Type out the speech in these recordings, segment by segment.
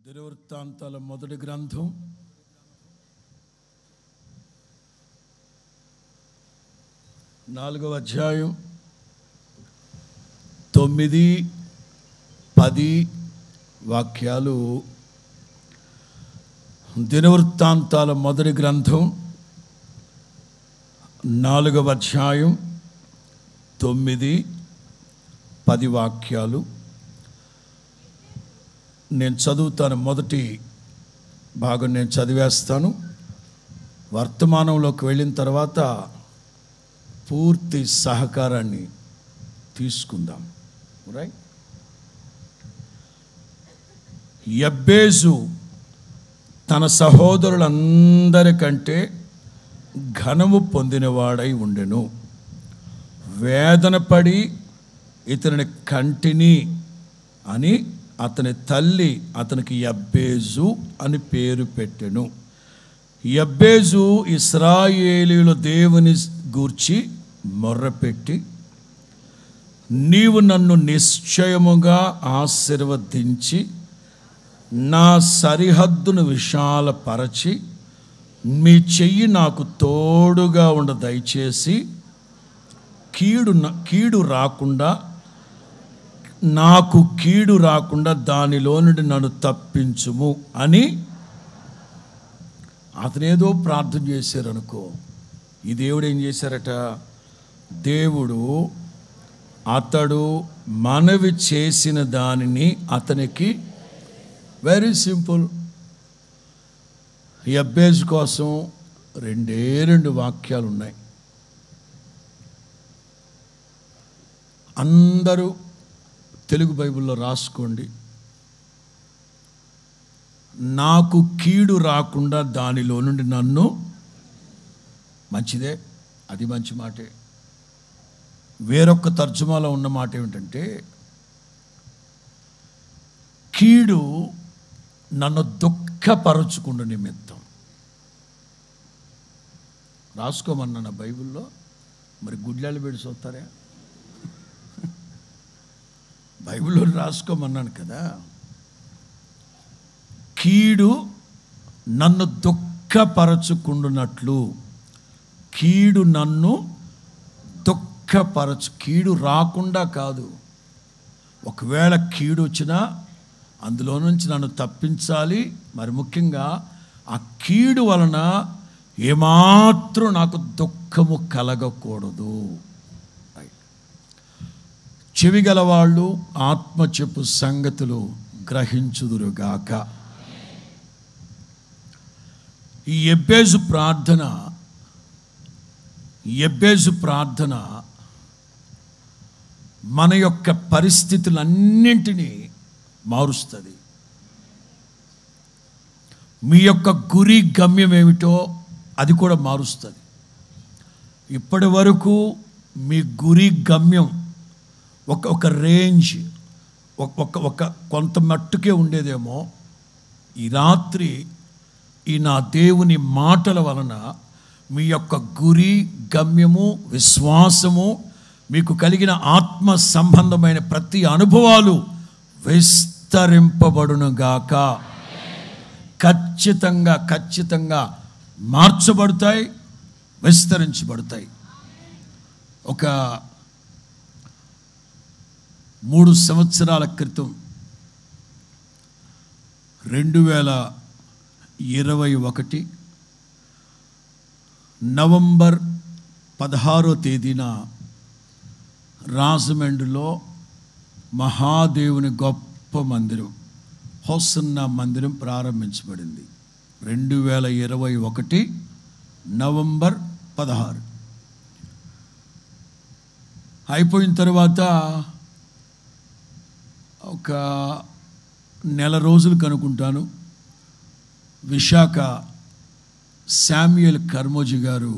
దినవృత్తాంతాల మొదటి గ్రంథం 4వ అధ్యాయం 9, 10 వాక్యాలు. దినవృత్తాంతాల మొదటి గ్రంథం 4వ అధ్యాయం 9, 10 వాక్యాలు నేను చదువుతాను. మొదటి భాగం నేను చదివేస్తాను. వర్తమానంలోకి వెళ్ళిన తర్వాత పూర్తి సహకారాన్ని తీసుకుందాం. రైట్. యబ్బేజు తన సహోదరులందరికంటే ఘనము పొందినవాడై ఉండెను. వేదన పడి ఇతనిని కంటిని అని అతని తల్లి అతనికి యబ్బేజు అని పేరు పెట్టెను. యబ్బేజు ఇశ్రాయేలీయుల దేవుని గూర్చి మొర్రపెట్టి, నీవు నన్ను నిశ్చయముగా ఆశీర్వదించి నా సరిహద్దును విశాలపరచి మీ చెయ్యి నాకు తోడుగా ఉండ దయచేసి కీడు రాకుండా నాకు కీడు రాకుండా దానిలో నుండి నన్ను తప్పించుము అని అతనేదో ప్రార్థన చేశారనుకో. ఈ దేవుడు ఏం చేశారట? దేవుడు అతడు మనవి చేసిన దానిని అతనికి వెరీ సింపుల్. యబ్బేజు కోసం 2 వాక్యాలు ఉన్నాయి. అందరూ తెలుగు బైబిల్లో రాసుకోండి. నాకు కీడు రాకుండా దానిలో నుండి నన్ను. మంచిదే, అది మంచి మాటే. వేరొక తర్జుమాలో ఉన్న మాట ఏమిటంటే, కీడు నన్ను దుఃఖపరచుకున్న నిమిత్తం. రాసుకోమన్నా బైబిల్లో. మరి గుడ్లాలు పెడి చూస్తారా? బైబిల్లో రాసుకోమన్నాను కదా. కీడు నన్ను దుఃఖపరచుకుండునట్లు, కీడు నన్ను కీడు రాకుండా కాదు. ఒకవేళ కీడు వచ్చినా అందులో నుంచి నన్ను తప్పించాలి. మరి ముఖ్యంగా ఆ కీడు వలన ఏమాత్రం నాకు దుఃఖము కలగకూడదు. చెవిగలవాళ్ళు ఆత్మ చెప్పు సంగతులు గ్రహించుదురుగాక. ఈ యబ్బేజు ప్రార్థన మన యొక్క పరిస్థితులన్నింటినీ మారుస్తుంది. మీ యొక్క గురి గమ్యం ఏమిటో అది కూడా మారుస్తుంది. ఇప్పటి వరకు మీ గురి గమ్యం ఒక రేంజ్, ఒక కొంత మట్టుకే ఉండేదేమో. ఈ రాత్రి ఈ నా దేవుని మాటల వలన మీ యొక్క గురి గమ్యము, విశ్వాసము, మీకు కలిగిన ఆత్మ సంబంధమైన ప్రతి అనుభవాలు విస్తరింపబడునుగాక. ఖచ్చితంగా మార్చబడతాయి, విస్తరించబడతాయి. ఒక 3 సంవత్సరాల క్రితం 2021 నవంబర్ 16వ తేదీన రాజమండ్రిలో మహాదేవుని గొప్ప మందిరం, హోసన్నా మందిరం ప్రారంభించబడింది. 2021 నవంబర్ 16 అయిపోయిన తర్వాత ఒక నెల రోజులు కనుక్కుంటాను, విశాఖ శామ్యుయల్ కర్మోజీ గారు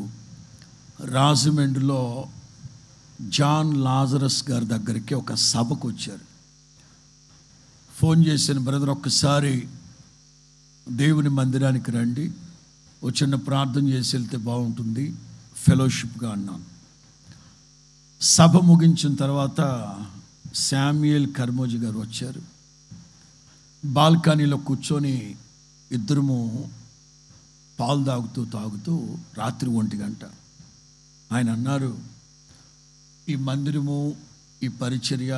రాజమండ్రిలో జాన్ లాజరస్ గారి దగ్గరికి ఒక సభకు వచ్చారు. ఫోన్ చేసిన, బ్రదర్ ఒక్కసారి దేవుని మందిరానికి రండి, ఓ చిన్న ప్రార్థన చేసి వెళ్తే బాగుంటుంది ఫెలోషిప్గా అన్నాను. సభ ముగించిన తర్వాత శామ్యుయల్ కర్మోజీ గారు వచ్చారు. బాల్కనీలో కూర్చొని ఇద్దరము పాలు తాగుతూ రాత్రి 1 గంట ఆయన అన్నారు, ఈ మందిరము, ఈ పరిచర్య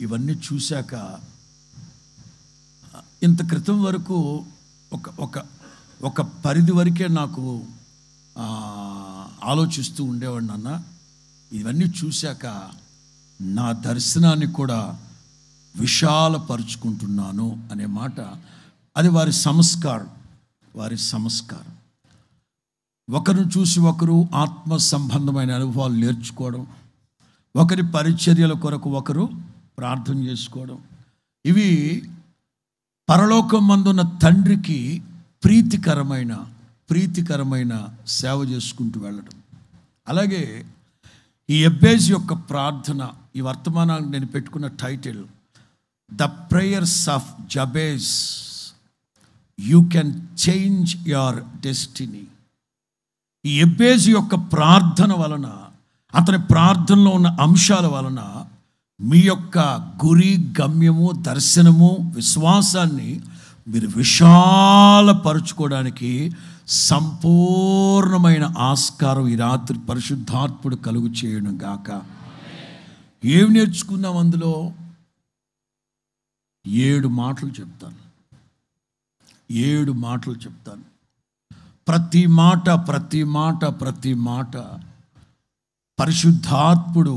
ఇవన్నీ చూశాక ఇంత క్రితం వరకు ఒక పరిధి వరకే నాకు ఆలోచిస్తూ ఉండేవాడిని అన్న, ఇవన్నీ చూశాక నా దర్శనాన్ని కూడా విశాలపరుచుకుంటున్నాను అనే మాట. అది వారి సంస్కారం. ఒకరిని చూసి ఒకరు ఆత్మ సంబంధమైన అనుభవాలు నేర్చుకోవడం, ఒకరి పరిచర్యల కొరకు ఒకరు ప్రార్థన చేసుకోవడం, ఇవి పరలోకం మందున్న తండ్రికి ప్రీతికరమైన సేవ చేసుకుంటూ వెళ్ళడం. అలాగే ఈ యెబ్బేజు యొక్క ప్రార్థన, ఈ వర్తమానానికి నేను పెట్టుకున్న title the prayers of Jabez, you can change your destiny. ఈ యెబ్బేజు యొక్క ప్రార్థన వలన, అతని ప్రార్థనలో ఉన్న అంశాల వలన మీ యొక్క గురి, గమ్యము, దర్శనము, విశ్వాసాన్ని మీరు విశాలపరుచుకోవడానికి సంపూర్ణమైన ఆస్కారం ఈ రాత్రి పరిశుద్ధాత్ముడు కలుగు చేయడం గాక. ఏమి నేర్చుకుందాం? అందులో 7 మాటలు చెప్తాను. 7 మాటలు చెప్తాను. ప్రతి మాట పరిశుద్ధాత్ముడు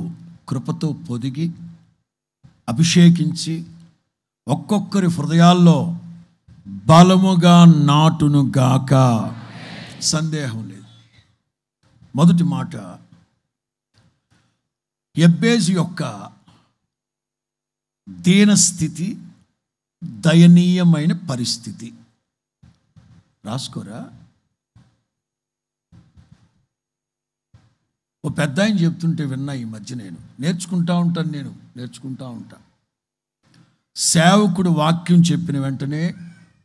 కృపతో పొదిగి అభిషేకించి ఒక్కొక్కరి హృదయాల్లో బలముగా నాటును గాక. సందేహం లేదు. మొదటి మాట, యెబ్బేజు యొక్క దీనస్థితి, దయనీయమైన పరిస్థితి. రాసుకోరా. ఓ పెద్ద ఆయన చెప్తుంటే విన్నా ఈ మధ్య. నేను నేర్చుకుంటా ఉంటాను. సేవకుడు వాక్యం చెప్పిన వెంటనే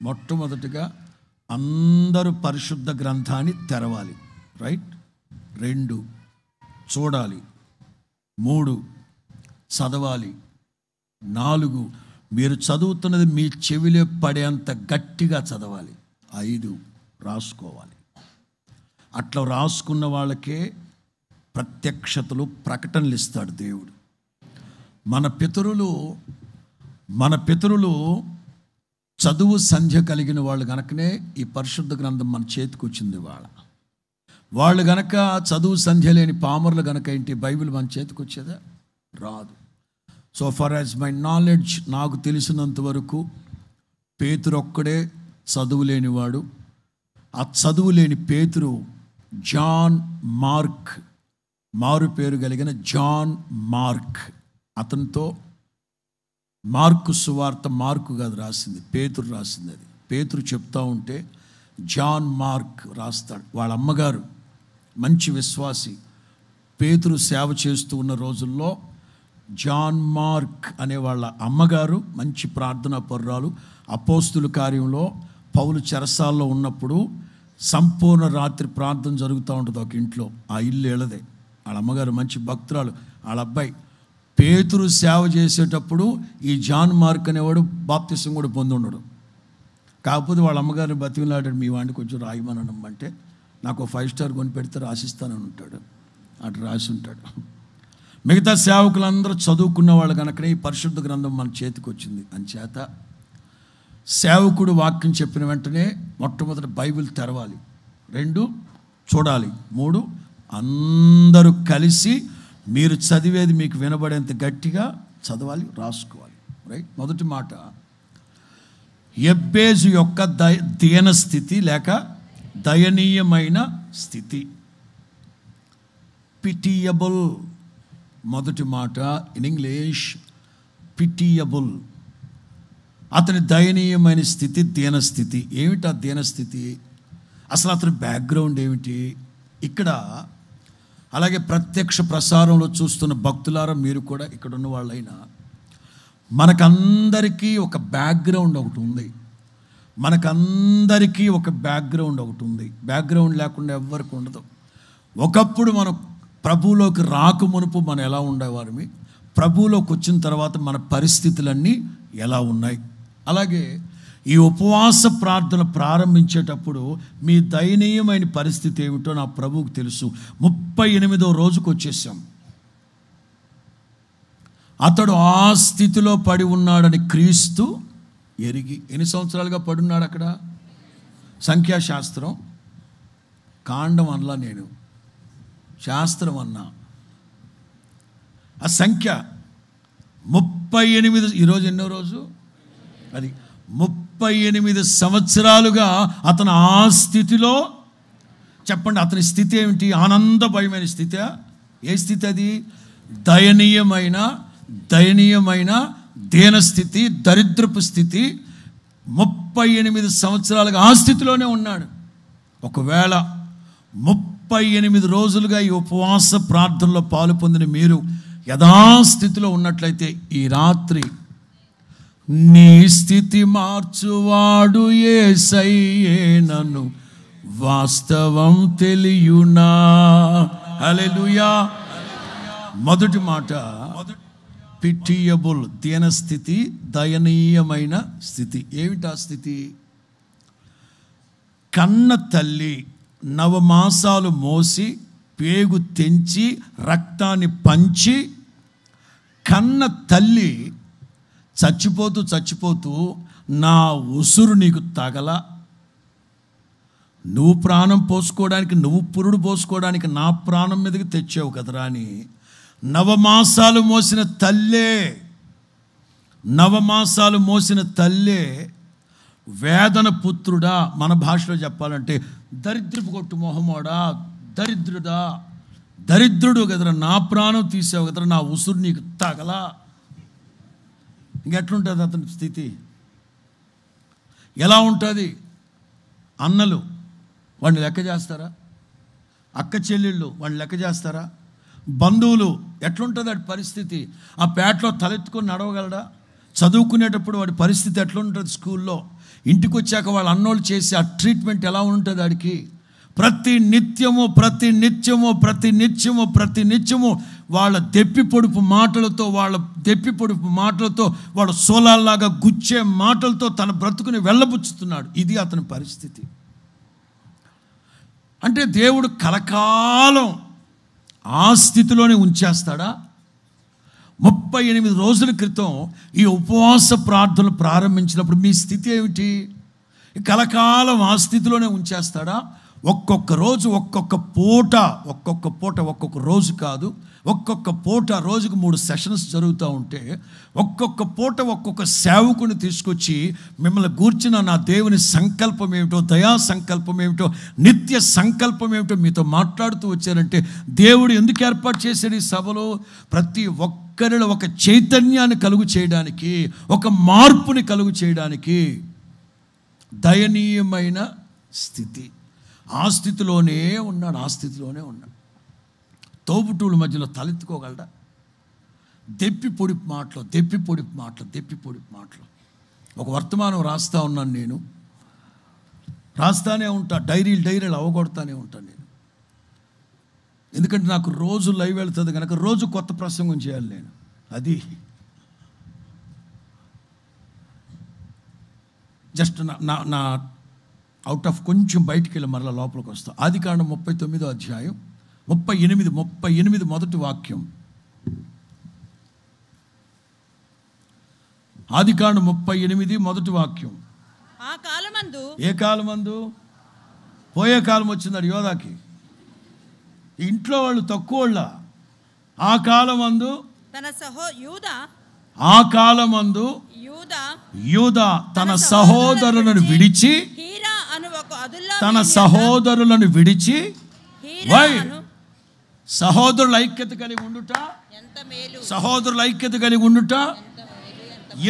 మొట్టమొదటిగా అందరూ పరిశుద్ధ గ్రంథాన్ని తెరవాలి. రైట్. 2 చూడాలి. 3 చదవాలి. 4 మీరు చదువుతున్నది మీ చెవిలో పడేంత గట్టిగా చదవాలి. 5 రాసుకోవాలి. అట్లా రాసుకున్న వాళ్ళకే ప్రత్యక్షతలు, ప్రకటనలు ఇస్తాడు దేవుడు. మన పితరులు చదువు సంధ్య కలిగిన వాళ్ళు గనకనే ఈ పరిశుద్ధ గ్రంథం మన చేతికి వచ్చింది. వాళ్ళు గనక చదువు సంధ్య లేని పామరులు గనక ఏంటి బైబిల్ మన చేతికి వచ్చేదా? రాదు. So for as my knowledge, నాకు తెలిసినంత వరకు పేతురు ఒక్కడే చదువు లేనివాడు. ఆ చదువు లేని పేతురు జాన్ మార్క్, మారు పేరు కలిగిన జాన్ మార్క్. అతనితో మార్కు సువార్త, మార్కు కాదు రాసింది, పేతురు రాసింది. అది పేతురు చెప్తా ఉంటే జాన్ మార్క్ రాస్తాడు. వాళ్ళ అమ్మగారు మంచి విశ్వాసి. పేతురు సేవ చేస్తూ ఉన్న రోజుల్లో జాన్ మార్క్ అనే వాళ్ళ అమ్మగారు మంచి ప్రార్థనా పరురాలు. అపోస్తుల కార్యంలో పౌలు చెరసాల్లో ఉన్నప్పుడు సంపూర్ణ రాత్రి ప్రార్థన జరుగుతూ ఉంటుంది ఒక ఇంట్లో. ఆ ఇల్లు ఏళ్ళదే. వాళ్ళ అమ్మగారు మంచి భక్తురాలు. వాళ్ళ అబ్బాయి పేతురు సేవ చేసేటప్పుడు ఈ జాన్ మార్క్ అనేవాడు బాప్తిసం కూడా పొంది ఉండడు. కాకపోతే వాళ్ళ అమ్మగారిని బతికిలాడాడు, మీ వాడిని కొంచెం రాయమనడం అంటే నాకు 5 స్టార్ కొని పెడితే రాసిస్తానని ఉంటాడు. అటు రాసి ఉంటాడు. మిగతా సేవకులందరూ చదువుకున్న వాళ్ళు కనుకనే ఈ పరిశుద్ధ గ్రంథం మన చేతికి వచ్చింది. అంచేత సేవకుడు వాక్యం చెప్పిన వెంటనే మొట్టమొదటి బైబిల్ తెరవాలి. 2 చూడాలి. 3 అందరూ కలిసి మీరు చదివేది మీకు వినబడేంత గట్టిగా చదవాలి, రాసుకోవాలి. రైట్. మొదటి మాట, యెబ్బేజు యొక్క దీనస్థితి లేక దయనీయమైన స్థితి. పిటియబుల్. మొదటి మాట ఇన్ ఇంగ్లీష్ పిటియబుల్. అతని దయనీయమైన స్థితి, దీనస్థితి. ఏమిటి ఆ దీనస్థితి? అసలు అతని బ్యాక్గ్రౌండ్ ఏమిటి? ఇక్కడ అలాగే ప్రత్యక్ష ప్రసారంలో చూస్తున్న భక్తులారా, మీరు కూడా ఇక్కడ ఉన్న వాళ్ళైనా, మనకందరికీ ఒక బ్యాక్గ్రౌండ్ ఒకటి ఉంది. బ్యాక్గ్రౌండ్ లేకుండా ఎవ్వరికి ఉండదు. ఒకప్పుడు మనం ప్రభువులోకి రాకమునుపు మనం ఎలా ఉండేవారమి, ప్రభువులోకి వచ్చిన తర్వాత మన పరిస్థితులన్నీ ఎలా ఉన్నాయి. అలాగే ఈ ఉపవాస ప్రార్థన ప్రారంభించేటప్పుడు మీ దయనీయమైన పరిస్థితి ఏమిటో నా ప్రభువుకు తెలుసు. 38వ రోజుకు వచ్చేసాం. అతడు ఆ స్థితిలో పడి ఉన్నాడని క్రీస్తు ఎరిగి. ఎన్ని సంవత్సరాలుగా పడున్నాడు అక్కడ? సంఖ్యాశాస్త్రం కాండం అనలా, నేను శాస్త్రం అన్నా. ఆ సంఖ్య 38. ఈరోజు ఎన్నో రోజు? అది 38 సంవత్సరాలుగా అతను ఆ స్థితిలో. చెప్పండి, అతని స్థితి ఏమిటి? ఆనందభయమైన స్థితి. ఏ స్థితి అది? దయనీయమైన దీనస్థితి, దరిద్రపు స్థితి. 38 సంవత్సరాలుగా ఆ స్థితిలోనే ఉన్నాడు. ఒకవేళ 38 రోజులుగా ఈ ఉపవాస ప్రార్థనలో పాలు పొందిన మీరు యథాస్థితిలో ఉన్నట్లయితే ఈ రాత్రి నీ స్థితి మార్చువాడు యేసయ్యే నన్ను వాస్తవం తెలియునా. హల్లెలూయా. మొదటి మాట పిటియబుల్, దీనస్థితి, దయనీయమైన స్థితి. ఏమిటా స్థితి? కన్న తల్లి నవమాసాలు మోసి పేగు తెంచి రక్తాన్ని పంచి కన్న తల్లి చచ్చిపోతూ నా ఉసురు నీకు తగల, నువ్వు ప్రాణం పోసుకోవడానికి, నువ్వు పురుడు పోసుకోవడానికి నా ప్రాణం మీదకి తెచ్చావు కదరా అని నవమాసాలు మోసిన తల్లే వేదన పుత్రుడా. మన భాషలో చెప్పాలంటే దరిద్రపు కొట్టు మొహమోడా, దరిద్రుడు కదరా, నా ప్రాణం తీసావు కదరా, నా ఉసురు నీకు తగలా. ఇంకెట్లుంటుంది అతని స్థితి? ఎలా ఉంటుంది? అన్నలు వాడిని లెక్క చేస్తారా? అక్క చెల్లెళ్ళు వాడిని లెక్క చేస్తారా? బంధువులు ఎట్లుంటుంది వాడి పరిస్థితి? ఆ పేటలో తలెత్తుకొని నడవగలడా? చదువుకునేటప్పుడు వాడి పరిస్థితి ఎట్లుంటుంది? స్కూల్లో ఇంటికి వచ్చాక వాళ్ళ అన్నోళ్ళు చేసి ఆ ట్రీట్మెంట్ ఎలా ఉంటుంది వాడికి? ప్రతి నిత్యము వాళ్ళ దెప్పి పొడుపు మాటలతో వాళ్ళ సోలాల్లాగా గుచ్చే మాటలతో తన బ్రతుకుని వెళ్ళబుచ్చుతున్నాడు. ఇది అతని పరిస్థితి. అంటే దేవుడు కలకాలం ఆ స్థితిలోనే ఉంచేస్తాడా? 38 రోజుల క్రితం ఈ ఉపవాస ప్రార్థనలు ప్రారంభించినప్పుడు మీ స్థితి ఏమిటి? కలకాలం ఆ స్థితిలోనే ఉంచేస్తాడా? ఒక్కొక్క రోజు ఒక్కొక్క రోజు కాదు, ఒక్కొక్క పూట, రోజుకు 3 సెషన్స్ జరుగుతూ ఉంటే ఒక్కొక్క పూట ఒక్కొక్క సేవకుని తీసుకొచ్చి మిమ్మల్ని గూర్చిన నా దేవుని సంకల్పం ఏమిటో, దయా సంకల్పం ఏమిటో, నిత్య సంకల్పం ఏమిటో మీతో మాట్లాడుతూ వచ్చారంటే దేవుడు ఎందుకు ఏర్పాటు చేశాడు ఈ సభలో? ప్రతి ఒక్కరిలో ఒక చైతన్యాన్ని కలుగు చేయడానికి, ఒక మార్పుని కలుగు చేయడానికి. దయనీయమైన స్థితి, ఆ స్థితిలోనే ఉన్నాడు. తోబుట్టువుల మధ్యలో తలెత్తుకోగలడా? దెప్పి పొడిపు మాటలు. ఒక వర్తమానం రాస్తూ ఉన్నాను నేను, రాస్తానే ఉంటా, డైరీలు అవగొడతానే ఉంటాను నేను. ఎందుకంటే నాకు రోజు లైవ్ వెళ్తుంది కనుక రోజు కొత్త ప్రసంగం చేయాలి నేను. అది జస్ట్ నా అవుట్ ఆఫ్ కొంచెం బయటికి వెళ్ళి మరలా లోపలికి వస్తాం. ఆదికాండం 39వ అధ్యాయం 38 మొదటి వాక్యం. ఆదికాండం 38 మొదటి వాక్యం. ఆ కాలమందు, ఏ కాలమందు? పోయే కాలం వచ్చింది యోధాకి. ఇంట్లో వాళ్ళు తక్కువ వాళ్ళ. ఆ కాలమందు ఆ కాలమందు యూదా తన సహోదరులను విడిచి సహోదరుల ఐక్యత కలిగి ఉండుట.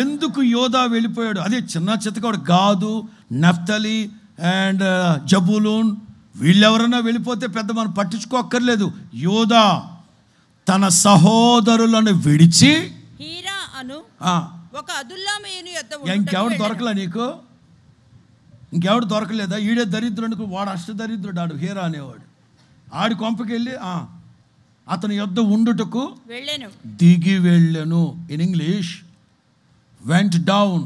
ఎందుకు యోధా వెళ్ళిపోయాడు? అదే చిన్న చితకాడు. గాదు, నఫ్తలి అండ్ జబూలూన్ వీళ్ళెవరన్నా వెళ్ళిపోతే పెద్ద మనం పట్టించుకోక్కర్లేదు. యోధా తన సహోదరులను విడిచి ఇంకెవడు దొరకలే నీకు? ఇంకెవడు దొరకలేదా? ఈడే దరిద్రునికి, వాడు అష్టదరిద్రుడు, ఆడు హీరా అనేవాడు. ఆడి కొంపకెళ్ళి అతని యొద్ద ఉండుటకు దిగి వెళ్ళెను. ఇన్ ఇంగ్లీష్ వెంట్ డౌన్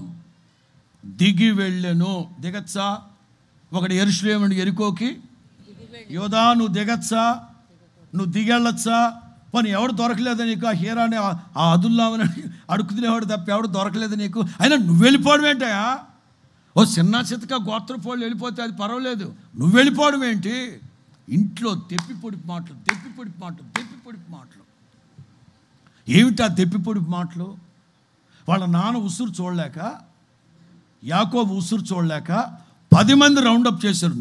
దిగి వెళ్ళెను. దిగచ్చా? ఒకటి యెరూషలేము నుండి యెరికోకి, యోధా నువ్వు దిగచ్చా, నువ్వు దిగెళ్ళొచ్చా? పని ఎవడు దొరకలేదు నీకు, ఆ హీరాని ఆ అదుల్లామని అడుగు తినేవాడు తప్ప ఎవడు దొరకలేదు నీకు, అయినా నువ్వు వెళ్ళిపోవడం ఏంటయా? ఓ చిన్న చితక గోత్రపోళ్ళు వెళ్ళిపోతే అది పర్వాలేదు, నువ్వు వెళ్ళిపోవడం ఏంటి? ఇంట్లో తెప్పిపొడిపు మాటలు. ఏమిటా తెప్పిపొడిపు మాటలు? వాళ్ళ నాన్న ఉసురు చూడలేక, యాకోబు ఉసురు చూడలేక 10 మంది రౌండప్ చేశారు.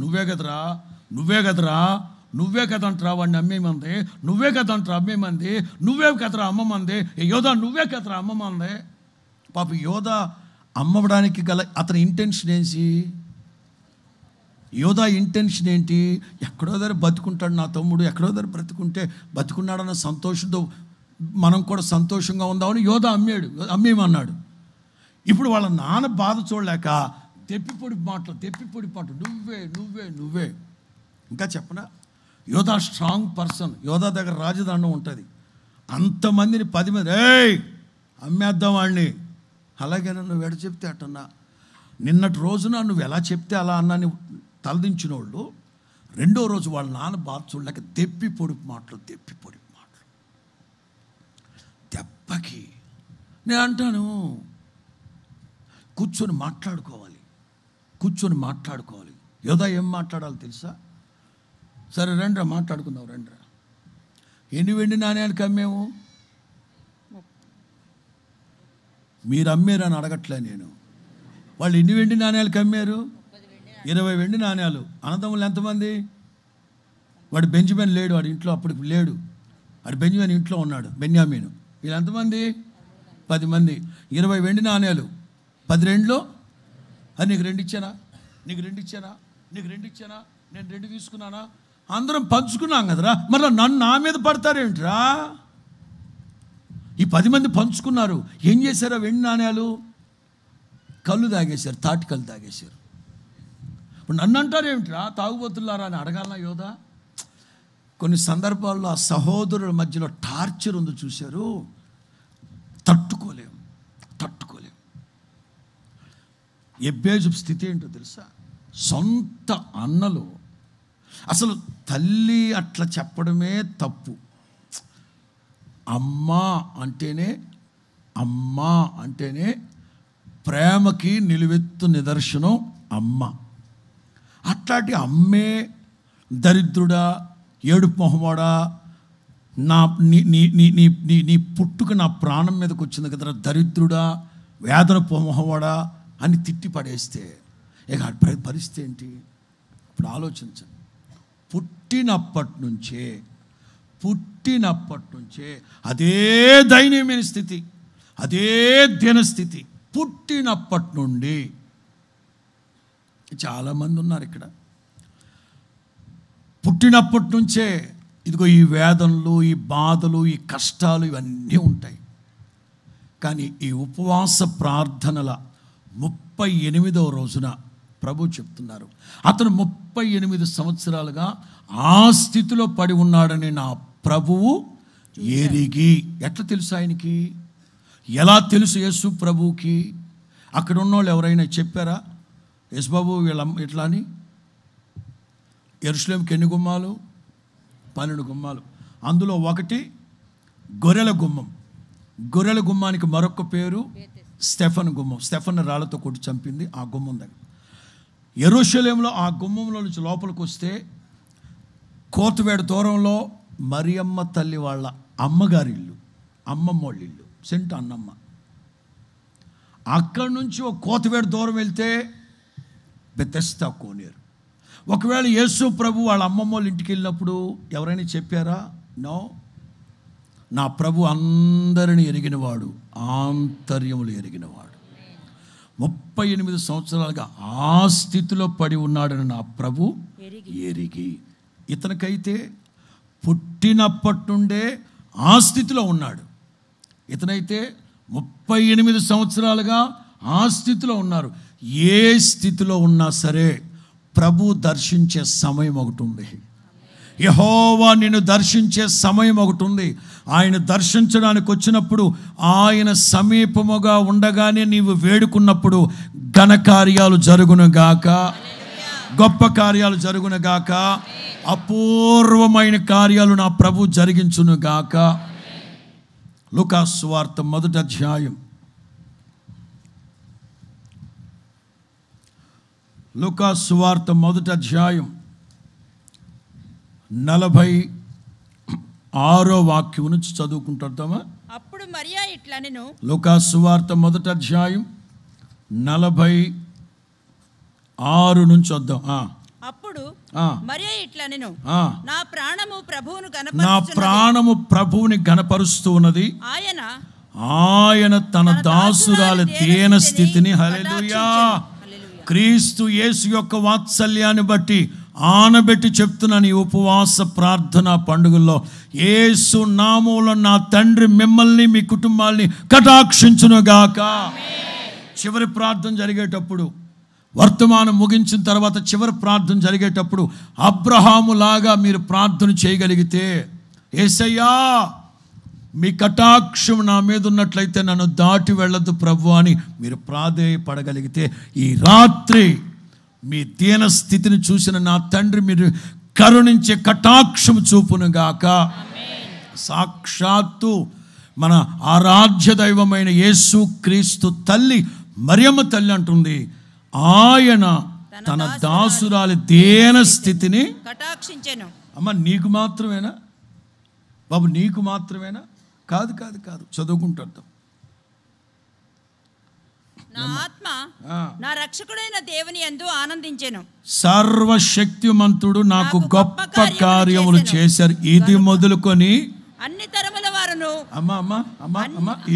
నువ్వే కదంటరా వాడిని అమ్మేమంది, నువ్వే కదంటరా అమ్మేమంది, నువ్వే కదరా అమ్మమంది, యోధా నువ్వే కదరా అమ్మమంది. పాప యోధా అమ్మడానికి గల అతని ఇంటెన్షన్ ఏంటి? యోధా ఇంటెన్షన్ ఏంటి? ఎక్కడో దగ్గర బతుకుంటాడు నా తమ్ముడు, ఎక్కడో దగ్గర బ్రతుకుంటే బతుకున్నాడన్న సంతోషంతో మనం కూడా సంతోషంగా ఉందామని యోధా అమ్మేమన్నాడు. ఇప్పుడు వాళ్ళ నాన్న బాధ చూడలేక తెప్పిపొడి మాటలు, నువ్వే. ఇంకా చెప్పనా, యోధా స్ట్రాంగ్ పర్సన్, యోధా దగ్గర రాజదండం ఉంటుంది. అంతమందిని 10 మంది అమ్మేద్దాం వాడిని. అలాగే నువ్వు ఎడ చెప్తే అట్టన్నా, నిన్నటి రోజున నువ్వు ఎలా చెప్తే అలా అన్నాని తలదించిన వాళ్ళు రెండో రోజు వాళ్ళ నాన్న బాధ చూడలేక దెప్పి పొడిపు మాటలు. దెబ్బకి నేను అంటాను, కూర్చొని మాట్లాడుకోవాలి. యోధా ఏం మాట్లాడాలి తెలుసా? సరే రండ్రా మాట్లాడుకుందాం, రండ్రా. ఎన్ని వెండి నాణ్యానికి అమ్మేము? మీరు అమ్మారని అడగట్లే నేను. వాళ్ళు ఎన్ని వెండి నాణ్యాలకు అమ్మారు? 20 వెండి నాణ్యాలు. అన్నదమ్ములు ఎంతమంది? వాడు బెంజమిన్ లేడు, వాడు ఇంట్లో అప్పటికి లేడు. వాడు బెంజమిన్ ఇంట్లో ఉన్నాడు, బెన్యామీను. వీళ్ళు ఎంతమంది? 10 మంది. 20 వెండి నాణ్యాలు, 10 రెండ్లు. అది నీకు 2 ఇచ్చానా, నేను 2 తీసుకున్నానా? అందరం పంచుకున్నాం కదరా, మళ్ళీ నా మీద పడతారేంట్రా? ఈ 10 మంది పంచుకున్నారు. ఏం చేశారా? వెండి నాణ్యాలు కళ్ళు తాగేశారు, తాటి కళ్ళు తాగేశారు. ఇప్పుడు నన్ను అంటారేమిట్రా తాగుబోతున్నారా అని అడగాలనా యోధా? కొన్ని సందర్భాల్లో ఆ సహోదరుల మధ్యలో టార్చర్ ఉంది చూశారు, తట్టుకోలేం. ఎబ్బేజు స్థితి ఏంటో తెలుసా? సొంత అన్నలు, అసలు తల్లి అట్లా చెప్పడమే తప్పు. అమ్మా అంటేనే ప్రేమకి నిలువెత్తు నిదర్శనం అమ్మ. అట్లాంటి అమ్మే దరిద్రుడా, ఏడుపు మొహమోడా, నీ పుట్టుక నా ప్రాణం మీదకి వచ్చింది కదా దరిద్రుడా, వేదన మొహమోడా అని తిట్టి పడేస్తే ఇక పరిస్థితి ఏంటి? ఇప్పుడు ఆలోచించండి. పుట్టినప్పటి నుంచే అదే దయనీయమైన స్థితి, అదే దినస్థితి. పుట్టినప్పటి నుండి చాలామంది ఉన్నారు ఇక్కడ. పుట్టినప్పటి నుంచే ఇదిగో ఈ వేదనలు, ఈ బాధలు, ఈ కష్టాలు ఇవన్నీ ఉంటాయి. కానీ ఈ ఉపవాస ప్రార్థనల 38వ రోజున ప్రభు చెప్తున్నారు, అతను 38 సంవత్సరాలుగా ఆ స్థితిలో పడి ఉన్నాడని నా ప్రభువు ఎరిగి. ఎట్లా తెలుసు ఆయనకి? ఎలా తెలుసు యేసు ప్రభువుకి? అక్కడ ఉన్నోళ్ళు ఎవరైనా చెప్పారా యేసుబాబు వీళ్ళ ఇట్లా అని? యెరూషలేముకి ఎన్ని గుమ్మాలు? 12 గుమ్మాలు. అందులో ఒకటి గొర్రెల గుమ్మం. గొర్రెల గుమ్మానికి మరొక పేరు స్టెఫన్ గుమ్మం. స్టెఫన్ రాళ్లతో కొట్టి చంపింది ఆ గుమ్మం దగ్గర. యెరూషలేములో ఆ గుమ్మంలో నుంచి లోపలికి వస్తే కోతవేడు దూరంలో మరియమ్మ తల్లి వాళ్ళ అమ్మగారి ఇల్లు, అమ్మమ్మ వాళ్ళ ఇల్లు, సెంట్ అన్నమ్మ. అక్కడి నుంచి ఒక కోతవేడు దూరం వెళ్తే బెతెస్దా కోనేరు. ఒకవేళ యేసు ప్రభు వాళ్ళ అమ్మమ్మ వాళ్ళ ఇంటికి వెళ్ళినప్పుడు ఎవరైనా చెప్పారా? నో. నా ప్రభు అందరిని ఎరిగినవాడు, ఆంతర్యములు ఎరిగినవాడు. 38 సంవత్సరాలుగా ఆ స్థితిలో పడి ఉన్నాడని నా ప్రభు ఎరిగి. ఇతనికైతే పుట్టినప్పటి నుండే ఆ స్థితిలో ఉన్నాడు. ఇతనైతే 38 సంవత్సరాలుగా ఆ స్థితిలో ఉన్నారు. ఏ స్థితిలో ఉన్నా సరే ప్రభు దర్శించే సమయం ఒకటి ఉంది. యెహోవా నిన్ను దర్శించే సమయం ఒకటి ఉంది. ఆయన దర్శించడానికి వచ్చినప్పుడు ఆయన సమీపముగా ఉండగానే నీవు వేడుకున్నప్పుడు ఘనకార్యాలు జరుగునుగాక, గొప్ప కార్యాలు జరుగునుగాక, అపూర్వమైన కార్యాలు నా ప్రభు జరిగించునుగాక. లూకా సువార్త 1వ అధ్యాయం, లూకా సువార్త 1వ అధ్యాయం 46వ వాక్యం నుంచి చదువుకుంటామా? అప్పుడు మరియా ఇట్లనెను. లూకా సువార్త 1వ అధ్యాయం 46 నుంచి వద్దాం. అప్పుడు మరియా ఇట్లనెను, నా ప్రాణము ప్రభువుని గణపరుస్తూ ఉన్నది. ఆయన తన దాసురాలి దీన స్థితిని, హల్లెలూయా, క్రీస్తు యేసు యొక్క వాత్సల్యాన్ని బట్టి ఆనబెట్టి చెప్తున్నాను. ఈ ఉపవాస ప్రార్థన పండుగల్లో యేసు నామములో నా తండ్రి మిమ్మల్ని మీ కుటుంబాల్ని కటాక్షించునుగాక. చివరి ప్రార్థన జరిగేటప్పుడు, వర్తమానం ముగించిన తర్వాత చివరి ప్రార్థన జరిగేటప్పుడు అబ్రహాము లాగా మీరు ప్రార్థన చేయగలిగితే, యేసయ్యా మీ కటాక్షం నా మీద ఉన్నట్లయితే నన్ను దాటి వెళ్ళదు ప్రభు అని మీరు ప్రాధేయపడగలిగితే, ఈ రాత్రి మీ దీన స్థితిని చూసిన నా తండ్రి మీరు కరుణించే కటాక్షం చూపునుగాక. సాక్షాత్తు మన ఆరాధ్య దైవమైన యేసు క్రీస్తు తల్లి మరియమ్మ తల్లి అంటుంది, ఆయన తన దాసురాలి దీన స్థితిని కటాక్షించెను. అమ్మ నీకు మాత్రమేనా బాబు? నీకు మాత్రమేనా? కాదు కాదు కాదు, చదువుకుంటాం. నా ఆత్మ నా రక్షకుడైన దేవుని యందు ఆనందించెను. సర్వశక్తిమంతుడు నాకు గొప్ప కార్యములు చేశారు. ఇది మొదలుకొని అన్ని తరముల వారును,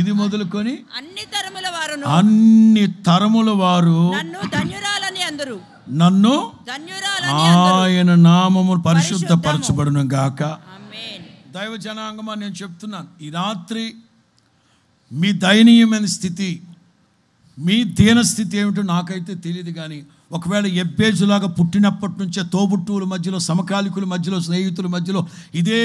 ఇది మొదలుకొని అన్ని తరముల వారును, అన్ని తరముల వారు నన్ను ధన్యురాలని అందరు, నన్ను ధన్యురాలని ఆయన నామము పరిశుద్ధపరచబడును గాక. ఆమేన్. దైవ జనాంగమా, నేను చెప్తున్నాను, ఈ రాత్రి మీ దయనీయమైన స్థితి, మీ దీన స్థితి ఏమిటో నాకైతే తెలియదు. కానీ ఒకవేళ ఎబ్బేజులాగా పుట్టినప్పటి నుంచే తోబుట్టువుల మధ్యలో, సమకాలికుల మధ్యలో, స్నేహితుల మధ్యలో ఇదే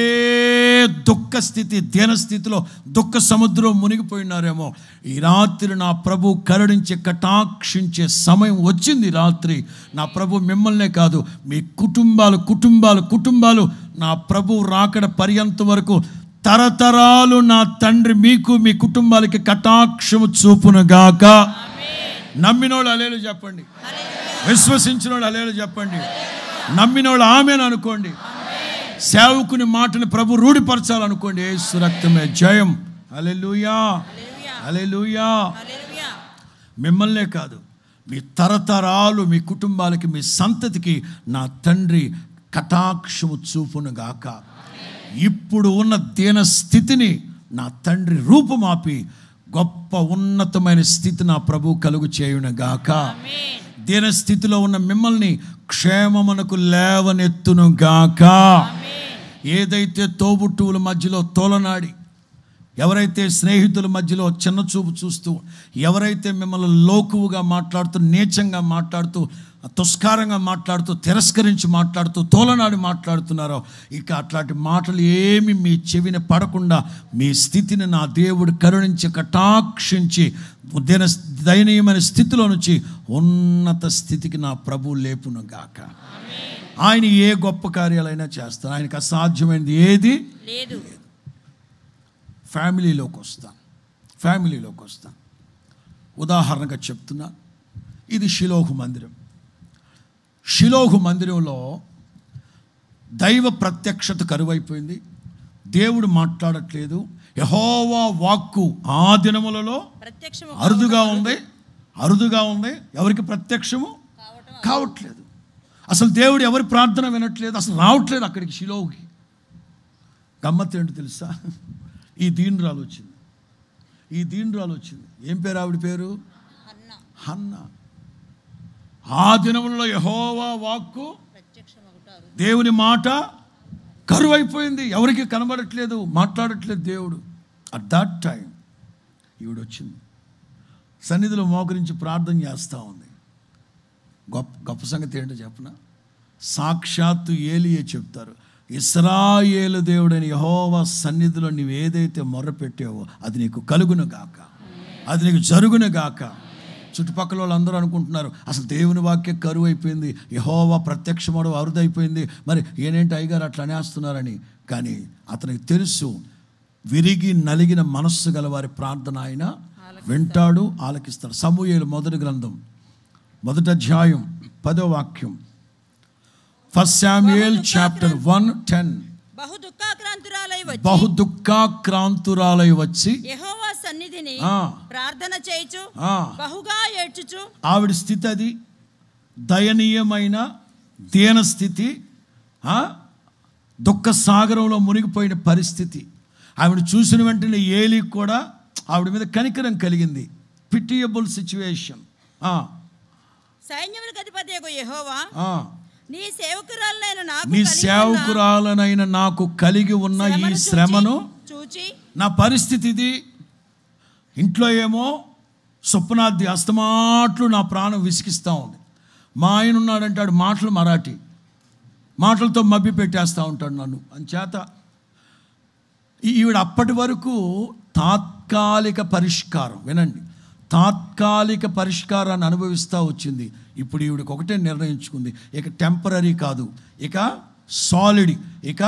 దుఃఖ స్థితి, దీన స్థితిలో దుఃఖ సముద్రం మునిగిపోయినారేమో, ఈ రాత్రి నా ప్రభు కరుణించే కటాక్షించే సమయం వచ్చింది. రాత్రి నా ప్రభు మిమ్మల్నే కాదు, మీ కుటుంబాలు నా ప్రభు రాకడ పర్యంత వరకు తరతరాలు నా తండ్రి మీకు మీ కుటుంబాలకి కటాక్షము చూపునుగాక. నమ్మినోళ్ళు హల్లెలూయా చెప్పండి, విశ్వసించిన వాళ్ళు హల్లెలూయా చెప్పండి, నమ్మినోళ్ళు ఆమేన్ అనుకోండి. సేవకుని మాటని ప్రభు రూఢిపరచాలనుకోండి. యేసు రక్తమే జయం. హల్లెలూయా, హల్లెలూయా. మిమ్మల్నే కాదు, మీ తరతరాలు, మీ కుటుంబాలకి, మీ సంతతికి నా తండ్రి కటాక్షము చూపునుగాక. ఇప్పుడు ఉన్న దీన స్థితిని నా తండ్రి రూపుమాపి గొప్ప ఉన్నతమైన స్థితి నా ప్రభు కలుగు చేయునుగాక. దీన స్థితిలో ఉన్న మిమ్మల్ని క్షేమమునకు లేవనెత్తునుగాక. ఏదైతే తోబుట్టువుల మధ్యలో తోలనాడి, ఎవరైతే స్నేహితుల మధ్యలో చిన్న చూపు చూస్తూ, ఎవరైతే మిమ్మల్ని లోకువుగా మాట్లాడుతూ, నీచంగా మాట్లాడుతూ, తుస్కారంగా మాట్లాడుతూ, తిరస్కరించి మాట్లాడుతూ, తోలనాడి మాట్లాడుతున్నారో, ఇక అట్లాంటి మాటలు ఏమి మీ చెవిని పడకుండా మీ స్థితిని నా దేవుడు కరుణించి కటాక్షించి దయనీయమైన స్థితిలో నుంచి ఉన్నత స్థితికి నా ప్రభు లేపును గాక. ఆయన ఏ గొప్ప కార్యాలైనా చేస్తారు, ఆయనకు అసాధ్యమైనది ఏది లేదు. ఫ్యామిలీలోకి వస్తాను. ఉదాహరణగా చెప్తున్నా, ఇది షిలోహు మందిరం. షిలోహు మందిరంలో దైవ ప్రత్యక్షత కరువైపోయింది. దేవుడు మాట్లాడట్లేదు. యెహోవా వాక్కు ఆ దినములలో అరుదుగా ఉంది. ఎవరికి ప్రత్యక్షము కావట్లేదు. అసలు దేవుడు ఎవరి ప్రార్థన వినట్లేదు, అసలు రావట్లేదు అక్కడికి షిలోహుకి. గమ్మత్తు ఏంటో తెలుసా? ఈ దీనురాలు వచ్చింది. ఏం పేరు ఆవిడ పేరు? హన్నా. ఆ దినములలో యెహోవా వాక్కు, దేవుని మాట కరువైపోయింది. ఎవరికి కనబడట్లేదు, మాట్లాడట్లేదు దేవుడు. అట్ దట్ టైం ఈవిడ వచ్చింది, సన్నిధిలో మోకరించి ప్రార్థన చేస్తూ ఉంది. గొప్ప సంగతి ఏంటో చెప్పనా? సాక్షాత్తు ఏలియే చెప్తారు, ఇశ్రాయేలు దేవుడైన యెహోవా సన్నిధిలో నువ్వు ఏదైతే మొర్రపెట్టావో అది నీకు కలుగును గాక, అది నీకు జరుగును గాక. చుట్టుపక్కల వాళ్ళందరూ అనుకుంటున్నారు అసలు దేవుని వాక్యం కరువు అయిపోయింది, యెహోవా ప్రత్యక్షమవడం అరుదైపోయింది, మరి ఏంటి అయ్యగారు అట్లా అనేస్తున్నారని. కానీ అతనికి తెలుసు, విరిగి నలిగిన మనస్సు గల వారి ప్రార్థన ఆయన వింటాడు, ఆలకిస్తాడు. సమూయేలు మొదటి గ్రంథం 1వ అధ్యాయం 10వ వాక్యం. 1 Samuel chapter 1:10. బహు దుఃఖాక్రాంతురాలై వచ్చి యెహోవా సన్నిధిని ప్రార్థన చేయుచు బహుగా ఏడ్చుచు. ఆవిడ స్థితి అది దయనీయమైన దీన స్థితి, దుఃఖ సాగరంలో మునిగిపోయిన పరిస్థితి. ఆవిడ చూసిన వెంటనే ఏలీ కూడా ఆవిడ మీద కనికరం కలిగింది. Pitiable situation. సైన్యములకు అధిపతియగు యెహోవా, నీ సేవకురాలనైన నాకు కలిగి ఉన్న ఈ శ్రమను చూచి, నా పరిస్థితి ఇది. ఇంట్లో ఏమో స్వప్నాది అస్తమాట్లు నా ప్రాణం విసిగిస్తూ ఉంది. మా ఆయన ఉన్నాడంటాడు, మాటలు మరాఠీ మాటలతో మభ్య పెట్టేస్తూ ఉంటాడు నన్ను. అంచేత ఈవిడ అప్పటి వరకు తాత్కాలిక పరిష్కారం, వినండి, తాత్కాలిక పరిష్కారాన్ని అనుభవిస్తూ వచ్చింది. ఇప్పుడు ఈవిడికి ఒకటే నిర్ణయించుకుంది, ఇక టెంపరీ కాదు, ఇక సాలిడ్, ఇక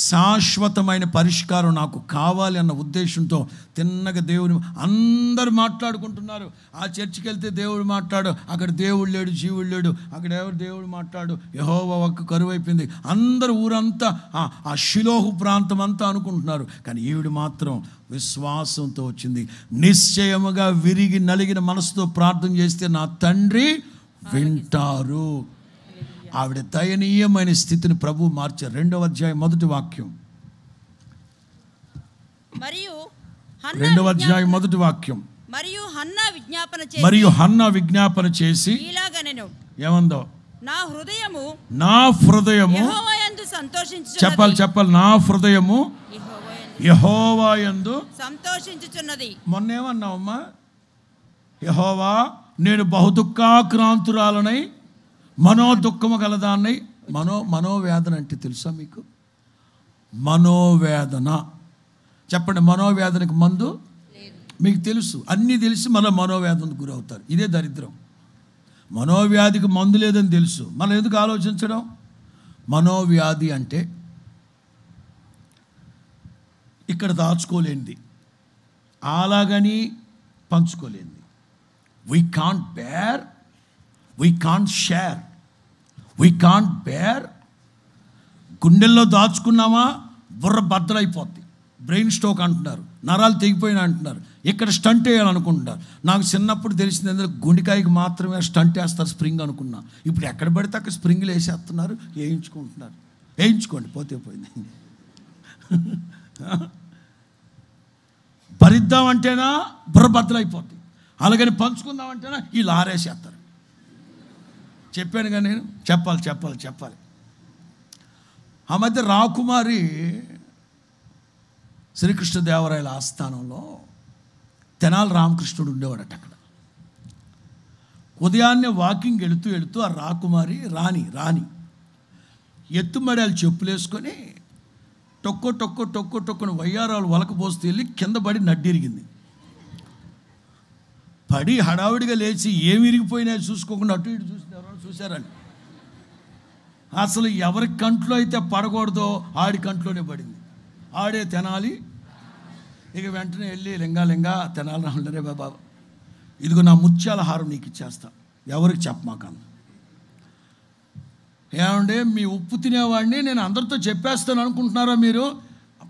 శాశ్వతమైన పరిష్కారం నాకు కావాలి అన్న ఉద్దేశంతో తిన్నగా దేవుని అందరూ మాట్లాడుకుంటున్నారు. ఆ చర్చికి వెళ్తే దేవుడు మాట్లాడు, అక్కడ దేవుడు లేడు, జీవుడు లేడు, అక్కడ ఎవరు దేవుడు మాట్లాడు, యెహోవా వాక్కు కరువైపోయింది. అందరూ ఊరంతా ఆ షిలోహు ప్రాంతం అంతా అనుకుంటున్నారు. కానీ ఈవిడ మాత్రం విశ్వాసంతో వచ్చింది. నిశ్చయముగా విరిగి నలిగిన మనసుతో ప్రార్థన చేస్తే నా తండ్రి వింటారు. ఆవిడ దయనీయమైన స్థితిని ప్రభు మార్చారు. 2వ అధ్యాయం 1వ వాక్యం. 2వ అధ్యాయం 1వ వాక్యం. మరియు హన్నా విజ్ఞాపన చేసి ఇలాగనెను, ఏమందో, నా హృదయము యెహోవా యందు సంతోషించుచున్నది. చెప్పాలి నా హృదయము యెహోవా యందు సంతోషించుచున్నది. మొన్నేమన్నావమ్మా, యెహోవా నేను బహుదుఃఖాక్రాంతురాలనై మనోదుఃఖము గలదాన్నై. మనోవేదన అంటే తెలుసా మీకు? మనోవేదన చెప్పండి. మనోవేదనకు మందు మీకు తెలుసు, అన్నీ తెలిసి మళ్ళీ మనోవేదనకు గురవుతారు. ఇదే దరిద్రం. మనోవ్యాధికి మందు లేదని తెలుసు, మనం ఎందుకు ఆలోచించడం? మనోవ్యాధి అంటే ఇక్కడ దాచుకోలేనిది, అలాగని పంచుకోలేనిది. We can't bear, we can't share, we can't bear. గుండెల్లో దాచుకున్నామా బుర్ర బద్దలైపోద్ది, బ్రెయిన్ స్ట్రోక్ అంటున్నారు, నరాలు తెగిపోయినా అంటున్నారు, ఇక్కడ స్టంట్ వేయాలనుకుంటున్నారు. నాకు చిన్నప్పుడు తెలిసింది ఎందుకంటే గుండెకాయకి మాత్రమే స్టంట్ వేస్తారు, స్ప్రింగ్ అనుకున్నా. ఇప్పుడు ఎక్కడ పడితే అక్కడ స్ప్రింగ్లు వేసేస్తున్నారు, వేయించుకుంటున్నారు. వేయించుకోండి, పోతే పోయింది. భరిద్దామంటేనా బుర్ర బద్దలైపోద్ది, అలాగని పంచుకుందామంటేనా వీళ్ళు ఆరేసేస్తారు. చెప్పాను కానీ నేను చెప్పాలి. ఆ మధ్య రాకుమారి శ్రీకృష్ణదేవరాయల ఆస్థానంలో తెనాలి రామకృష్ణుడు ఉండేవాడట. అక్కడ ఉదయాన్నే వాకింగ్ వెళుతూ ఆ రాకుమారి రాణి ఎత్తుమడాలు చెప్పులేసుకొని టొక్కొని వయ్యారాలు వలకపోస్తూ వెళ్ళి కింద పడి నడ్డిరిగింది. పడి హడావిడిగా లేచి ఏమి ఇరిగిపోయినాయో చూసుకోకుండా అటు ఇటు చూశారని. అసలు ఎవరి కంట్లో అయితే పడకూడదో ఆడి కంట్లోనే పడింది. ఆడే తెనాలి. ఇక వెంటనే వెళ్ళి లింగా తెనాలి రాములరే బాబా, ఇదిగో నా ముత్యాల హారం నీకు ఇచ్చేస్తా, ఎవరికి చెప్పమాకన్నా. ఏమంటే మీ ఉప్పు తినేవాడిని నేను అందరితో చెప్పేస్తాను అనుకుంటున్నారా మీరు?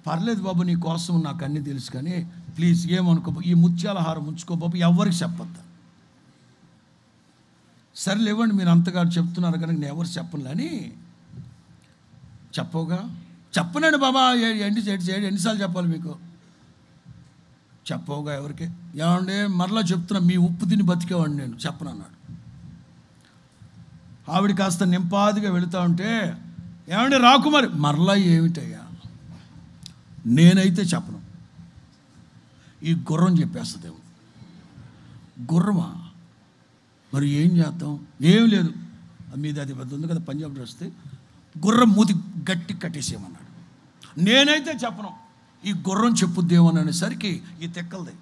పర్లేదు బాబు, నీ కోసం నాకు అన్నీ తెలుసు, కానీ ప్లీజ్ ఏమనుకో, ఈ ముత్యాల హారం ఉంచుకో బాబు, ఎవరికి చెప్పొద్దా. సరే ఇవ్వండి, మీరు అంతగా చెప్తున్నారు కనుక నేను ఎవరు చెప్పను అని. చెప్పవుగా, చెప్పనండి బాబా, ఎన్నిసార్లు చెప్పాలి మీకు? చెప్పవుగా ఎవరికి? ఏమంటే మరలా చెప్తున్నా, మీ ఉప్పు తిని బతికేవాడిని నేను, చెప్పను అన్నాడు. ఆవిడ కాస్త నింపాదిగా వెళుతూ ఉంటే, ఏమంటే రాకుమారి, మరలా ఏమిటయ్యా, నేనైతే చెప్పను, ఈ గుర్రం చెప్పేస్తుంది. గుర్రమా? మరి ఏం చేద్దాం? ఏం లేదు, మీది అది పెద్ద ఉంది కదా పంజాబ్ డ్రెస్, గుర్రం మూతి గట్టి కట్టేసేయమన్నాడు. నేనైతే చెప్పను, ఈ గుర్రం చెప్పుద్దేమని అనేసరికి ఈ తెక్కలది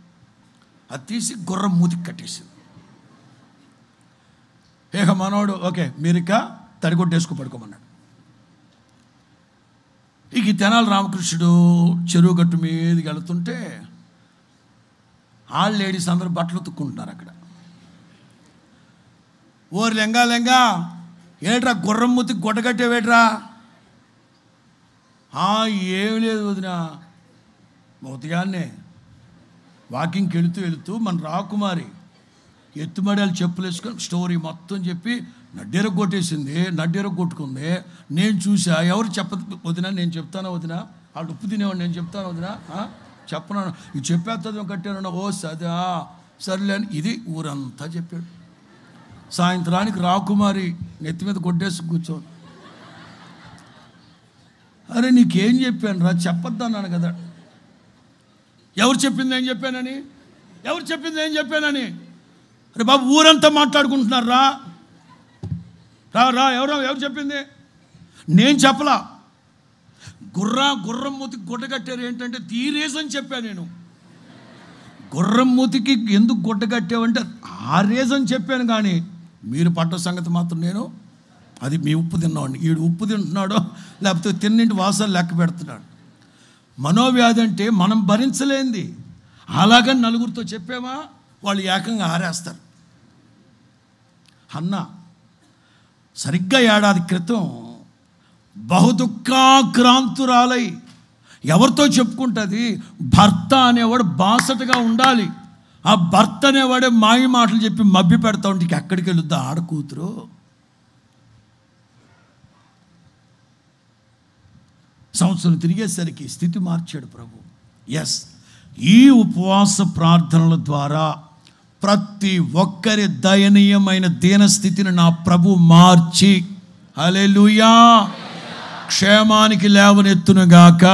అది తీసి గుర్రం మూతికి కట్టేసింది. ఏక మనోడు ఓకే మీరిక తడిగొట్టేసుకు పడుకోమన్నాడు. ఇక ఈ తెనాలి రామకృష్ణుడు చెరువు గట్టు మీదకి వెళుతుంటే ఆల్ లేడీస్ అందరూ బట్టలు ఉతుక్కుంటున్నారు అక్కడ. ఓరు లెంగా ఏట్రా గుర్రం మూతికి గొడ్డగట్టేవేట్రా? ఏమి లేదు వదిన, ఉదయాన్నే వాకింగ్కి వెళుతూ మన రాకుమారి ఎత్తుమడాలు చెప్పులు వేసుకొని స్టోరీ మొత్తం చెప్పి నడ్డెరగ కొట్టుకుంది. నేను చూసా, ఎవరు వదిన, నేను చెప్తాను వదిన, వాళ్ళు ఉప్పు తినేవాడు, నేను చెప్తాను వదిన, చెప్పను, ఇది చెప్పేస్తుంది కట్టాను. ఓ సదా సర్లే అని ఇది ఊరంతా చెప్పాడు. సాయంత్రానికి రాకుమారి నెత్తి మీద కొట్టేసి కూర్చోడు. అరే నీకేం చెప్పాను రా, చెప్పొద్దు అన్నాను కదా. ఎవరు చెప్పింది ఏం చెప్పానని? అరే బాబు ఊరంతా మాట్లాడుకుంటున్నారు రా ఎవరు చెప్పింది? నేను చెప్పలా. గుర్రం మూతికి గుడ్డ కట్టారు ఏంటంటే ఈ రీజన్ చెప్పాను నేను. గుర్రం మూతికి ఎందుకు గుడ్డ కట్టావంటే ఆ రీజన్ చెప్పాను, కానీ మీరు పడ్డ సంగతి మాత్రం నేను అది మీ ఉప్పు తిన్నామండి. ఈడు ఉప్పు తింటున్నాడో లేకపోతే తిన్నింటి వాసాలు లెక్క పెడుతున్నాడు. మనోవ్యాధి అంటే మనం భరించలేంది. అలాగని నలుగురితో చెప్పామా వాళ్ళు ఏకంగా ఆరేస్తారు. అన్న సరిగ్గా ఏడాది క్రితం బహుదుఃఖాక్రాంతురాలై ఎవరితో చెప్పుకుంటుంది? భర్త అనేవాడు బాసటగా ఉండాలి, ఆ భర్త అనేవాడే మాయ మాటలు చెప్పి మభ్య పెడతా ఉంటే ఎక్కడికి వెళ్ళొద్దా ఆడకూతురు. సంవత్సరం తిరిగేసరికి స్థితి మార్చాడు ప్రభు. ఎస్, ఈ ఉపవాస ప్రార్థనల ద్వారా ప్రతి ఒక్కరి దయనీయమైన దీనస్థితిని నా ప్రభు మార్చి హల్లెలూయా క్షేమానికి లేవనెత్తునుగాక.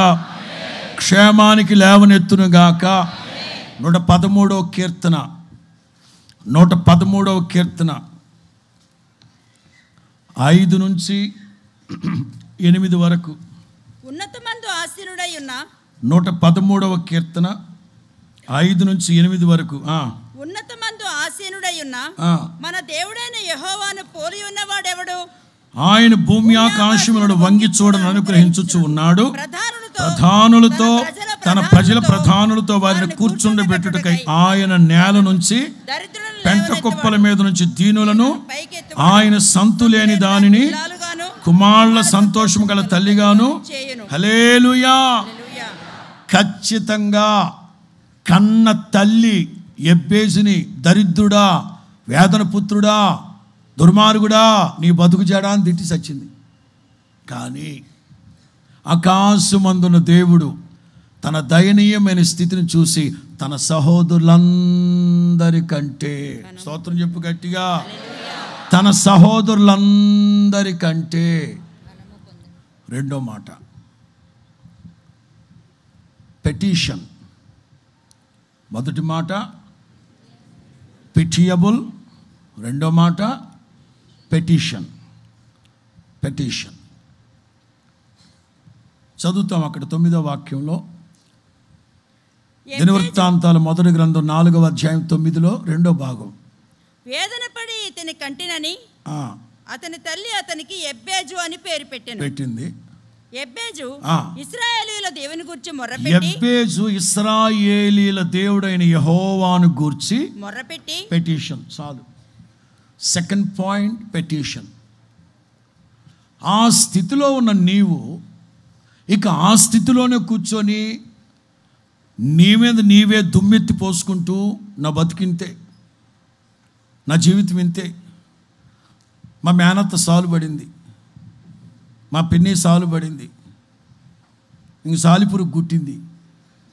113వ కీర్తన 5 నుంచి 8 వరకు. ఉన్నతమందు ఆసీనుడై ఉన్న 113వ కీర్తన 5 నుంచి 8 వరకు. ఉన్నతమందు ఆసీనుడై ఉన్న మన దేవుడైన యెహోవాను పోలి ఉన్నవాడెవడు? ఆయన భూమి ఆకాశములను వంగి చూడని అనుగ్రహించుచు ఉన్నాడు. ప్రధానులతో తన ప్రజల ప్రధానులతో వారిని కూర్చుండబెట్టుటకై ఆయన నేల నుంచి పెంట కుప్పల మీద నుంచి దీనులను, ఆయన సంతులేని దానిని కుమారుల సంతోషము గల తల్లిగాను. హల్లెలూయా. ఖచ్చితంగా కన్న తల్లి ఎబ్బేసిని దరిద్రుడా, వేదన పుత్రుడా, దుర్మార్గుడా, నీ బతుకు చేయడా అని తిట్టి సచ్చింది. కానీ ఆకాశమందున దేవుడు తన దయనీయమైన స్థితిని చూసి తన సహోదరులందరికంటే, స్తోత్రం చెప్పు గట్టిగా, తన సహోదరులందరికంటే. రెండో మాట పెటిషన్. మొదటి మాట పిటియబుల్, రెండో మాట పెటిషన్. చదువుతాం అక్కడ 9వ వాక్యంలో. దినవృత్తాంతాల మొదటి గ్రంథం 4వ అధ్యాయం 9లో 2వ భాగం. వేదన పడి ఇతని కంటినని అతని తల్లి అతనికి ఎబ్బేజు అని పేరు పెట్టింది. ఎబ్బేజు ఇశ్రాయేలీయుల దేవుని గూర్చి మొర్రపెట్టి, ఎబ్బేజు ఇశ్రాయేలీయుల దేవుడైన యెహోవాను గూర్చి మొర్రపెట్టి. పెటిషన్ చాలు. Second point petition. ఆ స్థితిలో ఉన్న నీవు ఇక ఆ స్థితిలోనే కూర్చొని నీ మీద నీవే దుమ్మెత్తి పోసుకుంటూ నా బతికింతే, నా జీవితం ఇంతే, మా మేనత్త సాలు పడింది, మా పిన్ని సాలు పడింది, ఇంక సాలిపురుగు గుట్టింది,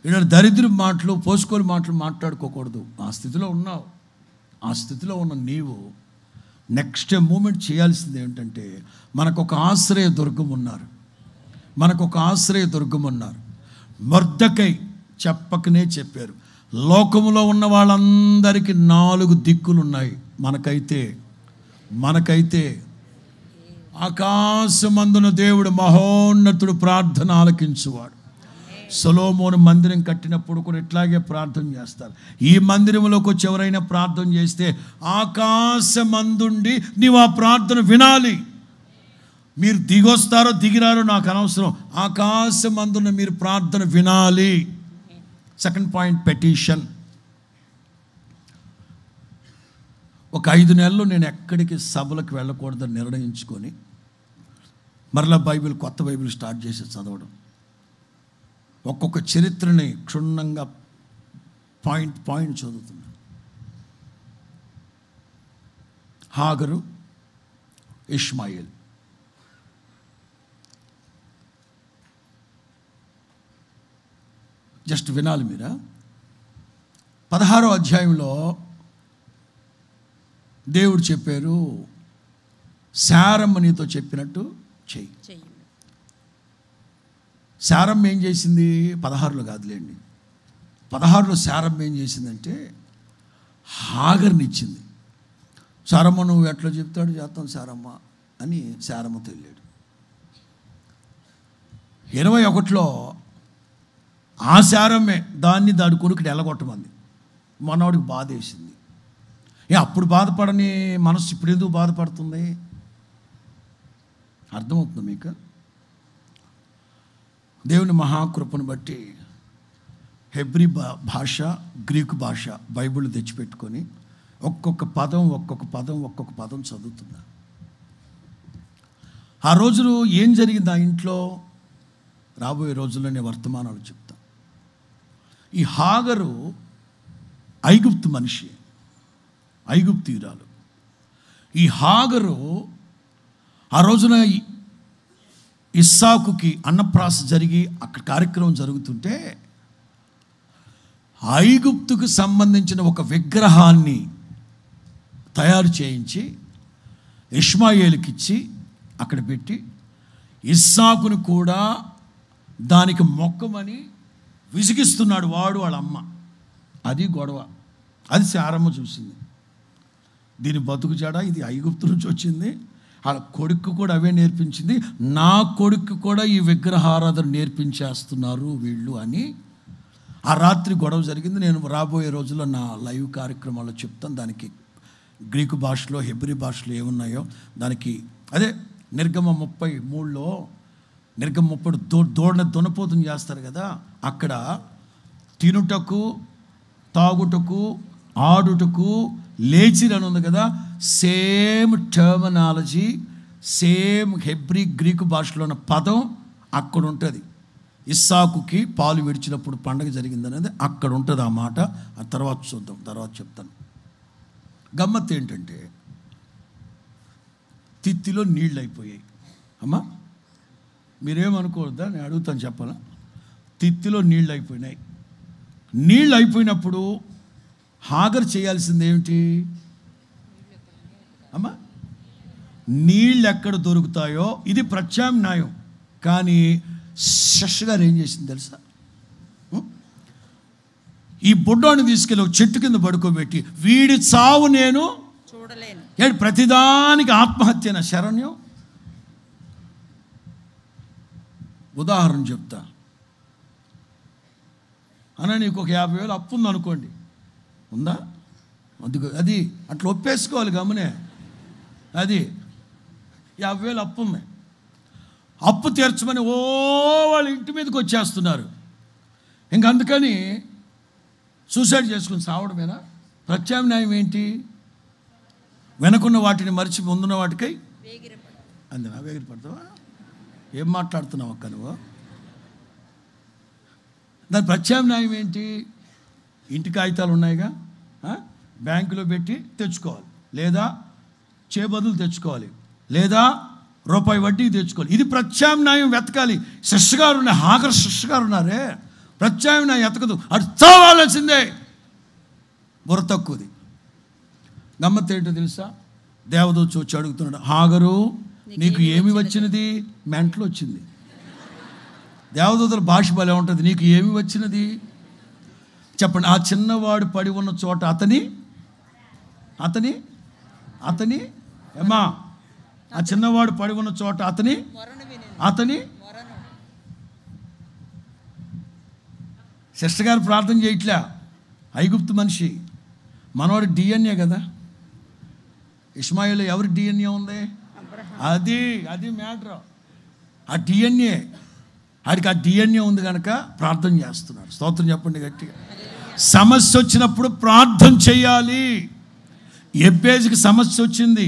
ఇక్కడ దరిద్ర మాటలు పోసుకోని మాటలు మాట్లాడుకోకూడదు. ఆ స్థితిలో ఉన్నావు. ఆ స్థితిలో ఉన్న నీవు నెక్స్ట్ మూమెంట్ చేయాల్సింది ఏంటంటే మనకొక ఆశ్రయ దుర్గం ఉన్నారు. మొర్దెకై చెప్పకనే చెప్పారు, లోకములో ఉన్న వాళ్ళందరికీ 4 దిక్కులు ఉన్నాయి. మనకైతే ఆకాశమందున దేవుడు మహోన్నతుడు, ప్రార్థన ఆలకించువాడు. సొలొమోను మందిరం కట్టినప్పుడు కూడా ఇట్లాగే ప్రార్థన చేస్తారు. ఈ మందిరంలోకి వచ్చి ఎవరైనా ప్రార్థన చేస్తే ఆకాశమందుండి నీవు ఆ ప్రార్థన వినాలి. మీరు దిగొస్తారో దిగిరారో నాకు అనవసరం, ఆకాశమందున్న మీరు ప్రార్థన వినాలి. Second point, petition. ఒక 5 నెలలు నేను ఎక్కడికి సభలకు వెళ్ళకూడదని నిర్ణయించుకొని మరలా కొత్త బైబిల్ స్టార్ట్ చేసి చదవడం. ఒక్కొక్క చరిత్రని క్షుణ్ణంగా పాయింట్ చదువుతున్నాను. హాగరు, ఇష్మాయేల్. జస్ట్ వినాలి మీరా. 16వ అధ్యాయంలో దేవుడు చెప్పారు, శారమ్మ నీతో చెప్పినట్టు చెయ్యి. శారమ్మ ఏం చేసింది? 16లో కాదులేండి, 16లో శారమ్మ ఏం చేసిందంటే హాగర్ని ఇచ్చింది. శారమ్మ నువ్వు ఎట్లా చెప్తాడు చేస్తాం శారమ్మ అని శారమ్మతో వెళ్ళాడు. 21లో ఆ శారమ్మే దాన్ని దాడి కొనుక్కుని ఎల్లగొట్టమంది. మనవాడికి బాధ వేసింది. అప్పుడు బాధపడని మనసు ఇప్పుడు ఎందుకు బాధపడుతుంది? అర్థమవుతుంది మీకు? దేవుని మహాకృపను బట్టి హెబ్రీ భాష, గ్రీకు భాష బైబిల్ తెచ్చిపెట్టుకొని ఒక్కొక్క పదం చదువుతున్నా. ఆ రోజులు ఏం జరిగింది ఆ ఇంట్లో, రాబోయే రోజుల్లో నేను వర్తమానాలు చెప్తా. ఈ హాగరు ఐగుప్తు మనిషి, ఐగుప్తీయురాలు. ఈ హాగరు ఆ రోజున ఇస్సాకుకి అన్నప్రాస జరిగి అక్కడ కార్యక్రమం జరుగుతుంటే ఐగుప్తుకు సంబంధించిన ఒక విగ్రహాన్ని తయారు చేయించి ఇష్మాయేలుకి ఇచ్చి అక్కడ పెట్టి ఇస్సాకును కూడా దానికి మొక్కమని విసిగిస్తున్నాడు వాడు వాళ్ళ అమ్మ. అది గొడవ. అది శారమ్మ చూసింది. దీని బతుకు చెడ, ఇది ఐగుప్తు నుంచి వచ్చింది, వాళ్ళ కొడుకు కూడా అవే నేర్పించింది, నా కొడుకు కూడా ఈ విగ్రహారాధన నేర్పించేస్తున్నారు వీళ్ళు అని ఆ రాత్రి గొడవ జరిగింది. నేను రాబోయే రోజుల్లో నా లైవ్ కార్యక్రమాల్లో చెప్తాను. దానికి గ్రీకు భాషలో, హెబ్రీ భాషలో ఏమున్నాయో దానికి అదే నిర్గమ 33లో నిర్గమ 30 దునపోతుని చేస్తారు కదా, అక్కడ తినుటకు, తాగుటకు, ఆడుటకు, లేచిరని ఉంది కదా. Same terminology, same Hebrew Greek భాషలో ఉన్న పదం అక్కడ ఉంటుంది. ఇస్సాకుకి పాలు విడిచినప్పుడు పండగ జరిగిందనేది అక్కడ ఉంటుంది ఆ మాట. ఆ తర్వాత చూద్దాం, తర్వాత చెప్తాను. గమ్మత్తు ఏంటంటే తిత్తిలో నీళ్ళు అయిపోయాయి. అమ్మా మీరేమనుకోవద్దా, నేను అడుగుతాను, చెప్పాలా? తిత్తిలో నీళ్ళు అయిపోయినాయి. నీళ్ళు అయిపోయినప్పుడు హాగర్ చేయాల్సింది ఏమిటి అమ్మా? నీళ్ళు ఎక్కడ దొరుకుతాయో ఇది ప్రత్యామ్నాయం. కానీ శశ్ గారు ఏం చేసింది తెలుసా? ఈ బుడ్డోని తీసుకెళ్ళి ఒక చెట్టు కింద పడుకోబెట్టి వీడి చావు నేను చూడలేను. ఏడు ప్రతిదానికి ఆత్మహత్యన శరణ్యం. ఉదాహరణ చెప్తా. అన్న నీకు ఒక 50,000 అప్పు ఉంది అనుకోండి, ఉందా? అది అట్లా ఒప్పేసుకోవాలి గమనే. అది 50,000 అప్పు ఉంది, అప్పు తీర్చమని వాళ్ళ ఇంటి మీదకి వచ్చేస్తున్నారు. ఇంక అందుకని సూసైడ్ చేసుకుని సావడమేనా? ప్రత్యామ్నాయం ఏంటి? వెనకున్న వాటిని మరిచి ముందున్న వాటికై అందేనా? వేగిరపడతావా? ఏం మాట్లాడుతున్నావు అక్క నువ్వు? దాని ప్రత్యామ్నాయం ఏంటి? ఇంటి కాగితాలు ఉన్నాయిగా, బ్యాంకులో పెట్టి తెచ్చుకోవాలి, లేదా చేబదులు తెచ్చుకోవాలి, లేదా రూపాయి వడ్డీకి తెచ్చుకోవాలి. ఇది ప్రత్యామ్నాయం వెతకాలి. శిష్యగారు ఉన్నాయి, హాగర్ శిష్యగారు ఉన్నారే, ప్రత్యామ్నాయం ఎతకదు, అటు చావాల్సిందే. బుర్ర తక్కువది. గమ్మత్తు ఏంటో తెలుసా? దేవదూత వచ్చి అడుగుతున్నాడు, హాగరు నీకు ఏమి వచ్చినది? మెంటలు వచ్చింది. దేవదూతల భాష భలే ఉంటుంది. నీకు ఏమి వచ్చినది చెప్పండి. ఆ చిన్నవాడు పడి ఉన్న చోట అతని ఏమా, ఆ చిన్నవాడు పడి ఉన్న చోట అతని సిస్టర్ గారు ప్రార్థన చేయట్లే, ఐగుప్తు మనిషి. మనవాడు డిఎన్ఏ కదా. ఇష్మాయిల్ ఎవరి డిఎన్ఏ ఉంది? అది మ్యాటర్. ఆ డిఎన్ఏ, ఆడికి ఆ డిఎన్ఏ ఉంది కనుక ప్రార్థన చేస్తున్నాడు. స్తోత్రం చెప్పండి గట్టిగా. సమస్య వచ్చినప్పుడు ప్రార్థన చేయాలి. ఎబ్బేజుకి సమస్య వచ్చింది,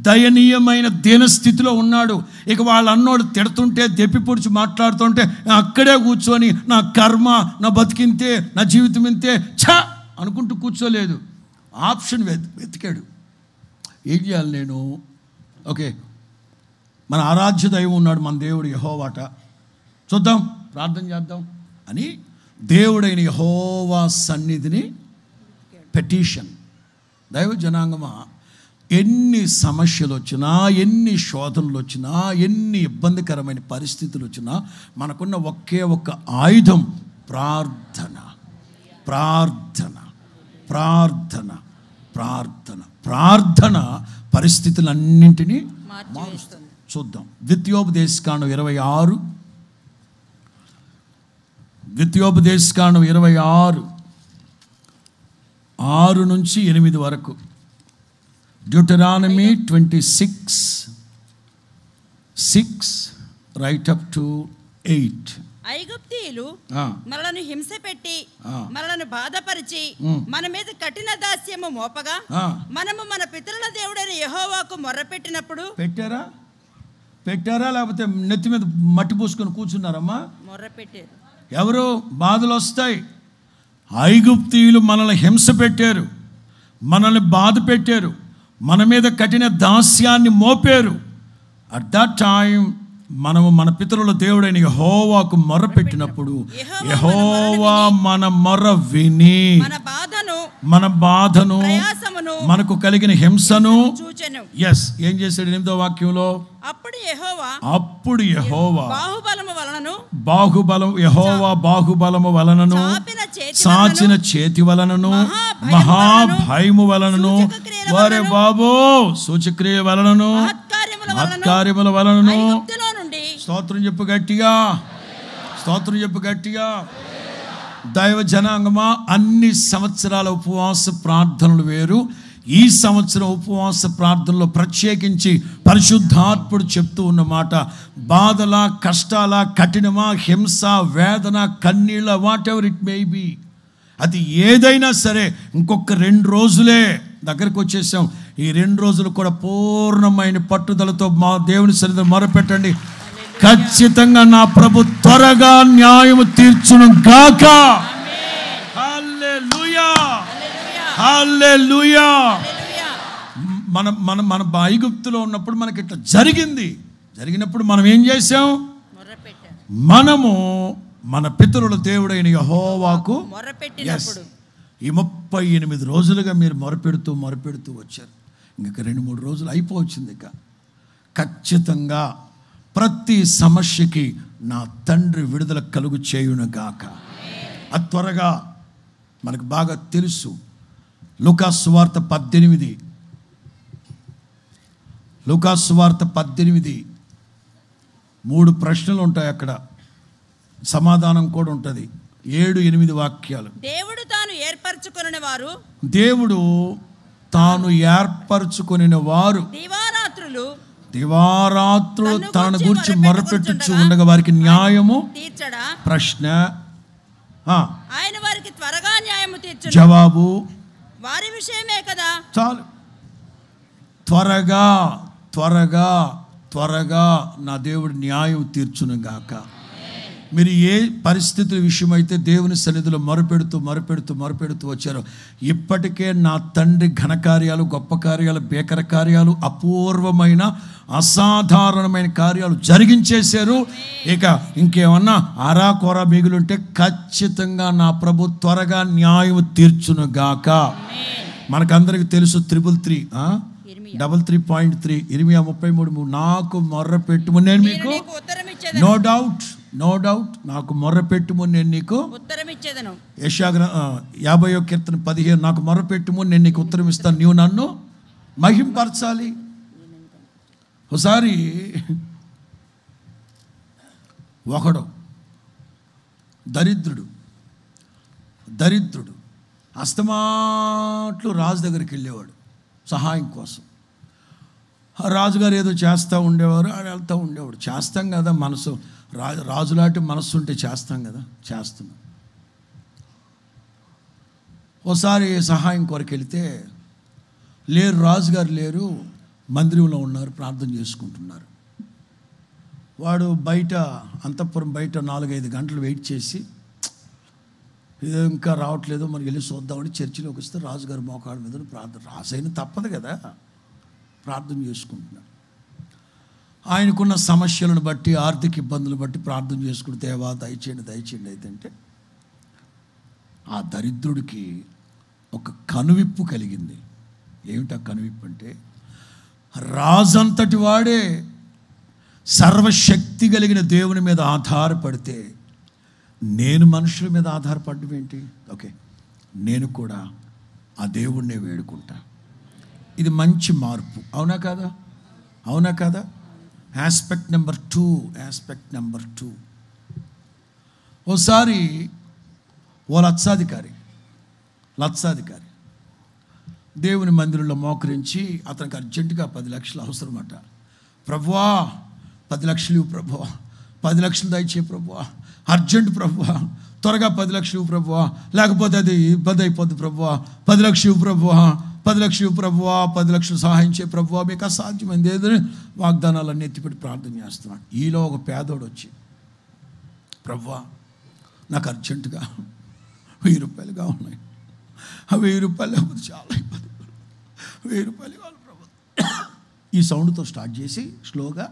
దయనీయమైన దీనస్థితిలో ఉన్నాడు. ఇక వాళ్ళ అన్నోడు తిడుతుంటే, దెప్పి పొడిచి మాట్లాడుతుంటే అక్కడే కూర్చొని నా కర్మ, నా బతికింతే, నా జీవితం ఇంతే ఛ అనుకుంటూ కూర్చోలేదు. ఆప్షన్ వెతికాడు. ఏం చేయాలి నేను? ఓకే, మన ఆరాధ్య దైవం ఉన్నాడు, మన దేవుడు యెహోవాట, చూద్దాం, ప్రార్థన చేద్దాం అని దేవుడైన యెహోవా సన్నిధిని పెటిషన్. దైవ జనాంగమా, ఎన్ని సమస్యలు వచ్చినా, ఎన్ని శోధనలు వచ్చినా, ఎన్ని ఇబ్బందికరమైన పరిస్థితులు వచ్చినా మనకున్న ఒకే ఒక్క ఆయుధం ప్రార్థన. ప్రార్థన ప్రార్థన ప్రార్థన ప్రార్థన పరిస్థితులన్నింటినీ మారుస్తుంది. చూద్దాం. ద్వితీయోపదేశకాండం 26, ద్వితీయోపదేశకాండం 26 6 నుంచి 8 వరకు. Deuteronomy 26:6 right up to 8. ఐగుప్తీయులు మనలను హింస పెట్టి, మనలను బాధపరిచి, మన మీద కఠిన దాస్యము మోపగా, మనము మన పితరుల దేవుడైన యెహోవాకు మొర్రపెట్టినప్పుడు. పెట్టారా లేకపోతే నెత్తి మీద మట్టి పూసుకొని కూర్చున్నారమ్మా? మొర్రపెట్టారు. ఎవరు? బాధలు వస్తాయి. ఐగుప్తీయులు మనల్ని హింస పెట్టారు, మనల్ని బాధ పెట్టారు, మన మీద కఠిన దాస్యాన్ని మోపారు. అట్ దట్ టైం మనము మన పితరుల దేవుడైన యెహోవాకు మొర్ర పెట్టినప్పుడు యెహోవా మన మొర్ర విని మన బాధను, మనకు కలిగిన హింసను ఎస్ ఏం చేశాడు? 8వ వాక్యంలో, అప్పుడు యెహోవా బాహుబలము వలనను, సాచిన చేతి వలనను, మహాభయము వలనను, వారే బాబో సూచక్రియ వలనను, మహత్కార్యముల వలనను. స్తోత్రం చెప్పు గట్టిగా, స్తోత్రం చెప్పు గట్టిగా. దైవ జనాంగమా, అన్ని సంవత్సరాల ఉపవాస ప్రార్థనలు వేరు. ఈ సంవత్సరం ఉపవాస ప్రార్థనలో ప్రత్యేకించి పరిశుద్ధాత్ముడు చెప్తూ ఉన్నమాట, బాధల, కష్టాల, కఠినమా, హింస, వేదన, కన్నీళ్ళ, whatever it may be, అది ఏదైనా సరే ఇంకొక 2 రోజులే దగ్గరకు వచ్చేసాం. ఈ 2 రోజులు కూడా పూర్ణమైన పట్టుదలతో మా దేవుని సన్నిధిలో మొరపెట్టండి. ఖచ్చితంగా నా ప్రభు త్వరగా న్యాయము తీర్చును గాక. హల్లెలూయా, హల్లెలూయా. మన ఐగుప్తులో ఉన్నప్పుడు మనకి ఇట్లా జరిగినప్పుడు మనం ఏం చేసాం? మనము మన పితరుల దేవుడైన యెహోవాకు మొరపెట్టినప్పుడు. ఈ 38 రోజులుగా మీరు మొరపెడుతూ వచ్చారు. ఇంక 2-3 రోజులు అయిపోవచ్చింది. ఇక ఖచ్చితంగా ప్రతి సమస్యకి నా తండ్రి విడుదల కలుగు చేయునుగాక. అది త్వరగా మనకు బాగా తెలుసు. లూకాసు సువార్త 18, లూకాసు సువార్త 18 3 ప్రశ్నలు ఉంటాయి అక్కడ, సమాధానం కూడా ఉంటుంది. 7-8 వాక్యాలు. దేవుడు తాను ఏర్పరచుకొనిన వారు దివారాత్రులు తన గురించి మొరపెట్టుచు ఉండగా వారికి న్యాయము తీర్చడా? ప్రశ్న. ఆయన వారికి త్వరగా న్యాయము తీర్చును. జవాబు వారి విషయమే కదా. చాలు. త్వరగా త్వరగా త్వరగా నా దేవుడు న్యాయం తీర్చును గాక. మీరు ఏ పరిస్థితుల విషయమైతే దేవుని సన్నిధిలో మొరపెడుతూ వచ్చారో, ఇప్పటికే నా తండ్రి ఘనకార్యాలు, గొప్ప కార్యాలు, భీకర కార్యాలు, అపూర్వమైన అసాధారణమైన కార్యాలు జరిగించేశారు. ఇక ఇంకేమన్నా ఆరాకోరా మిగులుంటే ఖచ్చితంగా నా ప్రభు త్వరగా న్యాయం తీర్చును గాక. మనకందరికి తెలుసు 333.3 ఇర్మియా 33 నాకు మొర్ర పెట్టుము నేను మీకు, నో డౌట్ నాకు మొర్ర పెట్టుము నేను నీకు ఉత్తరం ఇచ్చేదను. యెషయా 50వ కీర్తన 15 నాకు మొర్ర పెట్టుము నేను నీకు ఉత్తరం ఇస్తాను, నీవు నన్ను మహింపరచాలి. ఒకసారి ఒకడు దరిద్రుడు దరిద్రుడు అస్తమాట్లు రాజు దగ్గరికి వెళ్ళేవాడు సహాయం కోసం. రాజుగారు ఏదో చేస్తూ ఉండేవారు, ఆడ వెళ్తూ ఉండేవాడు. చేస్తాం కదా, మనసు రాజులాంటి మనస్సు ఉంటే చేస్తాం కదా, చేస్తున్నాం. ఓసారి సహాయం కొరకు వెళితే లేరు, రాజుగారు లేరు, మందిరంలో ఉన్నారు, ప్రార్థన చేసుకుంటున్నారు. వాడు బయట అంతఃపురం బయట 4-5 గంటలు వెయిట్ చేసి ఇదో ఇంకా రావట్లేదు, మనకి వెళ్ళి చూద్దామని చర్చిలోకి వస్తే రాజుగారు మోకాళ్ళ మీద ప్రార్థన. రాజైన తప్పదు కదా, ప్రార్థన చేసుకుంటున్నాడు. ఆయనకున్న సమస్యలను బట్టి, ఆర్థిక ఇబ్బందులు బట్టి ప్రార్థన చేసుకుంటే దేవా దయచేయండి దయచేయండి అయితే ఆ దరిద్రుడికి ఒక కనువిప్పు కలిగింది. ఏమిటి ఆ కనువిప్పు అంటే, రాజంతటి వాడే సర్వశక్తి కలిగిన దేవుని మీద ఆధారపడితే నేను మనుషుల మీద ఆధారపడడం ఏంటి? ఓకే, నేను కూడా ఆ దేవుణ్ణే వేడుకుంటా. ఇది మంచి మార్పు, అవునా కాదా? అవునా కాదా? Aspect number 2. ఓసారి ఓ లక్షాధికారి దేవుని మందిరంలో మోకరించి అతనికి అర్జెంటుగా 10 లక్షలు అవసరమట. ప్రభువా 10 లక్షలు ఇవ్వు ప్రభువా, 10 లక్షలు దయచే ప్రభువా, అర్జెంట్ ప్రభువా, త్వరగా 10 లక్షలు ఇవ్వు ప్రభువా, లేకపోతే అది ఇబ్బంది అయిపోద్ది ప్రభువా, 10 లక్షలు ఇవ్వు ప్రభువా, 10 లక్షలు ఇవ్వు ప్రభువా, 10 లక్షలు సహాయం చే ప్రభువా, మీకు అసాధ్యమైంది ఏదని వాగ్దానాలన్నీ ఎత్తిపెట్టి ప్రార్థన చేస్తున్నాడు. ఈలో ఒక పేదోడు వచ్చి, ప్రభువా నాకు అర్జెంటుగా 1000 రూపాయలు కావాలి, ఆ 1000 రూపాయలు లేకపోతే చాలా ఇబ్బంది, 1000 రూపాయలు కావాలి ప్రభు. ఈ సౌండ్తో స్టార్ట్ చేసి స్లోగా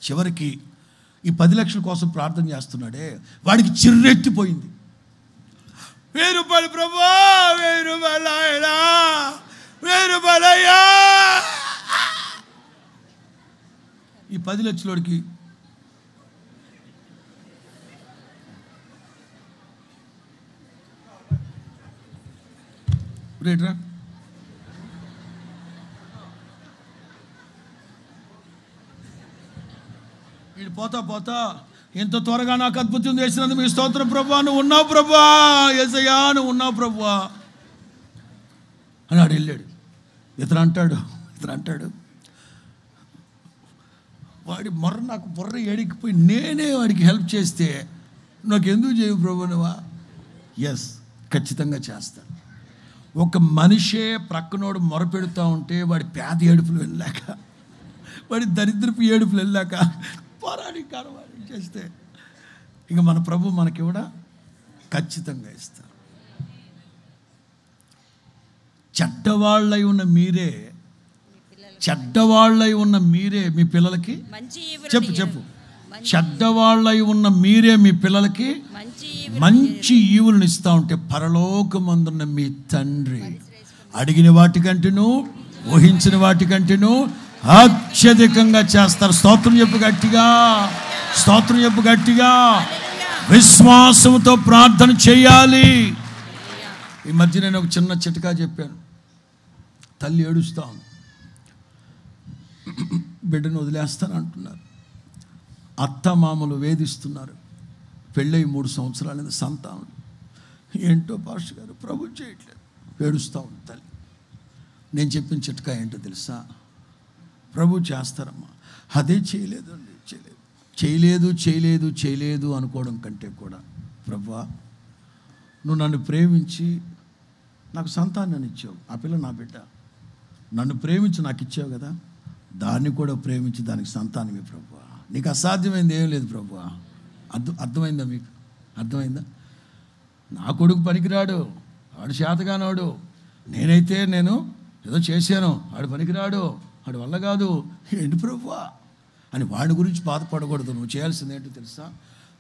చివరికి ఈ 10 లక్షల కోసం ప్రార్థన చేస్తున్నాడే వాడికి చిర్రెత్తిపోయింది. 1000 రూపాయలు ప్రభువా, 1000 రూపాయలు ఆయన, 1000 రూపాయలు అయ్యా. ఈ 10 లక్షలోడికి రేట్రా వీడు పోతా ఎంత త్వరగా నాకు అద్భుతం చేసినందుకు మీ స్తోత్రం ప్రభువా, నువ్వు ఉన్నావు ప్రభువా, యేసయ్యా నువ్వు ఉన్నావు ప్రభువా అని ఆడు వెళ్ళాడు. ఇతను అంటాడు వాడి నాకు బుర్ర ఏడికిపోయి నేనే వాడికి హెల్ప్ చేస్తే నాకు ఎందుకు చేయవు ప్రభు నువ్వా? ఎస్, ఖచ్చితంగా చేస్తాను. ఒక మనిషే ప్రక్కనోడు మొరపెడుతూ ఉంటే వాడి పేద ఏడుపులు వెళ్ళాక, వాడి దరిద్రపు ఏడుపులు వెళ్ళాక పోరాడి కారవాడి చేస్తే ఇక మన ప్రభు మనకి కూడా ఖచ్చితంగా ఇస్తారు. చెడ్డవాళ్ళై ఉన్న మీరే మీ పిల్లలకి చెప్పు చెడ్డవాళ్ళై ఉన్న మీరే మీ పిల్లలకి మంచి ఈవులను ఇస్తూ ఉంటే పరలోకమందున్న మీ తండ్రి అడిగిన వాటికంటేను ఊహించిన వాటికంటేను అత్యధికంగా చేస్తారు. స్తోత్రం చెప్పు గట్టిగా. విశ్వాసంతో ప్రార్థన చేయాలి. ఈ మధ్య నేను ఒక చిన్న చిట్కా చెప్పాను. తల్లి ఏడుస్తా ఉంది, బిడ్డను వదిలేస్తాను అంటున్నారు, అత్త మామలు వేధిస్తున్నారు, పెళ్ళై 3 సంవత్సరాలైన సంతానం ఏంటో పాస్టర్ గారు ప్రభు చేయట్లేదు, ఏడుస్తూ ఉంది తల్లి. నేను చెప్పిన చిట్కా ఏంటో తెలుసా? ప్రభు చేస్తారమ్మా, అదే చేయలేదు అనుకోవడం కంటే కూడా, ప్రభువా నువ్వు నన్ను ప్రేమించి నాకు సంతానాన్ని ఇచ్చావు, ఆ పిల్ల నా బిడ్డ, నన్ను ప్రేమించి నాకు ఇచ్చావు కదా, దాన్ని కూడా ప్రేమించి దానికి సంతానమే ప్రభువా, నీకు అసాధ్యమైంది ఏం లేదు ప్రభువా. అర్థమైందా మీకు? అర్థమైందా? నా కొడుకు పనికిరాడు, వాడు చేతగానోడు, నేనైతే నేను ఏదో చేశాను, వాడు పనికిరాడు, వాడి వల్ల కాదు, ఏంటి ప్రభువా అని వాడి గురించి బాధపడకూడదు. నువ్వు చేయాల్సింది ఏంటో తెలుసా?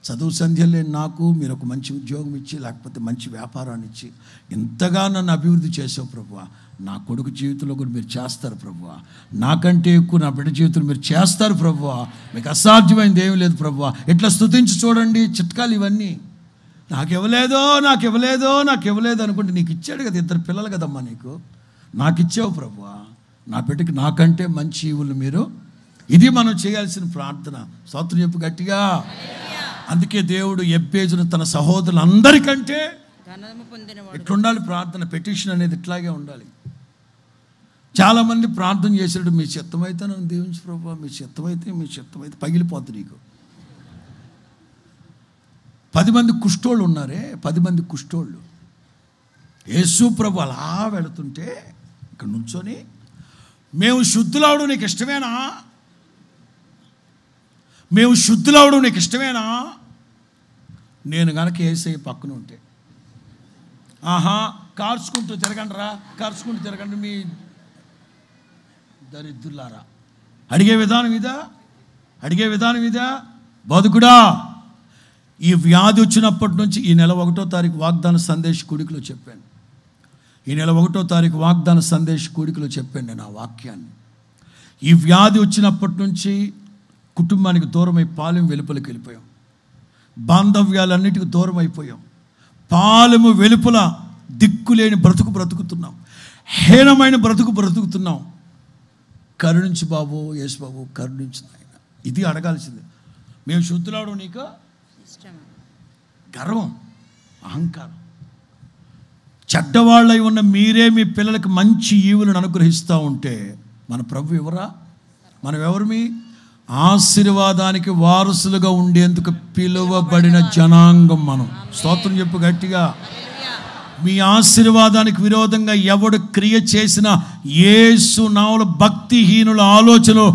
చదువు సంధ్య లేని నాకు మీరు ఒక మంచి ఉద్యోగం ఇచ్చి, లేకపోతే మంచి వ్యాపారాన్ని ఇచ్చి ఇంతగా నన్ను అభివృద్ధి చేసావు ప్రభువా, నా కొడుకు జీవితంలో కూడా మీరు చేస్తారు ప్రభువా, నాకంటే ఎక్కువ నా బిడ్డ జీవితంలో మీరు చేస్తారు ప్రభువా, మీకు అసాధ్యమైంది ఏమీ లేదు ప్రభువా. ఇట్లా స్తుతించి చూడండి. చిట్కాలు ఇవన్నీ. నాకు ఇవ్వలేదు అనుకుంటే నీకు ఇచ్చాడు కదా, 2 పిల్లలు కదమ్మా నీకు, నాకు ఇచ్చావు ప్రభువా, నా బిడ్డకి నాకంటే మంచి ఈవులు మీరు. ఇది మనం చేయాల్సిన ప్రార్థన. స్తోత్రం చెప్పు గట్టిగా. అందుకే దేవుడు ఎబ్బేజును తన సహోదరులందరికంటే ఇట్లుండాలి ప్రార్థన. పెటిషన్ అనేది ఇట్లాగే ఉండాలి. చాలామంది ప్రార్థన చేసేటప్పుడు మీ చిత్తమైతే నన్ను దీవించు ప్రభువా, మీ చిత్తమైతే పగిలిపోద్ది నీకు. 10 మంది కుష్ఠోళ్ళు ఉన్నారే, 10 మంది కుష్ఠోళ్ళు యేసు ప్రభు అలా వెళుతుంటే ఇక్కడ నుంచొని, మేము శుద్ధులవడం నీకు ఇష్టమేనా, మేము శుద్ధులవడం నీకు ఇష్టమేనా, నేను గనక యేసయ్య పక్కన ఉంటే, ఆహా కార్చుకుంటూ తిరగండి మీ దరిద్రులారా. అడిగే విధానం ఇదా బతుకుడా. ఈ వ్యాధి వచ్చినప్పటి నుంచి ఈ నెల 1వ తారీఖు వాగ్దాన సందేశ కూడికలో చెప్పాను. నేను ఆ వాక్యాన్ని. ఈ వ్యాధి వచ్చినప్పటి నుంచి కుటుంబానికి దూరమై పాలెం వెలుపలికి వెళ్ళిపోయాం. బాంధవ్యాలన్నిటికీ దూరం అయిపోయాం. పాలెము వెలుపల దిక్కులేని బ్రతుకుతున్నాం. హీనమైన బ్రతుకుతున్నాం. కరుణించు బాబు, యేసు బాబు కరుణించు నాయన. ఇది అడగాల్సింది. మేము శుద్ధులవడం నీకు గర్వం, అహంకారం. చెడ్డవాళ్ళై ఉన్న మీరే మీ పిల్లలకి మంచి ఈవులను అనుగ్రహిస్తూ ఉంటే మన ప్రభు ఎవరా? మనం ఎవరు? ఆశీర్వాదానికి వారసులుగా ఉండేందుకు పిలువబడిన జనాంగం మనం. స్తోత్రం చెప్పు గట్టిగా. మీ ఆశీర్వాదానికి విరోధంగా ఎవడు క్రియ చేసినా యేసు నామములో భక్తిహీనుల ఆలోచనలు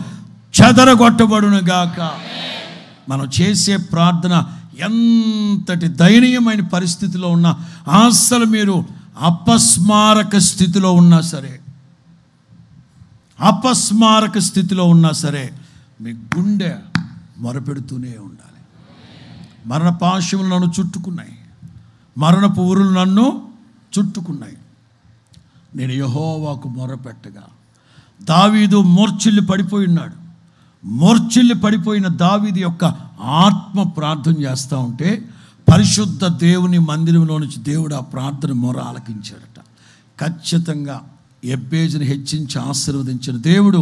చెదరగొట్టబడును గాక. మనం చేసే ప్రార్థన ఎంతటి దయనీయమైన పరిస్థితిలో ఉన్నా, అసలు మీరు అపస్మారక స్థితిలో ఉన్నా సరే మీ గుండె మొరపెడుతూనే ఉండాలి. మరణ పాశములు నన్ను చుట్టుకున్నాయి, మరణపు ఊరులు నన్ను చుట్టుకున్నాయి. నేను యెహోవాకు మొరపెట్టగా, దావీదు మూర్ఛిల్లి పడిపోయిన దావీదు యొక్క ఆత్మ ప్రార్థన చేస్తూ ఉంటే పరిశుద్ధ దేవుని మందిరంలో నుంచి దేవుడు ఆ ప్రార్థన మొర ఆలకించాడట. ఖచ్చితంగా ఎబ్బేజుని హెచ్చించి ఆశీర్వదించిన దేవుడు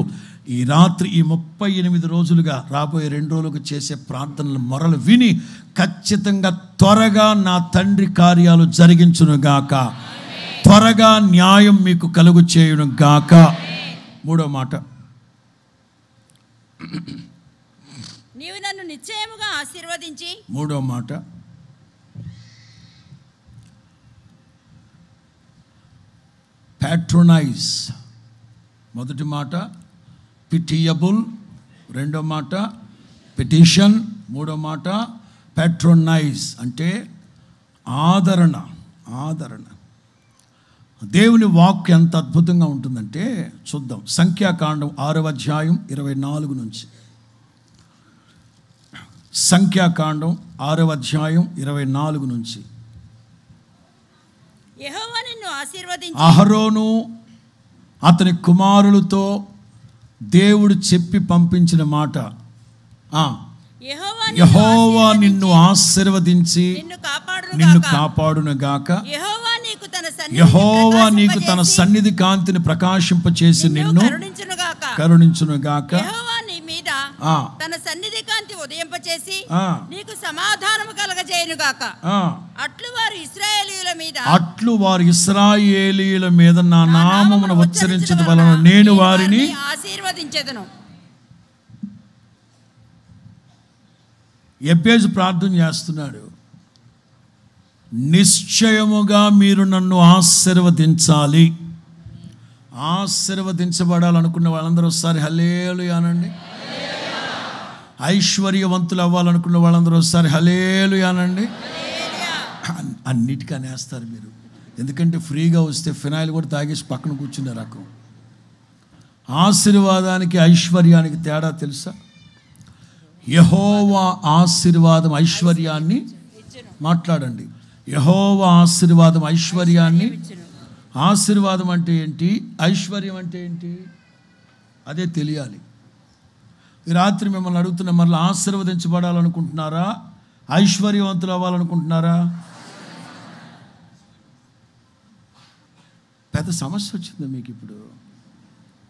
ఈ రాత్రి ఈ 38 రోజులుగా రాబోయే 2 రోజులకు చేసే ప్రార్థనల మొరలు విని ఖచ్చితంగా త్వరగా నా తండ్రి కార్యాలు జరిగించునుగాక, త్వరగా న్యాయం మీకు కలుగు చేయునుగాక. 3వ మాట, నీవు నన్ను నిశ్చయముగా ఆశీర్వదించి. 3వ మాట, ప్యాట్రోనైజ్. మొదటి మాట పిటియబుల్, 2వ మాట పిటిషన్, 3వ మాట ప్యాట్రోనైజ్ అంటే ఆదరణ. దేవుని వాక్కు ఎంత అద్భుతంగా ఉంటుందంటే చూద్దాం. సంఖ్యాకాండం 6వ అధ్యాయం 24 నుంచి. సంఖ్యాకాండం 6వ అధ్యాయం 24 నుంచి. యెహోవా నిన్ను ఆశీర్వదించి అహరోను అతని కుమారులతో దేవుడు చెప్పి పంపించిన మాట, యెహోవా నిన్ను ఆశీర్వదించి నిన్ను కాపాడునుగాక. యెహోవా నీకు తన సన్నిధి కాంతిని ప్రకాశింపచేసి నిన్ను కరుణించునుగాక. తన సన్నిధి కాంతి ఉదయింపచేసి నీకు సమాధానము కలగజేయునుగాక. అట్లు వారు ఇశ్రాయేలీయుల మీద నా నామమును ఉచ్చరించడం వలన నేను వారిని ఆశీర్వదించెదను. ఎబ్బేజు ప్రార్థన చేస్తున్నాడు, నిశ్చయముగా మీరు నన్ను ఆశీర్వదించాలి. ఆశీర్వదించబడాలనుకున్న వాళ్ళందరూ ఒకసారి హల్లెలూయా అనండి. ఐశ్వర్యవంతులు అవ్వాలనుకున్న వాళ్ళందరూ ఒకసారి హల్లెలూయా అనండి. అన్నిటికీ అనేస్తారు మీరు, ఎందుకంటే ఫ్రీగా వస్తే ఫినాయిల్ కూడా తాగేసి పక్కన కూర్చునే రకం. ఆశీర్వాదానికి ఐశ్వర్యానికి తేడా తెలుసా? యెహోవా ఆశీర్వాదం ఐశ్వర్యాన్ని, మాట్లాడండి, యెహోవా ఆశీర్వాదం ఐశ్వర్యాన్ని. ఆశీర్వాదం అంటే ఏంటి, ఐశ్వర్యం అంటే ఏంటి, అదే తెలియాలి. ఈ రాత్రి మిమ్మల్ని అడుగుతున్న, మరలా ఆశీర్వదించబడాలనుకుంటున్నారా, ఐశ్వర్యవంతులు అవ్వాలనుకుంటున్నారా? పెద్ద సమస్య వచ్చిందా మీకు ఇప్పుడు?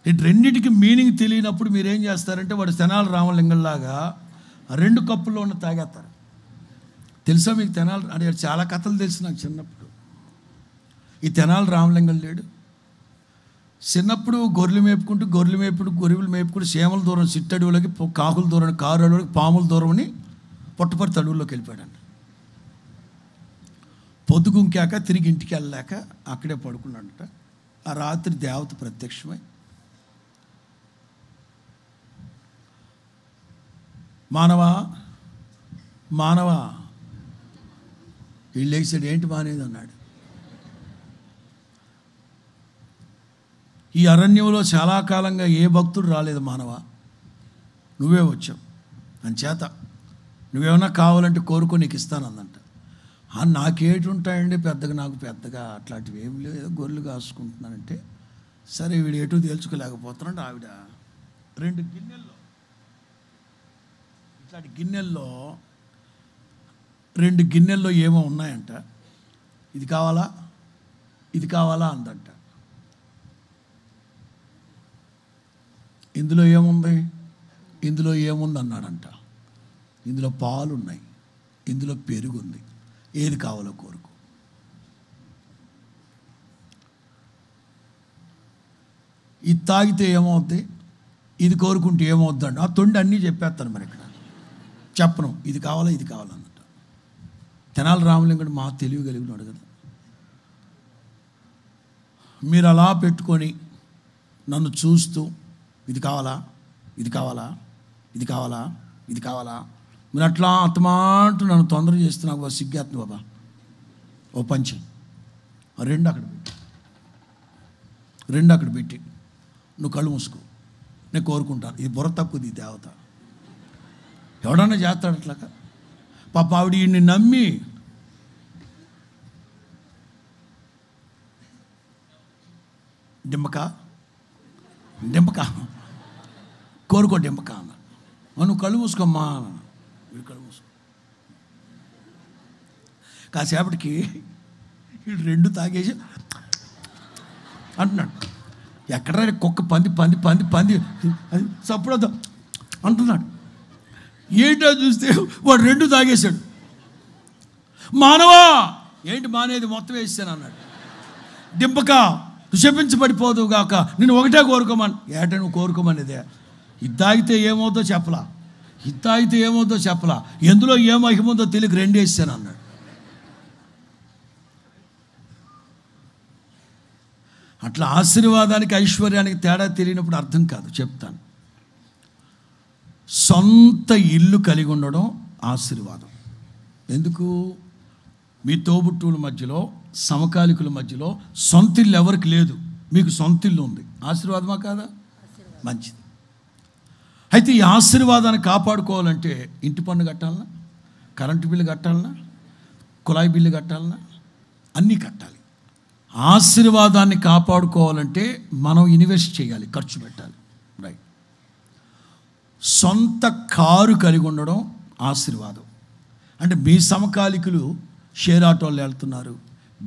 ఇటు రెండింటికి మీనింగ్ తెలియనప్పుడు మీరేం చేస్తారంటే వాడు తెనాలి రామలింగంలాగా 2 కప్పుల్లో ఉన్న తాగేస్తారు. తెలుసా మీకు తెనాలి అంటే? చాలా కథలు తెలుసు నాకు చిన్నప్పుడు. ఈ తెనాలి రామలింగం లేడు. చిన్నప్పుడు గొర్రెలు మేపుకుంటూ సేమల దూరం సిట్టడువులకి, కాకుల దూరం కారు అడవులకి, పాముల దూరం అని పుట్టపర్తి అడవుల్లోకి వెళ్ళిపోయాడండి. పొద్దుగుంకాక తిరిగి ఇంటికి వెళ్ళలేక అక్కడే పడుకున్నాడట. ఆ రాత్రి దేవత ప్రత్యక్షమై, మానవా వీళ్ళు లేచాడు, ఏంటి మానేది అన్నాడు. ఈ అరణ్యంలో చాలా కాలంగా ఏ భక్తుడు రాలేదు మానవ, నువ్వే వచ్చావు, అంచేత నువ్వేమన్నా కావాలంటే కోరుకో, నీకు ఇస్తానందంట. నాకేటి ఉంటాయండి నాకు పెద్దగా అట్లాంటివి ఏమి లేవు, ఏదో గొర్రెలు కాసుకుంటున్నానంటే, సరే వీడు ఎటు తేల్చుకోలేకపోతున్నాడు. ఆవిడ 2 గిన్నెల్లో, ఇట్లాంటి గిన్నెల్లో 2 గిన్నెల్లో ఏమో ఉన్నాయంట. ఇది కావాలా అందంట. ఇందులో ఏముంది అన్నాడంట. ఇందులో పాలు ఉన్నాయి, ఇందులో పెరుగు ఉంది, ఏది కావాలో కోరుకో. ఇది తాగితే ఏమవుద్ది, ఇది కోరుకుంటే ఏమవుద్దండి. ఆ తొండి అన్నీ చెప్పేస్తాను మరి ఇక్కడ, చెప్పను ఇది కావాలన్నట్టు. తెనాలి రామలింగుడు మా తెలివి కలిగినాడు కదా. మీరు అలా పెట్టుకొని నన్ను చూస్తూ ఇది కావాలా మీరు అట్లా అత్తమాటు నన్ను తొందర చేస్తే నాకు సిగ్గేస్తుంది బాబా. ఓ పంచి 2 అక్కడ పెట్టి నువ్వు కళ్ళు మూసుకో, నేను కోరుకుంటాను. ఇది బుర్ర తక్కువది, దేవత ఎవడన్నా చేస్తాడు అట్లాగా. పాప ఆవిడ ఈయన్ని నమ్మి డింపక కోరుకో డింపక అన్న. నువ్వు కళ్ళు మూసుకోమ్మా, వీడు కళ్ళు మూసుకో. కాసేపటికి వీడు 2 తాగేసి అంటున్నాడు. ఎక్కడ కుక్క పంది అది సప్పుడు అంటున్నాడు. ఏంటో చూస్తే వాడు 2 తాగేశాడు. మానవా ఏంటి మానేది, మొత్తం వేసాను అన్నాడు. డింపక శపించబడిపోదు గాక, నేను ఒకటే కోరుకోమని. ఏట నువ్వు కోరుకోమనేదే. ఇది తాగితే ఏమవుతో చెప్పలా, ఎందులో ఏ మహిముందో తెలియక 2 వేసాను అన్నాడు. అట్లా ఆశీర్వాదానికి ఐశ్వర్యానికి తేడా తెలియనప్పుడు అర్థం కాదు. చెప్తాను. సొంత ఇల్లు కలిగి ఉండడం ఆశీర్వాదం. ఎందుకు? మీ తోబుట్టువుల మధ్యలో, సమకాలికుల మధ్యలో సొంత ఇల్లు ఎవరికి లేదు, మీకు సొంత ఇల్లు ఉంది. ఆశీర్వాదమా కాదా? మంచిది. అయితే ఈ ఆశీర్వాదాన్ని కాపాడుకోవాలంటే ఇంటి పన్ను కట్టాలన్నా, కరెంటు బిల్లు కట్టాలన్నా, కుళాయి బిల్లు కట్టాలన్నా, అన్నీ కట్టాలి. ఆశీర్వాదాన్ని కాపాడుకోవాలంటే మనం ఇన్వెస్ట్ చేయాలి, ఖర్చు పెట్టాలి. రైట్. సొంత కారు కలిగి ఉండడం ఆశీర్వాదం. అంటే మీ సమకాలికులు షేర్ ఆటోలు వెళ్తున్నారు,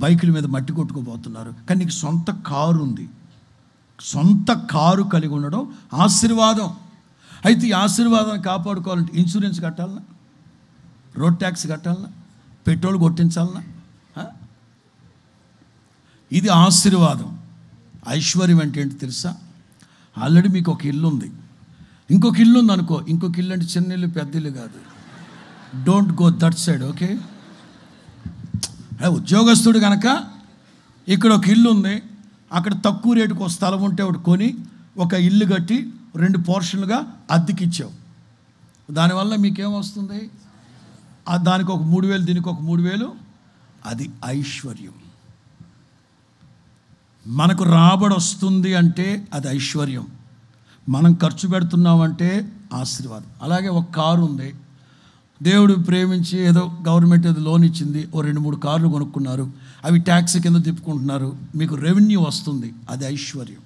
బైకుల మీద మట్టి కొట్టుకుపోతున్నారు, కానీ నీకు సొంత కారు ఉంది. సొంత కారు కలిగి ఉండడం ఆశీర్వాదం. అయితే ఈ ఆశీర్వాదాన్ని కాపాడుకోవాలంటే ఇన్సూరెన్స్ కట్టాలన్నా, రోడ్ ట్యాక్స్ కట్టాలన్నా, పెట్రోల్ కొట్టించాలన్నా, ఇది ఆశీర్వాదం. ఐశ్వర్యం అంటే ఏంటి తెలుసా? ఆల్రెడీ మీకు ఒక ఇల్లు ఉంది, ఇంకొక ఇల్లు ఉంది అనుకో. ఇంకొక ఇల్లు అంటే చిన్న ఇల్లు, పెద్ద ఇల్లు కాదు. Don't go that side, okay? ఉద్యోగస్తుడు కనుక ఇక్కడ ఒక ఇల్లు ఉంది, అక్కడ తక్కువ రేటుకు ఒక స్థలం ఉంటే ఒకటి కొని ఒక ఇల్లు కట్టి 2 పోర్షన్లుగా అద్దెకిచ్చావు. దానివల్ల మీకేమొస్తుంది? దానికి ఒక 3,000, దీనికి ఒక 3,000. అది ఐశ్వర్యం. మనకు రాబడి వస్తుంది అంటే అది ఐశ్వర్యం. మనం ఖర్చు పెడుతున్నామంటే ఆశీర్వాదం. అలాగే ఒక కారు ఉంది, దేవుడు ప్రేమించి ఏదో గవర్నమెంట్ ఏదో లోన్ ఇచ్చింది, ఓ 2-3 కార్లు కొనుక్కున్నారు, అవి ట్యాక్స్ కింద తిప్పుకుంటున్నారు, మీకు రెవెన్యూ వస్తుంది, అది ఐశ్వర్యం.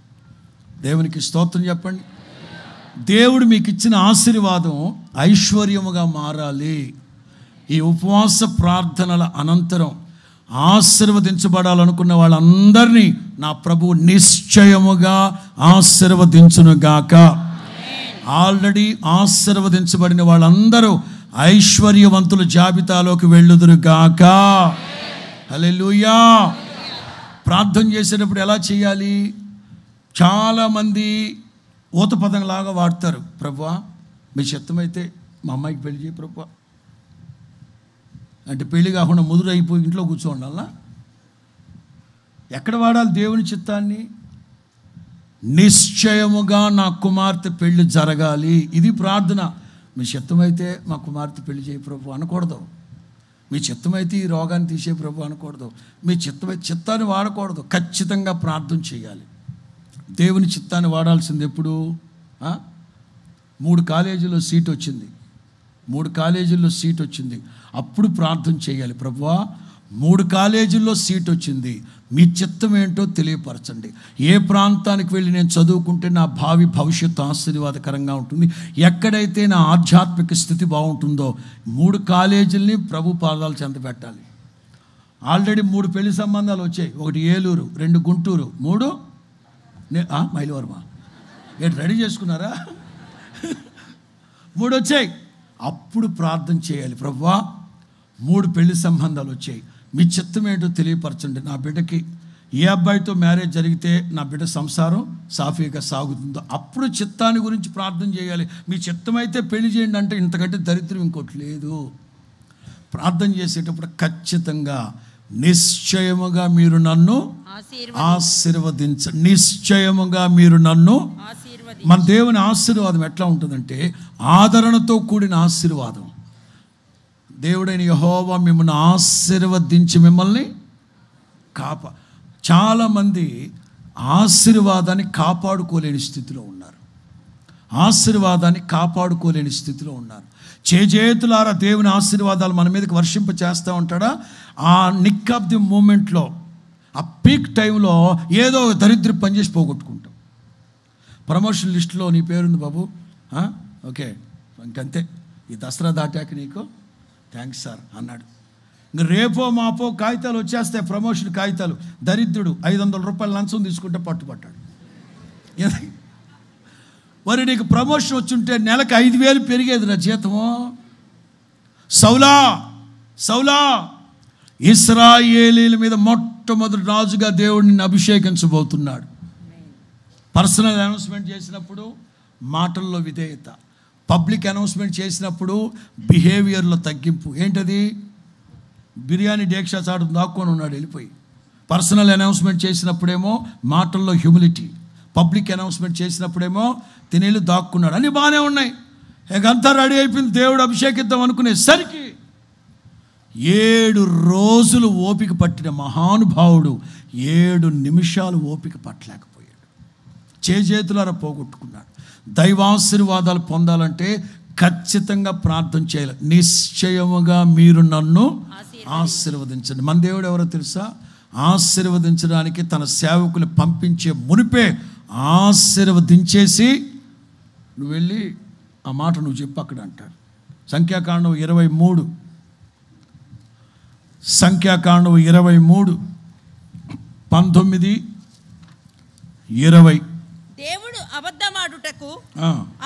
దేవునికి స్తోత్రం చెప్పండి. దేవుడు మీకు ఇచ్చిన ఆశీర్వాదం ఐశ్వర్యముగా మారాలి. ఈ ఉపవాస ప్రార్థనల అనంతరం ఆశీర్వదించబడాలనుకున్న వాళ్ళందరినీ నా ప్రభువు నిశ్చయముగా ఆశీర్వదించునుగాక. ఆల్రెడీ ఆశీర్వదించబడిన వాళ్ళందరూ ఐశ్వర్యవంతుల జాబితాలోకి వెళ్ళుదురుగాక. హల్లెలూయా. ప్రార్థన చేసేటప్పుడు ఎలా చేయాలి? చాలామంది ఊత పదంలాగా వాడతారు. ప్రభువా మీ చిత్తమైతే మా అమ్మాయికి పెళ్లి చేయి ప్రభువా అంటే పెళ్లి కాకుండా ముదురు అయిపోయి ఇంట్లో కూర్చోండాలా? ఎక్కడ వాడాలి దేవుని చిత్తాన్ని? నిశ్చయముగా నా కుమార్తె పెళ్లి జరగాలి, ఇది ప్రార్థన. మీ చిత్తమైతే మా కుమార్తె పెళ్లి చేయి ప్రభు అనకూడదు. మీ చిత్తమైతే ఈ రోగాన్ని తీసే ప్రభు అనకూడదు. మీ చిత్తాన్ని వాడకూడదు. ఖచ్చితంగా ప్రార్థన చేయాలి. దేవుని చిత్తాన్ని వాడాల్సింది ఎప్పుడు? 3 కాలేజీలో సీట్ వచ్చింది, 3 కాలేజీల్లో సీట్ వచ్చింది, అప్పుడు ప్రార్థన చేయాలి. ప్రభువా 3 కాలేజీల్లో సీట్ వచ్చింది, మీ చిత్తం ఏంటో తెలియపరచండి. ఏ ప్రాంతానికి వెళ్ళి నేను చదువుకుంటే నా భావి భవిష్యత్తు ఆశీర్వాదకరంగా ఉంటుంది, ఎక్కడైతే నా ఆధ్యాత్మిక స్థితి బాగుంటుందో 3 కాలేజీలని ప్రభు పాదాలు చెంత పెట్టాలి. ఆల్రెడీ 3 పెళ్లి సంబంధాలు వచ్చాయి. 1 ఏలూరు, 2 గుంటూరు, 3 మైలవరమ. ఏంటి రెడీ చేసుకున్నారా? 3 వచ్చాయి. అప్పుడు ప్రార్థన చేయాలి. ప్రభువా 3 పెళ్లి సంబంధాలు వచ్చాయి, మీ చిత్తం ఏంటో తెలియపరచండి. నా బిడ్డకి ఏ అబ్బాయితో మ్యారేజ్ జరిగితే నా బిడ్డ సంసారం సాఫీగా సాగుతుందో అప్పుడు చిత్తాన్ని గురించి ప్రార్థన చేయాలి. మీ చిత్తమైతే పెళ్లి చేయండి అంటే ఇంతకంటే దరిద్రం ఇంకోటి లేదు. ప్రార్థన చేసేటప్పుడు ఖచ్చితంగా నిశ్చయముగా మీరు నన్ను ఆశీర్వదించండి, నిశ్చయముగా మీరు నన్ను. మన దేవుని ఆశీర్వాదం ఎట్లా ఉంటుందంటే ఆదరణతో కూడిన ఆశీర్వాదం. దేవుడైన యెహోవా మిమ్మల్ని ఆశీర్వదించి మిమ్మల్ని చాలామంది ఆశీర్వాదాన్ని కాపాడుకోలేని స్థితిలో ఉన్నారు. ఆశీర్వాదాన్ని కాపాడుకోలేని స్థితిలో ఉన్నారు. చేతులారా దేవుని ఆశీర్వాదాలు మన మీదకి వర్షింప చేస్తూ ఉంటాడా? ఆ నిక్ ఆఫ్ ది మూమెంట్లో, ఆ పీక్ టైంలో ఏదో దరిద్ర పని చేసి పోగొట్టుకుంటాం. ప్రమోషన్ లిస్టులో నీ పేరుంది బాబు, ఓకే ఇంకంతే, ఈ దసరా దాటాక నీకు థ్యాంక్స్ సార్ అన్నాడు. ఇంక రేపో మాపో కాగితాలు వచ్చేస్తాయి, ప్రమోషన్ కాగితాలు. దరిద్రుడు 500 రూపాయలు లంచం తీసుకుంటే పట్టుపట్టాడు. మరి నీకు ప్రమోషన్ వచ్చుంటే నెలకు 5,000 పెరిగేది నా జీతము. సౌలా ఇశ్రాయేలీల మీద మొట్టమొదటి రాజుగా దేవుడు నిన్ను అభిషేకించబోతున్నాడు. పర్సనల్ అనౌన్స్మెంట్ చేసినప్పుడు మాటల్లో విధేయత, పబ్లిక్ అనౌన్స్మెంట్ చేసినప్పుడు బిహేవియర్లో తగ్గింపు. ఏంటది? బిర్యానీ డేక్షా చాటు దాక్కొని ఉన్నాడు వెళ్ళిపోయి. పర్సనల్ అనౌన్స్మెంట్ చేసినప్పుడేమో మాటల్లో హ్యూమిలిటీ, పబ్లిక్ అనౌన్స్మెంట్ చేసినప్పుడేమో తినేళ్ళు దాక్కున్నాడు. అన్నీ బాగానే ఉన్నాయి. ఇంకంతా రెడీ అయిపోయింది, దేవుడు అభిషేకిద్దాం అనుకునేసరికి 7 రోజులు ఓపిక పట్టిన మహానుభావుడు 7 నిమిషాలు ఓపిక పట్టలేకపోయాడు. చేతులారా పోగొట్టుకున్నాడు. దైవాశీర్వాదాలు పొందాలంటే ఖచ్చితంగా ప్రార్థన చేయాలి. నిశ్చయముగా మీరు నన్ను ఆశీర్వదించండి. మన దేవుడు ఎవరో తెలుసా? ఆశీర్వదించడానికి తన సేవకులు పంపించే మునిపే ఆశీర్వదించేసి నువ్వు వెళ్ళి ఆ మాట నువ్వు చెప్పు అక్కడ అంటాడు. సంఖ్యాకాండం 23 19, 20. దేవుడు అబద్ధమాడుటకు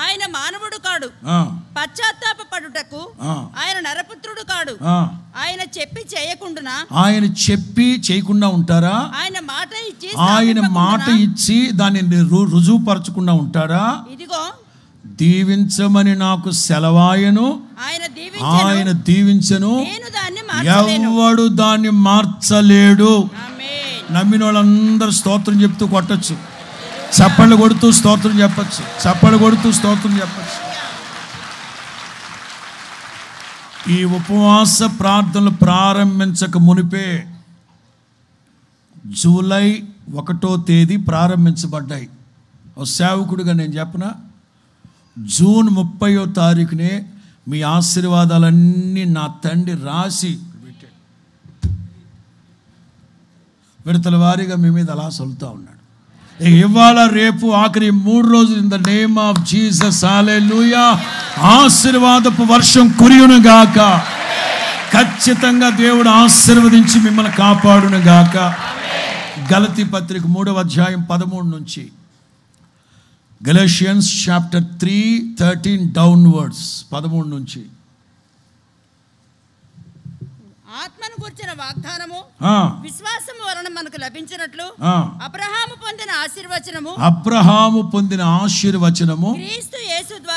ఆయన మానవుడు కాడు, పశ్చాత్తాపపడుటకు ఆయన నరపుత్రుడు కాడు. ఆయన చెప్పి చేయకుండా ఉంటారా? ఆయన మాట ఇచ్చి దాన్ని రుజువుపరచకుండా ఉంటారా? ఇదిగో దీవించమని నాకు సెలవాయను, ఆయన దీవించను, ఎవడు దాన్ని మార్చలేడు. నమ్మిన వాళ్ళందరూ స్తోత్రం చెప్తూ కొట్టచ్చు, చప్పళ్ళు కొడుతూ స్తోత్రం చెప్పచ్చు, చప్పళ్ళు కొడుతూ స్తోత్రం చెప్పచ్చు. ఈ ఉపవాస ప్రార్థనలు ప్రారంభించక మునిపే జూలై 1వ తేదీ ప్రారంభించబడ్డాయి. ఓ సేవకుడిగా నేను చెప్పనా, జూన్ 30వ తారీఖునే మీ ఆశీర్వాదాలన్నీ నా తండ్రి రాసి పెట్టాడు. విడతల వారీగా మీ మీద అలా చల్లుతూ ఉన్నాడు. ఇవాళ రేపు ఆఖరి 3 రోజులు in the name of Jesus hallelujah ఆశీర్వాదపు వర్షం కురియును గాక. ఖచ్చితంగా దేవుడు ఆశీర్వదించి మిమ్మల్ని కాపాడును గాక. గలతీ పత్రిక 3వ అధ్యాయం 13 నుంచి, గలేషియన్స్ చాప్టర్ 3:13 డౌన్వర్డ్స్, 13 నుంచి. ఆత్మను గురించిన వాగ్దానము విశ్వాసము వలన మనకు లభించినట్లు అబ్రహాము పొందిన ఆశీర్వచనము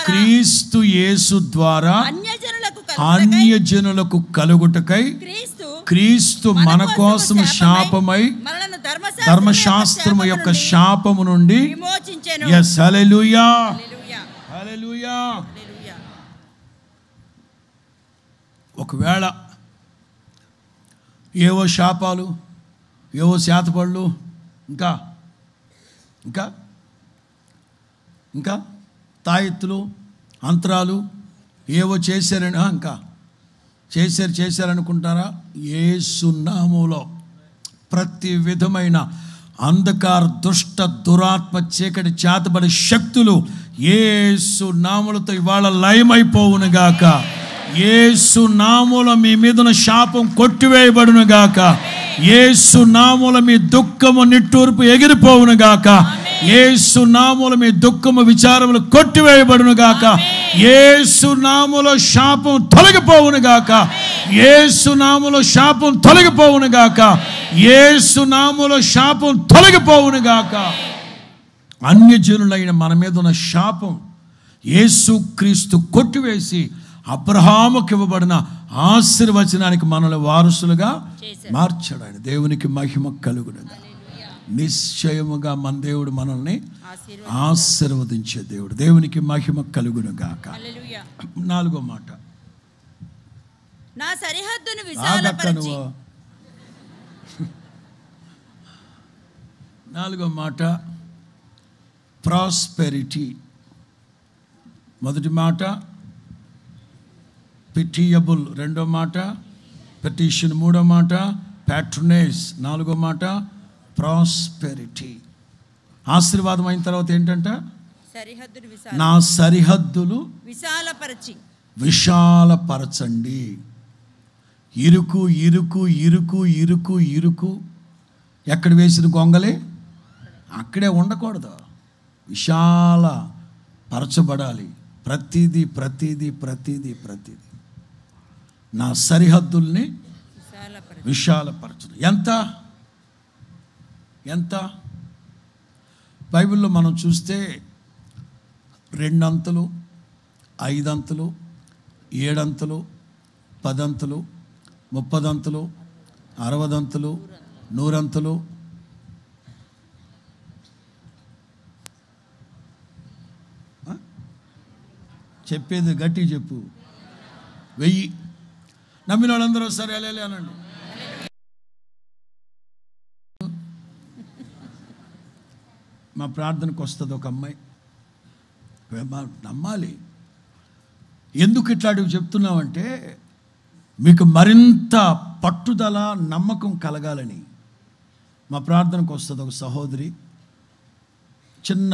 క్రీస్తు యేసు ద్వారా అన్యజనులకు కలుగుటకై క్రీస్తు మన కోసం శాపమై ధర్మశాస్త్రము యొక్క శాపము నుండి విమోచించెను. yes hallelujah హల్లెలూయా. hallelujah హల్లెలూయా. ఒకవేళ ఏవో శాపాలు, ఏవో శాతపళ్ళు, ఇంకా ఇంకా ఇంకా తాయెత్తులు, అంతరాలు ఏవో చేశారని ఇంకా చేశారనుకుంటారా? యేసు నామములో ప్రతి విధమైన అంధకార దుష్ట దురాత్మ చీకటి చేతబడి శక్తులు యేసు నామములతో ఇవాళ లయమైపోవునుగాక. యేసు నామములో మీ మీదున శాపం కొట్టివేయబడునుగాక. యేసు నామములో మీ దుఃఖము నిట్టూర్పు ఎగిరిపోవునుగాక. యేసు నామములో మీ దుఃఖము విచారములు కొట్టివేయబడునుగాక. యేసు నామములో శాపం తొలగిపోవునుగాక. యేసు నామములో శాపం తొలగిపోవునుగాక. యేసు నామములో శాపం తొలగిపోవునుగాక. అన్యజనులైన మన మీద ఉన్న శాపం యేసు క్రీస్తు కొట్టివేసి అబ్రహాముకి ఇవ్వబడిన ఆశీర్వచనానికి మనల్ని వారసులుగా మార్చాడు ఆయన. దేవునికి మహిమ కలుగునుగా. నిశ్చయముగా మన దేవుడు మనల్ని ఆశీర్వదించే దేవుడు. దేవునికి మహిమ కలుగునుగాక. నాలుగో మాట, నా సరిహద్దును విశాలపరచి. నాలుగో మాట ప్రాస్పెరిటీ. మొదటి మాట పిటియబుల్, రెండో మాట పెటిషన్, మూడో మాట ప్యాట్రనేజ్, నాలుగో మాట ప్రాస్పెరిటీ. ఆశీర్వాదం అయిన తర్వాత ఏంటంట? నా సరిహద్దులు విశాలపరచండి. ఇరుకు ఇరుకు ఇరుకు ఇరుకు ఇరుకు ఎక్కడ వేసిన గొంగలే అక్కడే ఉండకూడదు. విశాల పరచబడాలి. ప్రతిదీ ప్రతిదీ ప్రతిదీ ప్రతిదీ నా సరిహద్దుల్ని విశాలపరచడం. ఎంత ఎంత బైబిల్లో మనం చూస్తే 2 అంతలు, 5 అంతలు, 7 అంతలు, 10 అంతలు, 30 అంతలు, 60 అంతలు, 100 అంతలు, చెప్పేది గట్టి చెప్పు. 1000. నమ్మిన వాళ్ళందరూ సరే అలేలే అనండి. మా ప్రార్థనకు వస్తుంది ఒక అమ్మాయి. నమ్మాలి. ఎందుకు ఇట్లాంటివి చెప్తున్నామంటే మీకు మరింత పట్టుదల, నమ్మకం కలగాలని. మా ప్రార్థనకు వస్తుంది ఒక సహోదరి. చిన్న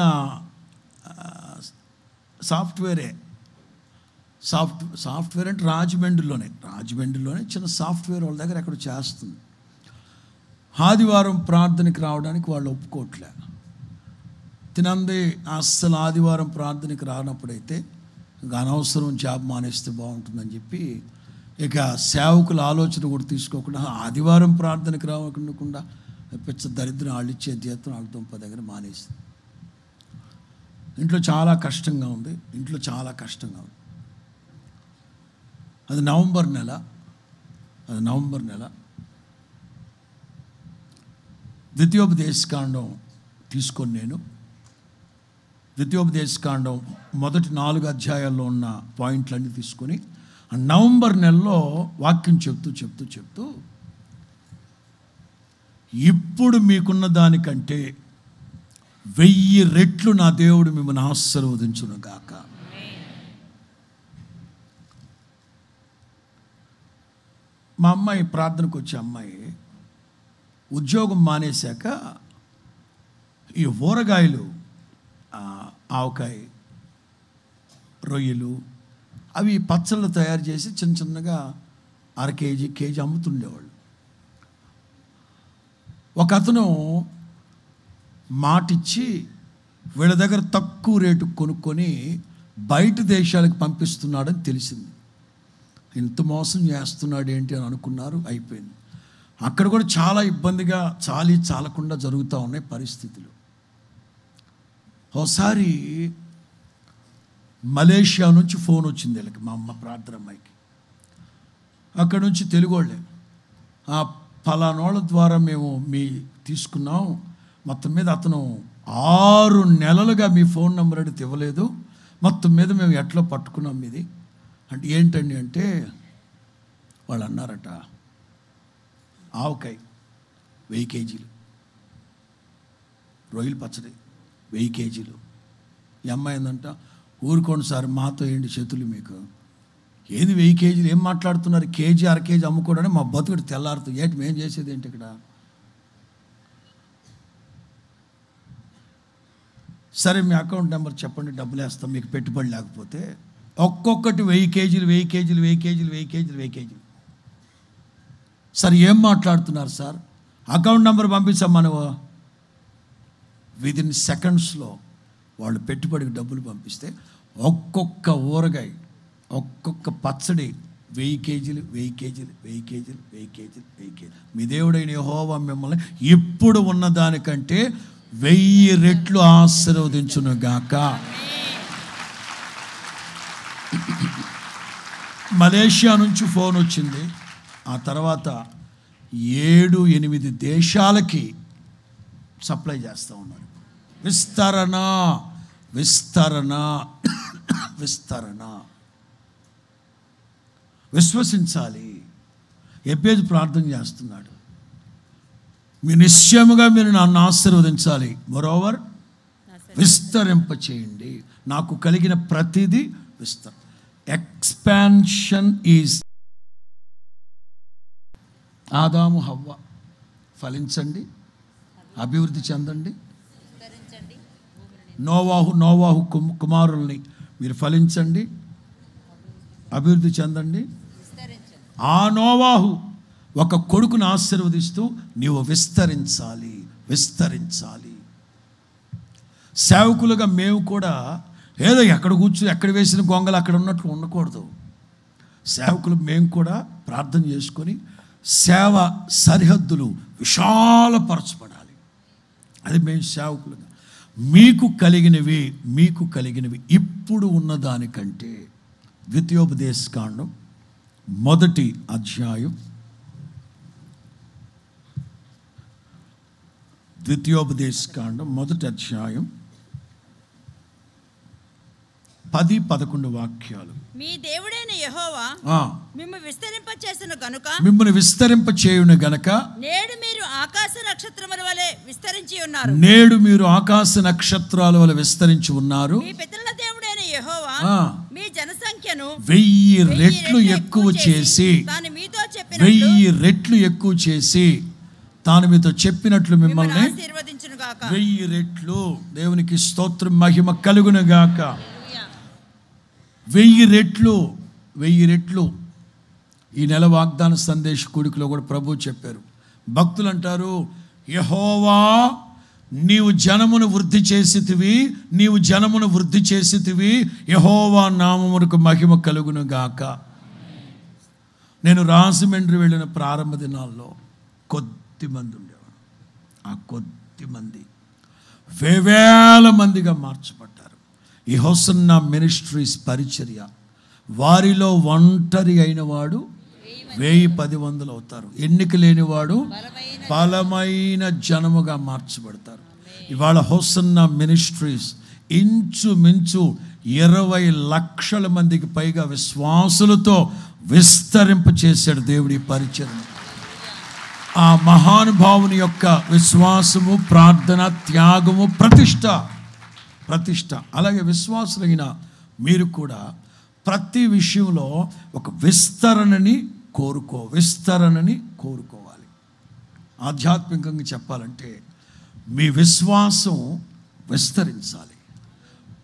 సాఫ్ట్వేరే సాఫ్ట్వేర్ అంటే రాజమండ్రిలోనే చిన్న సాఫ్ట్వేర్ వాళ్ళ దగ్గర ఎక్కడ చేస్తుంది. ఆదివారం ప్రార్థనకి రావడానికి వాళ్ళు ఒప్పుకోవట్లే. తినంది అస్సలు ఆదివారం ప్రార్థనకి రానప్పుడైతే ఇక అనవసరం జాబ్ మానేస్తే బాగుంటుందని చెప్పి ఇక సేవకుల ఆలోచన కూడా తీసుకోకుండా ఆదివారం ప్రార్థనకి రాకుండా పిచ్చ దరిద్రం వాళ్ళు ఇచ్చే జీతం వాళ్ళ దుంప దగ్గర మానేసింది. ఇంట్లో చాలా కష్టంగా ఉంది. అది నవంబర్ నెల. ద్వితీయోపదేశకాండం తీసుకొని నేను ద్వితీయోపదేశకాండం మొదటి 4 అధ్యాయాల్లో ఉన్న పాయింట్లన్నీ తీసుకొని నవంబర్ నెలలో వాక్యం చెప్తూ ఇప్పుడు మీకున్న దానికంటే 1000 రెట్లు నా దేవుడు మిమ్మల్ని ఆశీర్వదించును గాక. మా అమ్మాయి ప్రార్థనకు వచ్చే అమ్మాయి ఉద్యోగం మానేశాక ఈ ఊరగాయలు, ఆవకాయ, రొయ్యలు అవి పచ్చళ్ళు తయారు చేసి చిన్నగా 1/2 కేజీ అమ్ముతుండేవాళ్ళు. ఒక అతను మాటిచ్చి వీళ్ళ దగ్గర తక్కువ రేటుకు కొనుక్కొని బయట దేశాలకు పంపిస్తున్నాడని తెలిసింది. ఇంత మోసం చేస్తున్నాడు ఏంటి అని అనుకున్నారు. అయిపోయింది. అక్కడ కూడా చాలా ఇబ్బందిగా చాలకుండా జరుగుతూ ఉన్నాయి పరిస్థితులు. ఒకసారి మలేషియా నుంచి ఫోన్ వచ్చింది వీళ్ళకి, మా అమ్మ ప్రార్థన అమ్మాయికి. అక్కడ నుంచి తెలుగు వాళ్ళే, ఫలానోళ్ళ ద్వారా మేము మీ తీసుకున్నాం, మొత్తం మీద అతను 6 నెలలుగా మీ ఫోన్ నెంబర్ అడిగితే ఇవ్వలేదు, మొత్తం మీద మేము ఎట్లా పట్టుకున్నాం మీది అంటే. ఏంటండి అంటే వాళ్ళు అన్నారట, ఆవకాయ 1000 కేజీలు, రొయ్యల పచ్చడి 1000 కేజీలు. ఈ అమ్మాయి ఏందంట, ఊరుకోండి సార్ మాతో ఏంటి చేతులు మీకు, ఏది 1000 కేజీలు ఏం మాట్లాడుతున్నారు, కేజీ 1/2 కేజీ అమ్ముకోవడానికి మా బతుకుడు తెల్లారుతుంది ఏంటి, మేము చేసేది ఏంటి ఇక్కడ. సరే మీ అకౌంట్ నెంబర్ చెప్పండి, డబ్బులు వేస్తాం మీకు పెట్టుబడి లేకపోతే. ఒక్కొక్కటి 1000 కేజీలు 1000 కేజీలు 1000 కేజీలు 1000 కేజీలు 1000 కేజీలు. సార్ ఏం మాట్లాడుతున్నారు సార్, అకౌంట్ నెంబర్ పంపించమ్మా నువ్వు. విదిన్ సెకండ్స్లో వాళ్ళు పెట్టుబడికి డబ్బులు పంపిస్తే ఒక్కొక్క ఊరగాయ ఒక్కొక్క పచ్చడి 1000 కేజీలు 1000 కేజీలు 1000 కేజీలు 1000 కేజీలు 1000 కేజీలు. మీ దేవుడైన యెహోవా మిమ్మల్ని ఇప్పుడు ఉన్న దానికంటే 1000 రెట్లు ఆశీర్వదించును గాక. మలేషియా నుంచి ఫోన్ వచ్చింది. ఆ తర్వాత 7-8 దేశాలకి సప్లై చేస్తూ ఉన్నారు. విస్తరణ విస్తరణ విస్తరణ. విశ్వసించాలి. ఎబ్బేజు ప్రార్థన చేస్తున్నాడు, మీరు నిశ్చయముగా మీరు నన్ను ఆశీర్వదించాలి, మరోవర్ విస్తరింప చేయండి, నాకు కలిగిన ప్రతిదీ ఎక్స్పాన్షన్ ఈజ్. ఆదాము హవ్వ ఫలించండి, అభివృద్ధి చెందండి. నోవాహు కుమారుల్ని మీరు ఫలించండి, అభివృద్ధి చెందండి. ఆ నోవాహు ఒక కొడుకును ఆశీర్వదిస్తూ నీవు విస్తరించాలి విస్తరించాలి. సేవకులుగా మేము కూడా ఏదో ఎక్కడ వేసిన గొంగలు అక్కడ ఉన్నట్లు ఉండకూడదు. సేవకులు మేము కూడా ప్రార్థన చేసుకొని సేవ సరిహద్దులు విశాలపరచబడాలి. అది మేము సేవకులుగా. మీకు కలిగినవి ఇప్పుడు ఉన్నదానికంటే. ద్వితీయోపదేశకాండం 1వ అధ్యాయం, ద్వితీయోపదేశకాండం 1వ అధ్యాయం 10-11 వాక్యాలు. మీ దేవుడైన యెహోవా మిమ్ము విస్తరింపచేయును గనుక, మిమ్మును విస్తరింపచేయును గనుక నేడు మీరు ఆకాశ నక్షత్రముల వలె విస్తరించి ఉన్నారు. నేడు మీరు ఆకాశ నక్షత్రాల వలె విస్తరించి ఉన్నారు. మీ పితరుల దేవుడైన యెహోవా మీ జనసంఖ్యను 1000 రెట్లు ఎక్కువ చేసి, తాను మీతో 1000 రెట్లు ఎక్కువ చేసి తాను మీతో చెప్పినట్లు మిమ్మల్ని ఆశీర్వదించును గాక. 1000 రెట్లు. దేవునికి స్తోత్రం, మహిమ కలుగును గాక. 1000 రెట్లు 1000 రెట్లు. ఈ నెల వాగ్దాన సందేశ కూడికలో కూడా ప్రభు చెప్పారు. భక్తులు అంటారు, యెహోవా నీవు జనమును వృద్ధి చేసితివి, నీవు జనమును వృద్ధి చేసితివి, యెహోవా నామమునకు మహిమ కలుగును గాక. నేను రాజమండ్రి వెళ్ళిన ప్రారంభ దినాల్లో కొద్ది మంది ఉండేవారు. ఆ కొద్ది మంది వేవేల మందిగా మార్చబడ్డారు. ఈ హోసన్నా మినిస్ట్రీస్ పరిచర్య, వారిలో ఒంటరి అయిన వాడు 1000-10 అవుతారు. ఎన్నిక లేనివాడు బలమైన జనముగా మార్చబడతారు. ఇవాళ హోసన్నా మినిస్ట్రీస్ ఇంచుమించు 20 లక్షల మందికి పైగా విశ్వాసులతో విస్తరింప చేశాడు దేవుడి పరిచర్య. ఆ మహానుభావుని యొక్క విశ్వాసము, ప్రార్థన, త్యాగము, ప్రతిష్ట. అలాగే విశ్వాసులైన మీరు కూడా ప్రతి విషయంలో ఒక విస్తరణని కోరుకోవాలి. ఆధ్యాత్మికంగా చెప్పాలంటే మీ విశ్వాసం విస్తరించాలి,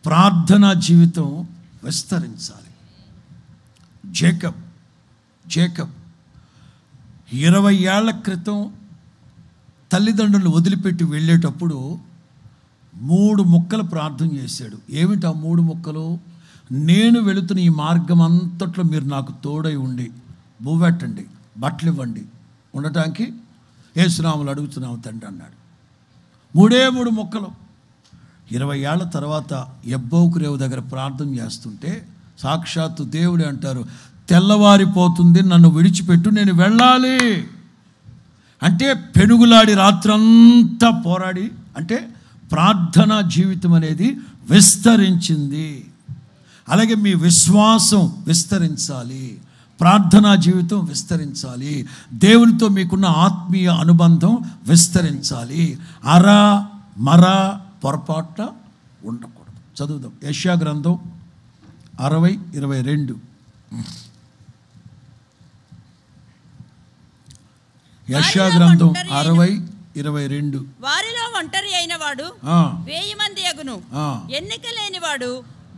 ప్రార్థనా జీవితం విస్తరించాలి. జేకబ్ 20 ఏళ్ల క్రితం తల్లిదండ్రులు వదిలిపెట్టి వెళ్ళేటప్పుడు 3 ముక్కలు ప్రార్థన చేశాడు. ఏమిటి ఆ 3 ముక్కలు? నేను వెళుతున్న ఈ మార్గం అంతట్లో మీరు నాకు తోడై ఉండి బువ్వెట్టండి, బట్టలు ఇవ్వండి, ఉండటానికి యేసునామములో అడుగుతున్నాము తండ్రి అన్నాడు. 3 మొక్కలు. 20 ఏళ్ల తర్వాత యబ్బోకు రేవు దగ్గర ప్రార్థన చేస్తుంటే సాక్షాత్తు దేవుడే అంటారు, తెల్లవారిపోతుంది, నన్ను విడిచిపెట్టు, నేను వెళ్ళాలి అంటే పెనుగులాడి రాత్రంతా పోరాడి, అంటే ప్రార్థనా జీవితం అనేది విస్తరించింది. అలాగే మీ విశ్వాసం విస్తరించాలి, ప్రార్థనా జీవితం విస్తరించాలి, దేవునితో మీకున్న ఆత్మీయ అనుబంధం విస్తరించాలి. మర పొరపాటున ఉండకూడదు. చదువుదాం. యెషయా గ్రంథం 60:22. యెషయా గ్రంథం 60:22. వారిలో ఒంటరి అయిన వాడు 1000 మంది అగును, ఎన్నిక లేని వాడు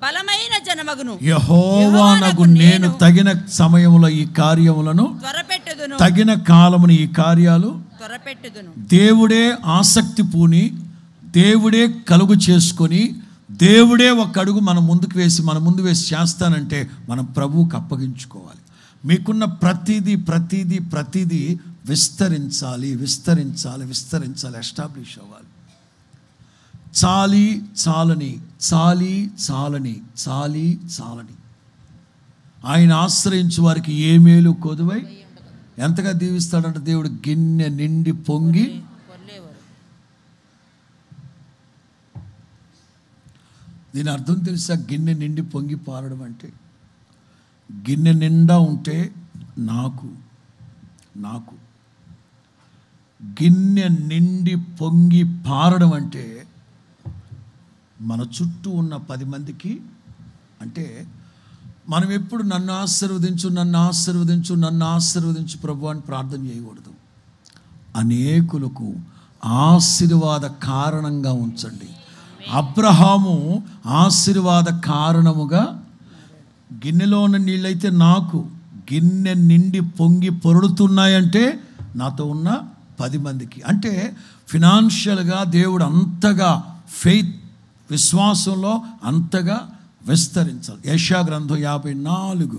బలమైన జనమగును. యెహోవానగు నేను తగిన సమయములో ఈ కార్యములను త్వరపెట్టుదును, తగిన కాలమున ఈ కార్యాలు త్వరపెట్టుదును. దేవుడే ఆసక్తి పూని, దేవుడే కలుగు చేసుకొని, దేవుడే ఒక అడుగు మన ముందు వేసి చేస్తానంటే మనం ప్రభువుకు అప్పగించుకోవాలి. మీకున్న ప్రతిదీ విస్తరించాలి, ఎస్టాబ్లిష్ అవ్వాలి. చాలని ఆయన ఆశ్రయించు వారికి ఏ మేలు కొదువై ఎంతగా దీవిస్తాడంటే దేవుడు గిన్నె నిండి పొంగి. దీని అర్థం తెలుసా? గిన్నె నిండి పొంగి పారడం అంటే, గిన్నె నిండా ఉంటే నాకు గిన్నె నిండి పొంగి పారడం అంటే మన చుట్టూ ఉన్న 10 మందికి, అంటే మనం ఎప్పుడు నన్ను ఆశీర్వదించు ప్రభు అని ప్రార్థన చేయకూడదు. అనేకులకు ఆశీర్వాద కారణంగా ఉంచండి. అబ్రహాము ఆశీర్వాద కారణముగా, గిన్నెలో ఉన్న నీళ్ళైతే నాకు గిన్నె నిండి పొంగి పొరుడుతున్నాయంటే నాతో ఉన్న 10 మందికి. అంటే ఫినాన్షియల్గా దేవుడు అంతగా ఫెయిత్, విశ్వాసంలో అంతగా విస్తరించాలి. యెషయా గ్రంథం 54,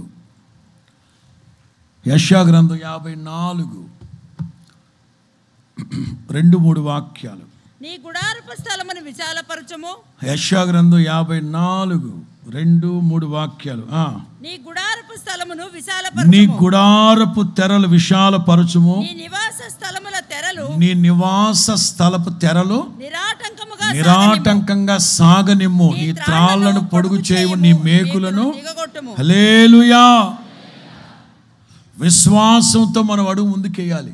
2-3 వాక్యాలు. నీ గుడారపు స్థలమును విశాలపరచుము. యెషయా గ్రంథం 54:2-3 వాక్యాలు. నీ గుడారపు స్థలమును విశాలపరచుము, నీ గుడారపు తెరలు విశాలపరచుము, నీ నివాస స్థలపు తెరలు నిరాటంకంగా సాగనిమ్ము, నీ త్రాళ్లను పొడుగు చేయు, నీ మేకులను. హల్లెలూయా. విశ్వాసంతో మనం అడుగు ముందుకేయాలి.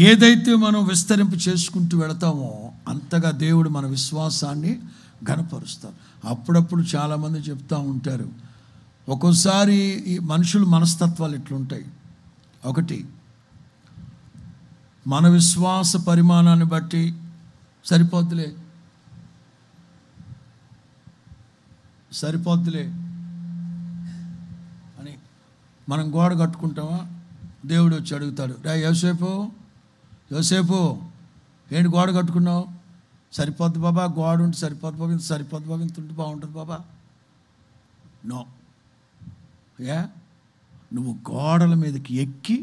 ఏదైతే మనం విస్తరింపు చేసుకుంటూ వెళతామో అంతగా దేవుడు మన విశ్వాసాన్ని ఘనపరుస్తాడు. అప్పుడప్పుడు చాలామంది చెప్తూ ఉంటారు, ఒక్కోసారి ఈ మనుషుల మనస్తత్వాలు ఇట్లుంటాయి. ఒకటి, మన విశ్వాస పరిమాణాన్ని బట్టి సరిపోద్దులే అని మనం గోడ కట్టుకుంటామా, దేవుడు వచ్చి అడుగుతాడు, రా యోసేపు ఏంటి గోడ కట్టుకున్నావు? సరిపోద్ది బాబా, గోడ ఉంటే సరిపోద్ది బాబా, ఇంత సరిపోద్ది బాబా, ఇంత ఉంటే బాగుంటుంది బాబా. నో, నువ్వు గోడల మీదకి ఎక్కి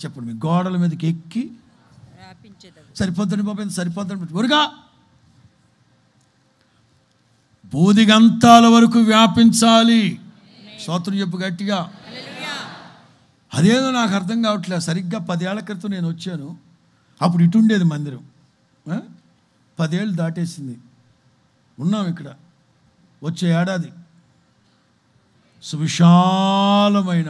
చెప్పండి, మీ గోడల మీదకి ఎక్కి సరిపోద్దని బాబా, ఇంత సరిపోద్దని ఊరుగా బూదిగంతాల వరకు వ్యాపించాలి. స్తోత్రం చెప్పు గట్టిగా. అదేదో నాకు అర్థం కావట్లేదు. సరిగ్గా 10 ఏళ్ల క్రితం నేను వచ్చాను, అప్పుడు ఇటుండేది మందిరం. 10 ఏళ్ళు దాటేసింది, ఉన్నాం ఇక్కడ. వచ్చే ఏడాది సువిశాలమైన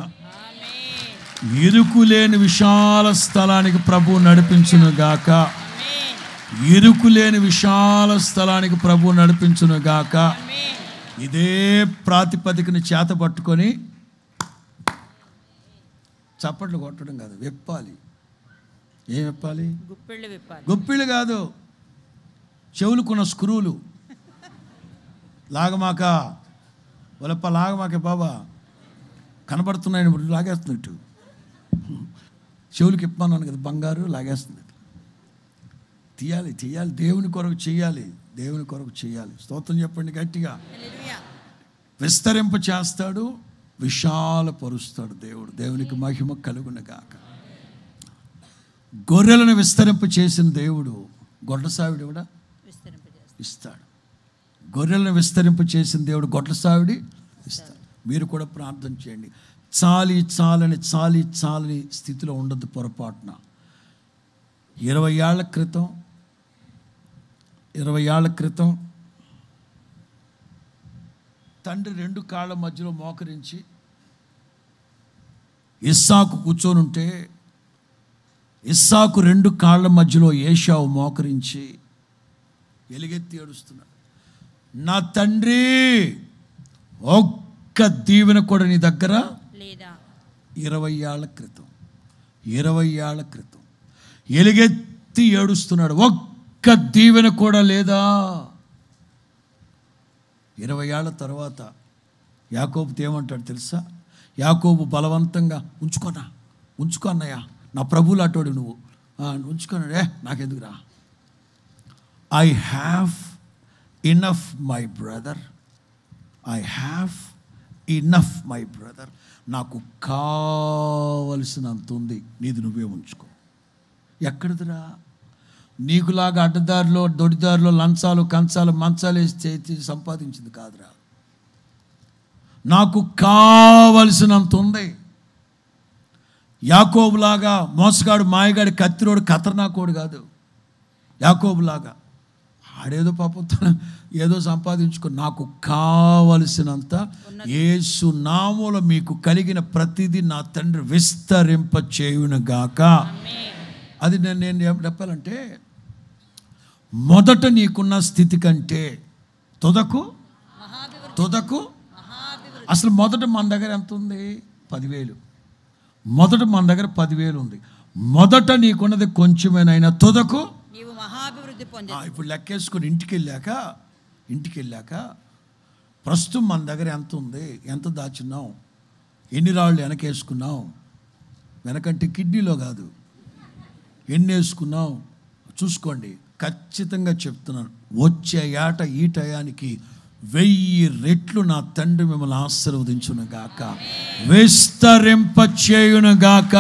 ఇరుకులేని విశాల స్థలానికి ప్రభు నడిపించునుగాక. ఇరుకులేని విశాల స్థలానికి ప్రభు నడిపించునుగాక. ఇదే ప్రాతిపదికని చేత పట్టుకొని చప్పట్లు కొట్టడం కాదు, విప్పాలి. ఏం విప్పాలి? గుప్పిళ్ళు కాదు, చెవులుకున్న స్క్రూలు. లాగమాక లాగమాకే బాబా, కనబడుతున్నాయని లాగేస్తున్నట్టు. చెవులకి ఇప్పన్నాను కదా, బంగారు లాగేస్తుంది. తీయాలి, దేవుని కొరకు చేయాలి, దేవుని కొరకు చేయాలి. స్తోత్రం చెప్పండి గట్టిగా. హల్లెలూయా. విస్తరింప చేస్తాడు, విశాలపరుస్తాడు దేవుడు. దేవునికి మహిమ కలుగును గాక. గొర్రెలను విస్తరింప చేసిన దేవుడు గొడ్ల సావిడి కూడా ఇస్తాడు. గొర్రెలను విస్తరింప చేసిన దేవుడు గొడ్ల సావిడి ఇస్తాడు. మీరు కూడా ప్రార్థన చేయండి. చాలని స్థితిలో ఉండదు పొరపాటున. 20 ఏళ్ల క్రితం తండ్రి 2 కాళ్ళ మధ్యలో మోకరించి ఇస్సాకు కూర్చొని ఉంటే, ఇస్సాకు 2 కాళ్ళ మధ్యలో ఏశావు మోకరించి ఎలుగెత్తి ఏడుస్తున్నాడు. నా తండ్రి, ఒక్క దీవెన కూడా నీ దగ్గర లేదా? 20 ఏళ్ల క్రితం ఎలుగెత్తి ఏడుస్తున్నాడు. ఒక్క దీవెన కూడా లేదా? 20 ఏళ్ల తర్వాత యాకోబుతో ఏమంటాడు తెలుసా? యాకోబు బలవంతంగా ఉంచుకో అన్నయ్య, నా ప్రభువులు అటోడు, నువ్వు ఉంచుకున్నాడే, నాకెందుకురా? I have enough my brother, నాకు కావలసినంత ఉంది, నీది నువ్వే ఉంచుకో. ఎక్కడిదిరా? నీకులాగా అడ్డదారిలో దొడిదారిలో లంచాలు కంచాలు మంచాలు వేసి చేతి సంపాదించింది కాదురా. నాకు కావలసినంత ఉంది. యాకోబులాగా మోసగాడు, మాయగాడు, కత్తిరోడు, ఖతర్నాకోడు కాదు. యాకోబులాగా ఆడేదో పాపం ఏదో సంపాదించుకో. నాకు కావలసినంత యేసు నామములో మీకు కలిగిన ప్రతిదీ నా తండ్రి విస్తరింప చేయునుగాక. అది నేను చెప్పాలంటే, మొదట నీకున్న స్థితి కంటే తుదకు అసలు మొదట మన దగ్గర ఎంత ఉంది? 10,000. మొదట మన దగ్గర 10,000 ఉంది. మొదట నీకున్నది కొంచెమేనైనా తుదకు నీవు మహాభివృద్ధి పొందావు. ఇప్పుడు లెక్కేసుకొని ఇంటికి వెళ్ళాక ప్రస్తుతం మన దగ్గర ఎంత ఉంది, ఎంత దాచున్నాం, ఎన్ని రాళ్ళు వెనకేసుకున్నాం, వెనకంటే కిడ్నీలో కాదు, ఎన్ని వేసుకున్నాం చూసుకోండి. ఖచ్చితంగా చెప్తున్నాను, వచ్చే ఏట ఈ టయానికి 1000 రెట్లు నా తండ్రి మిమ్మల్ని ఆశీర్వదించును గాక, విస్తరింప చేయును గాక,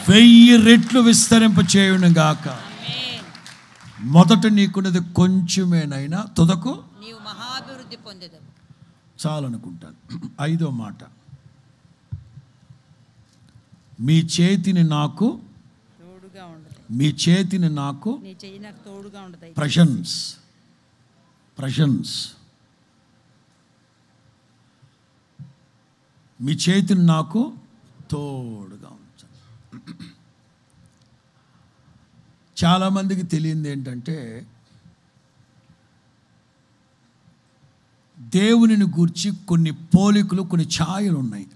1000 రెట్లు విస్తరింప చేయును గాక. మొదట నీకున్నది కొంచెమేనైనా తుదకు నీవు మహాభివృద్ధి పొందేదవు. చాలనుకుంటాను. 5వ మాట, మీ చేతిని నాకు తోడుగా ఉండదు. మీ చేతిని నాకు నీ చెయ్యి నాకు తోడుగా ఉండదు. ప్రశంస్ మీ చేతిని నాకు తోడుగా ఉంచండి. చాలామందికి తెలియంది ఏంటంటే, దేవునిని గూర్చి కొన్ని పోలికలు, కొన్ని ఛాయలు ఉన్నాయి.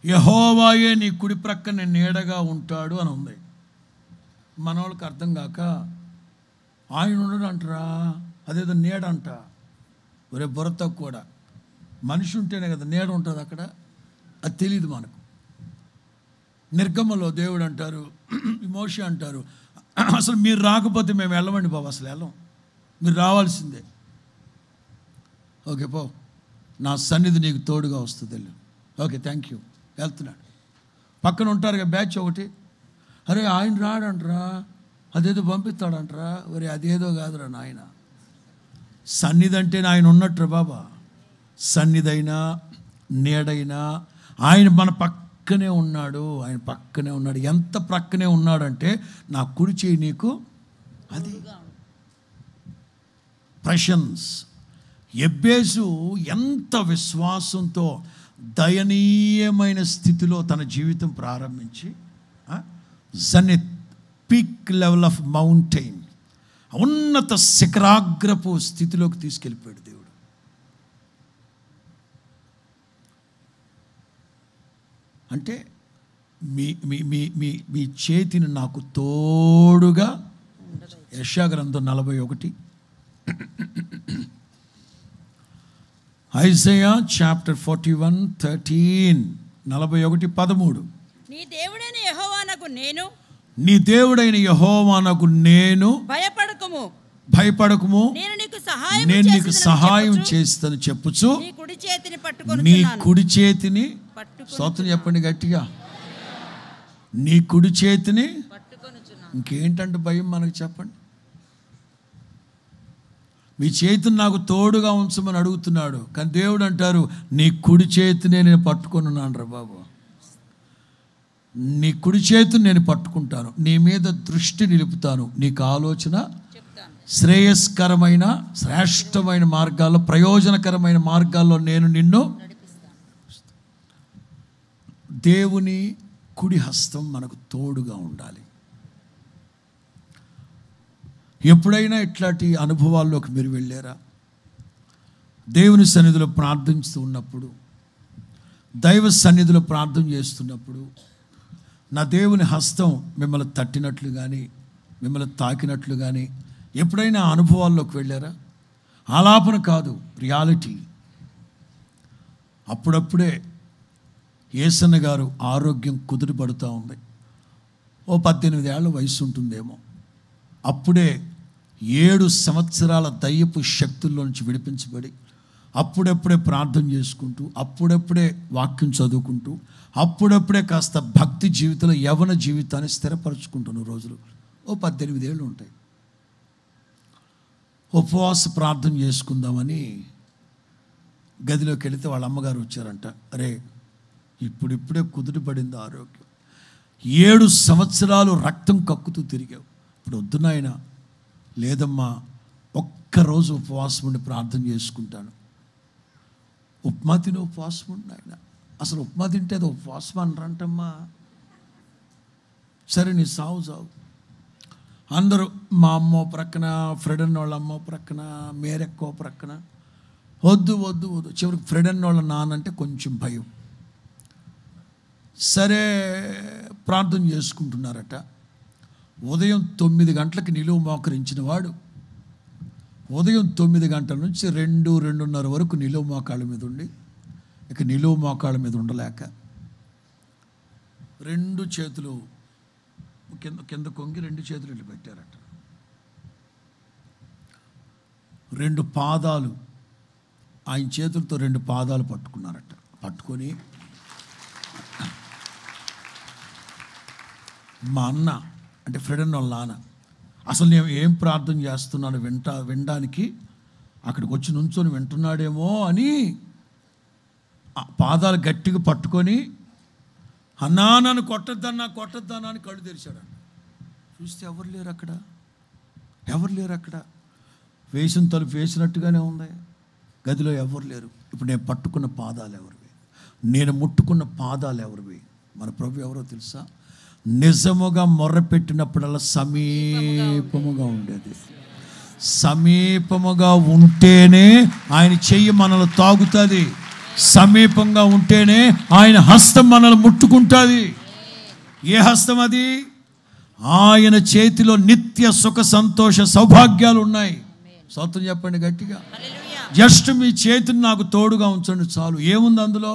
యెహోవాయే నీ కుడి ప్రక్కన నీడగా ఉంటాడు అని ఉంది. మన వాళ్ళకి అర్థం కాక ఆయన ఉండడు అంటారా, అదేదో నీడ అంట. ఒరే బుర్ర కూడా, మనిషి ఉంటేనే కదా నీడ ఉంటుంది అక్కడ, అది తెలియదు మనకు. నిర్గమలో దేవుడు అంటారు, మోషే అంటారు, అసలు మీరు రాకపోతే మేము వెళ్ళమండి బాబు, అసలు వెళ్ళం, మీరు రావాల్సిందే. ఓకే పో, నా సన్నిధి నీకు తోడుగా వస్తుంది, వెళ్ళు. ఓకే థ్యాంక్ యూ, వెళ్తున్నాడు. పక్కన ఉంటారుగా బ్యాచ్ ఒకటి, అరే ఆయన రాడంటరా, అదేదో పంపిస్తాడంటరా. ఒరే అదేదో కాదురా నాయన, సన్నిధి అంటే ఆయన ఉన్నట్టు బాబా. సన్నిధైనా నీడైనా ఆయన మన పక్కనే ఉన్నాడు, ఆయన పక్కనే ఉన్నాడు. ఎంత ప్రక్కనే ఉన్నాడంటే, నా కుడి చేయి నీకు అది ప్రశంస్. ఎబ్బేసు ఎంత విశ్వాసంతో దయనీయమైన స్థితిలో తన జీవితం ప్రారంభించి జనెత్ పీక్ లెవెల్ ఆఫ్ మౌంటైన్, ఉన్నత శిఖరాగ్రపు స్థితిలోకి తీసుకెళ్ళిపోయాడు దేవుడు. అంటే మీ మీ మీ మీ మీ చేతిని నాకు తోడుగా. యెషయా గ్రంథం 41, ఐజయా చాప్టర్ 41:13, 41:13. నీ దేవుడైన యెహోవానకు నేను నీ దేవుడైన యెహోవానకు నేను భయపడకుము, నేను నీకు సహాయం చేస్తాను చెప్పుచు నీ కుడి చేతిని స్తోత్రం చెప్పండి గట్టిగా, నీ కుడి చేతిని. ఇంకేంటంటే భయం మనకు చెప్పండి. మీ చేతిని నాకు తోడుగా ఉంచమని అడుగుతున్నాడు, కానీ దేవుడు అంటారు నీ కుడి చేతినే నేను పట్టుకొని ఉన్నాను రా బాబు, నీ కుడి చేతిని నేను పట్టుకుంటాను, నీ మీద దృష్టి నిలుపుతాను, నీకు ఆలోచన శ్రేయస్కరమైన శ్రేష్టమైన మార్గాల్లో ప్రయోజనకరమైన మార్గాల్లో నేను నిన్ను. దేవుని కుడి హస్తం మనకు తోడుగా ఉండాలి. ఎప్పుడైనా ఇట్లాంటి అనుభవాల్లోకి మీరు వెళ్ళారా? దేవుని సన్నిధిలో ప్రార్థిస్తూ ఉన్నప్పుడు, దైవ సన్నిధిలో ప్రార్థన చేస్తున్నప్పుడు నా దేవుని హస్తం మిమ్మల్ని తట్టినట్లు కానీ మిమ్మల్ని తాకినట్లు కానీ ఎప్పుడైనా అనుభవాల్లోకి వెళ్ళారా? ఆలాపన కాదు, రియాలిటీ. అప్పుడప్పుడే యేసన్న గారు ఆరోగ్యం కుదురుపడుతూ ఉంది. ఓ 18 ఏళ్ల వయసు ఉంటుందేమో. అప్పుడే 7 సంవత్సరాల దయ్యపు శక్తుల్లో నుంచి విడిపించబడి అప్పుడప్పుడే ప్రార్థన చేసుకుంటూ, అప్పుడప్పుడే వాక్యం చదువుకుంటూ, అప్పుడప్పుడే కాస్త భక్తి జీవితంలో యవ్వన జీవితాన్ని స్థిరపరచుకుంటున్న రోజులు ఓ 18 ఏళ్ళు ఉంటాయి. ఉపవాస ప్రార్థన చేసుకుందామని గదిలోకి వెళితే వాళ్ళ అమ్మగారు వచ్చారంట. అరే ఇప్పుడిప్పుడే కుదుటపడింది ఆరోగ్యం, 7 సంవత్సరాలు రక్తం కక్కుతూ తిరిగావు, ఇప్పుడు వద్దు నాయన. లేదమ్మా, ఒక్కరోజు ఉపవాసం ఉండి ప్రార్థన చేసుకుంటాను. ఉప్మా తిని ఉపవాసం ఉండి నాయన. అసలు ఉప్మా తింటే అది ఉపవాసం అనరంటమ్మా. సరే నీ సావు సావు. అందరూ మా అమ్మో ప్రక్కన, ఫ్రెడ్ అన్న వాళ్ళ అమ్మో ప్రక్కన, మేరెక్కో ప్రక్కన. వద్దు వద్దు వద్దు. చివరికి ఫ్రెడ్ అన్న వాళ్ళ నానంటే కొంచెం భయం. సరే ప్రార్థన చేసుకుంటున్నారట. ఉదయం 9 గంటలకు నిలువు మోకరించిన వాడు ఉదయం 9 గంటల నుంచి 2-2:30 వరకు నిలువు మోకాళ్ళ మీద ఉండి, ఇక నిలువు మోకాళ్ళ మీద ఉండలేక 2 చేతులు కింద కొంగి 2 చేతులు ఇట్లా పెట్టారట. 2 పాదాలు ఆయన చేతులతో 2 పాదాలు పట్టుకున్నారట. పట్టుకొని మా అన్న అంటే ఫ్రెడ్ అన్న వాళ్ళ నాన్న అసలు నేను ఏం ప్రార్థన చేస్తున్నాను వినడానికి అక్కడికి వచ్చి నుంచొని వింటున్నాడేమో అని పాదాలు గట్టిగా పట్టుకొని, అన్నా నన్ను కొట్టద్దన్నా అని కళ్ళు తెరిచాడు. చూస్తే ఎవరు లేరు అక్కడ. వేసిన తలుపు వేసినట్టుగానే ఉంది. గదిలో ఎవరు లేరు. ఇప్పుడు నేను పట్టుకున్న పాదాలు ఎవరివి? నేను ముట్టుకున్న పాదాలు ఎవరివి? మన ప్రభు ఎవరో తెలుసా? నిజముగా మొర్రపెట్టినప్పుడల్లా సమీపముగా ఉండేది. సమీపముగా ఉంటేనే ఆయన చెయ్యి మనల్ని తాగుతుంది. సమీపంగా ఉంటేనే ఆయన హస్తం మనల్ని ముట్టుకుంటుంది. ఏ హస్తం అది? ఆయన చేతిలో నిత్య సుఖ సంతోష సౌభాగ్యాలు ఉన్నాయి. స్తోత్రం చెప్పండి గట్టిగా. జస్ట్ మీ చేతిని నాకు తోడుగా ఉంచండి చాలు. ఏముంది అందులో?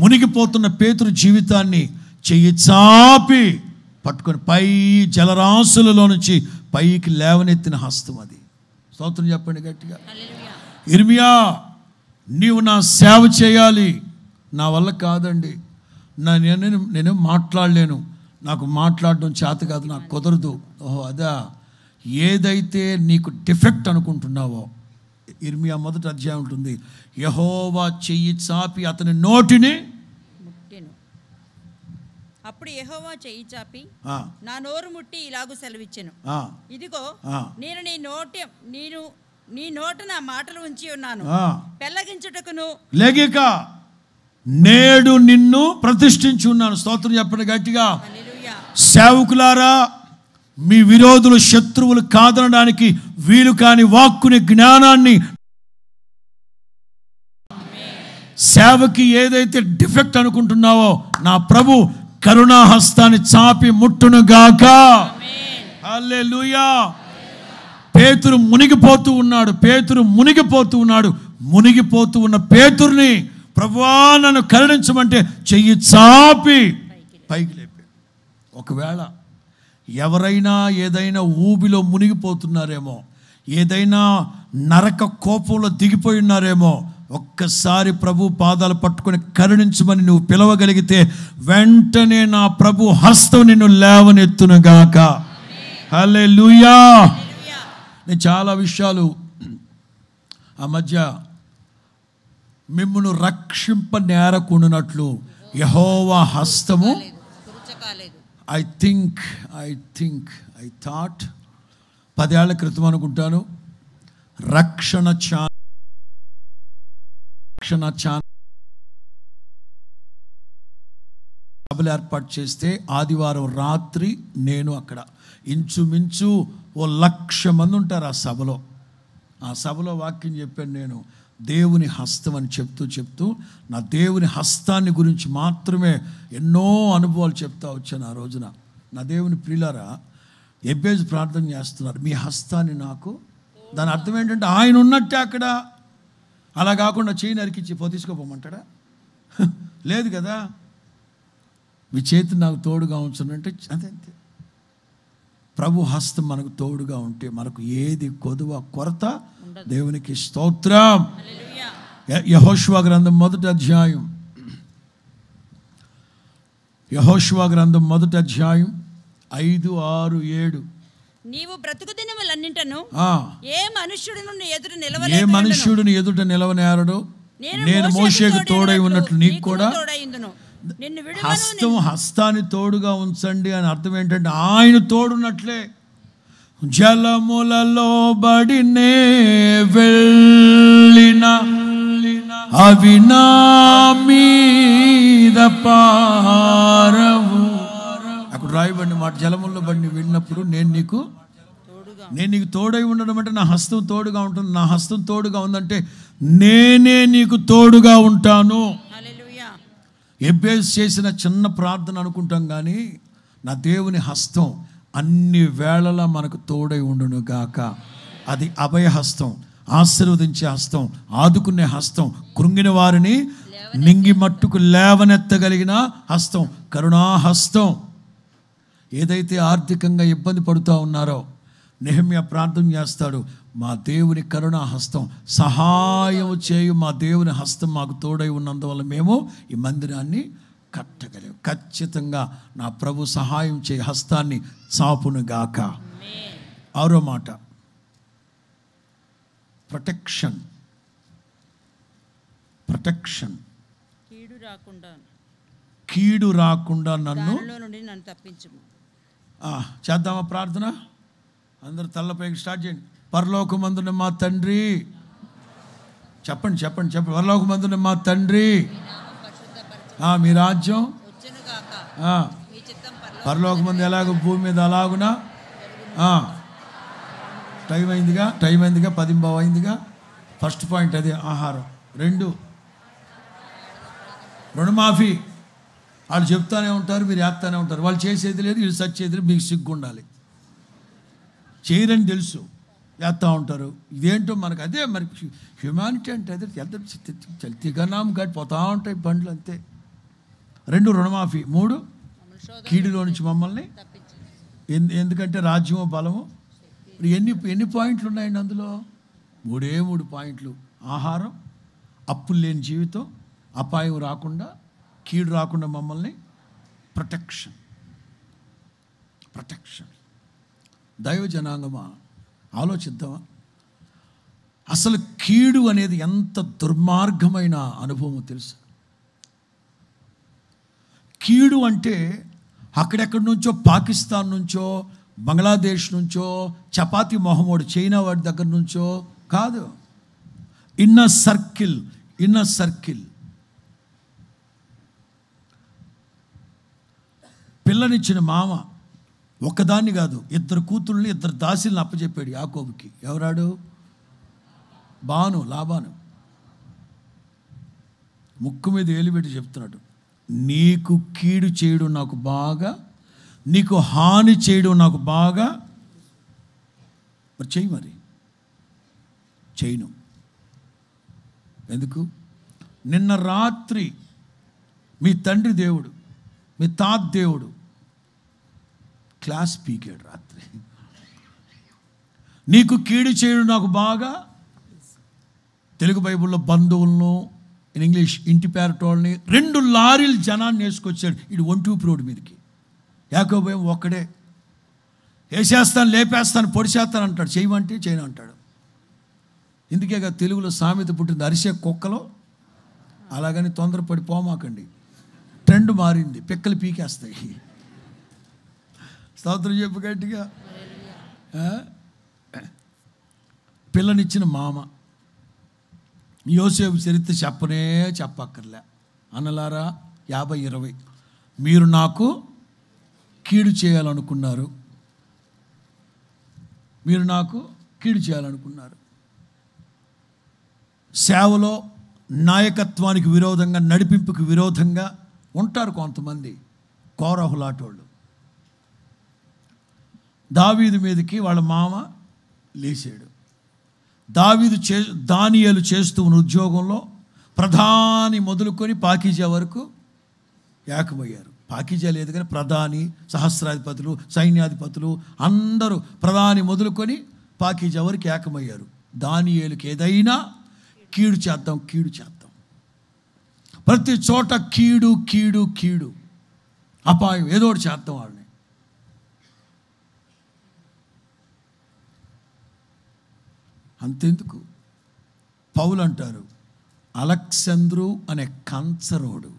మునిగిపోతున్న పేతురు జీవితాన్ని చెయ్యి చాపి పట్టుకొని పై జలరాశులలో నుంచి పైకి లేవనెత్తిన హస్తం అది. స్తోత్రం చెప్పండి గట్టిగా. ఇర్మియా, నీవు నా సేవ చేయాలి. నా వల్ల కాదండి, నేను మాట్లాడలేను, నాకు మాట్లాడడం చేత కాదు, నాకు కుదరదు. ఓహో అదా, ఏదైతే నీకు డిఫెక్ట్ అనుకుంటున్నావో, ఇర్మియా 1వ అధ్యాయం ఉంటుంది, యెహోవా చెయ్యి చాపి అతని నోటిని ముట్టెను. అప్పుడు యెహోవా చెయ్యి చాపి నా నోరు ముట్టి ఇలాగూ సెలవిచ్చెను, ఇదిగో నేను నీ నోట నా మాటలు ఉంచి ఉన్నాను, పెళ్ళగించుటకును లేక నేడు నిన్ను ప్రతిష్ఠించి ఉన్నాను. స్తోత్రం చెప్పండి గట్టిగా. సేవకులారా, మీ విరోధులు శత్రువులు కాదనడానికి వీలు కాని వాక్కుని జ్ఞానాన్ని, సేవకి ఏదైతే డిఫెక్ట్ అనుకుంటున్నావో నా ప్రభు కరుణాహస్తాన్ని చాపి ముట్టునుగాక. హల్లెలూయా. పేతురు మునిగిపోతూ ఉన్నాడు. మునిగిపోతూ ఉన్న పేతురుని ప్రభువా నన్ను కరుణించమంటే చెయ్యి చాపి పైకి లేపాడు. ఒకవేళ ఎవరైనా ఏదైనా ఊబిలో మునిగిపోతున్నారేమో, ఏదైనా నరక కోపంలో దిగిపోయి ఉన్నారేమో, ఒక్కసారి ప్రభు పాదాలు పట్టుకొని కరుణించమని నువ్వు పిలవగలిగితే వెంటనే నా ప్రభు హస్తం నిన్ను లేవనెత్తునుగాక. హల్లెలూయా. నేను చాలా విషయాలు ఆ మధ్య మిమ్మును రక్షింప నేరకుండునట్లు యెహోవా హస్తము, ఐ థాట్ 10 ఏళ్ల క్రితం అనుకుంటాను, రక్షణ సభలు ఏర్పాటు చేస్తే ఆదివారం రాత్రి నేను అక్కడ ఇంచుమించు 1,00,000 మంది ఉంటారు ఆ సభలో వాక్యం చెప్పాను నేను. దేవుని హస్తం అని చెప్తూ నా దేవుని హస్తాన్ని గురించి మాత్రమే ఎన్నో అనుభవాలు చెప్తా వచ్చాను. ఆ రోజున నా దేవుని ప్రియులారా, ఎబ్బేజు ప్రార్థన చేస్తున్నారు, మీ హస్తాన్ని నాకు. దాని అర్థం ఏంటంటే ఆయన ఉన్నట్టే అక్కడ. అలా కాకుండా చేయి నరికించి తీసుకోపోమంటాడా? లేదు కదా. మీ చేతి నాకు తోడుగా ఉంచునంటే అంతే. ప్రభు హస్తం మనకు తోడుగా ఉంటే మనకు ఏది కొదువ కొరత. దేవునికి స్తోత్రం. యెహోషువ గ్రంథం 1వ అధ్యాయం, యెహోషువ గ్రంథం 1వ అధ్యాయం 5, 6, 7. నీవు బ్రతుకు దినములన్నింటను ఏ మనుష్యుడిని ఎదుట నిలవనేరడు. నేను మోషేకు తోడై ఉన్నట్లు నీకు కూడా. హస్తాన్ని తోడుగా ఉంచండి అని అర్థం ఏంటంటే ఆయన తోడున్నట్లే. జలములలో బడినే వెళ్ళిన అవి నా మీద పారవు. అక్కడ రాయబడిన మాట, జలముల్లో బడిని వెళ్ళినప్పుడు నేను నీకు తోడై ఉండడం అంటే నా హస్తం తోడుగా ఉంటుంది. నా హస్తం తోడుగా ఉందంటే నేనే నీకు తోడుగా ఉంటాను. ఎబ్బేసు చేసిన చిన్న ప్రార్థన అనుకుంటాం, కానీ నా దేవుని హస్తం అన్ని వేళలా మనకు తోడై ఉండును గాక. అది అభయహస్తం, ఆశీర్వదించే హస్తం, ఆదుకునే హస్తం, కృంగిన వారిని నింగి మట్టుకు లేవనెత్తగలిగిన హస్తం, కరుణాహస్తం. ఏదైతే ఆర్థికంగా ఇబ్బంది పడుతూ ఉన్నారో నెహెమ్యా ప్రార్థన చేస్తాడు, మా దేవుని కరుణా హస్తం సహాయం చేయు, మా దేవుని హస్తం మాకు తోడై ఉన్నందువల్ల మేము ఈ మందిరాన్ని కట్టగలేము. ఖచ్చితంగా నా ప్రభు సహాయం చేయ హస్తాన్ని చాపును గాక. 6వ మాట, ప్రొటెక్షన్. కీడు రాకుండా నన్ను తప్పించుము. చేద్దామా ప్రార్థన? అందరూ తల్లపైకి స్టార్ట్ చేయండి. పరలోకమందున మా తండ్రి, చెప్పండి. పరలోకమందున మా తండ్రి, మీ రాజ్యం పరలోకమందు ఎలాగో భూమి మీద అలాగునా. టైం అయిందిగా 10:15 అయిందిగా. ఫస్ట్ పాయింట్ అదే, ఆహారం. 2, రుణమాఫీ. వాళ్ళు చెప్తానే ఉంటారు, మీరు వేస్తానే ఉంటారు. వాళ్ళు చేసేది లేదు, వీళ్ళు సచ్చేది లేదు. మీకు సిగ్గు ఉండాలి. చేయరని తెలుసు, వేస్తూ ఉంటారు. ఇదేంటో మనకు అదే మరి హ్యుమానిటీ అంటే అదే. చల్తిగనాం గట్టి పోతూ ఉంటాయి బండ్లు, అంతే. 2, రుణమాఫీ. 3, కీడులో నుంచి మమ్మల్ని. ఎందుకంటే రాజ్యము బలము. ఎన్ని పాయింట్లు ఉన్నాయండి అందులో? 3 పాయింట్లు. ఆహారం, అప్పులు లేని జీవితం, అపాయం రాకుండా, కీడు రాకుండా మమ్మల్ని. ప్రొటెక్షన్. దైవ జనాంగమా, ఆలోచిద్దామా? అసలు కీడు అనేది ఎంత దుర్మార్గమైన అనుభవం తెలుసు. కీడు అంటే అక్కడెక్కడి నుంచో, పాకిస్తాన్ నుంచో, బంగ్లాదేశ్ నుంచో, చపాతీ మొహమ్మోడు చైనా వాడి దగ్గర నుంచో కాదు. Inner circle. పిల్లనిచ్చిన మామ ఒక్కదాన్ని కాదు, 2 కూతుళ్ళని, 2 దాసీలను అప్పచెప్పాడు యాకోబుకి. ఎవరాడు? లాబాను. ముక్కు మీద ఏలిపెట్టి చెప్తున్నాడు, నీకు కీడు చేయడం నాకు బాగా, నీకు హాని చేయడం నాకు బాగా. మరి చేయను. ఎందుకు? నిన్న రాత్రి మీ తండ్రి దేవుడు, మీ తాత దేవుడు క్లాస్ పీకాడు రాత్రి. నీకు కీడు చేయడం నాకు బాగా తెలుగు బైబిల్లో బంధువులను, ఇన్ ఇంగ్లీష్ ఇంటి పేరటోళ్ళని 2 లారీలు జనాన్ని వేసుకొచ్చాడు. ఇటు ఒంటూపు రోడ్డు మీదకి. యాకోబు ఒక్కడే వేసేస్తాను, లేపేస్తాను, పొడిచేస్తాను అంటాడు. చేయమంటే చేయను అంటాడు. ఇందుకేగా తెలుగులో సామెత పుట్టింది, అరిసే కుక్కలో. అలాగని తొందరపడి పోమాకండి, ట్రెండ్ మారింది, పిక్కలు పీకేస్తాయి. స్తోత్రం చెప్పు గట్టిగా. పిల్లనిచ్చిన మామ. యోసేపు చరిత్ర చెప్పక్కర్లే. అన్నలారా 50-20 మీరు నాకు కీడు చేయాలనుకున్నారు, మీరు నాకు కీడు చేయాలనుకున్నారు. సేవలో నాయకత్వానికి విరోధంగా, నడిపింపుకి విరోధంగా ఉంటారు కొంతమంది కోరహులాటోళ్ళు. దావీదు మీదకి వాళ్ళ మామ లేచాడు. దానియేలు చేస్తూ ఉన్న ఉద్యోగంలో ప్రధాని మొదలుకొని పాకీజా వరకు ఏకమయ్యారు. పాకీజా లేదు కానీ ప్రధాని, సహస్రాధిపతులు, సైన్యాధిపతులు అందరూ ప్రధాని మొదలుకొని పాకీజా వరకు ఏకమయ్యారు. దానియేలుకి ఏదైనా కీడు చేద్దాం, కీడు చేద్దాం. ప్రతి చోట కీడు కీడు కీడు, అపాయం, ఏదో ఒకటి చేద్దాం వాళ్ళని. అంతెందుకు, పౌలు అంటారు, అలెగ్జాంద్రు అనే కంచరోడు,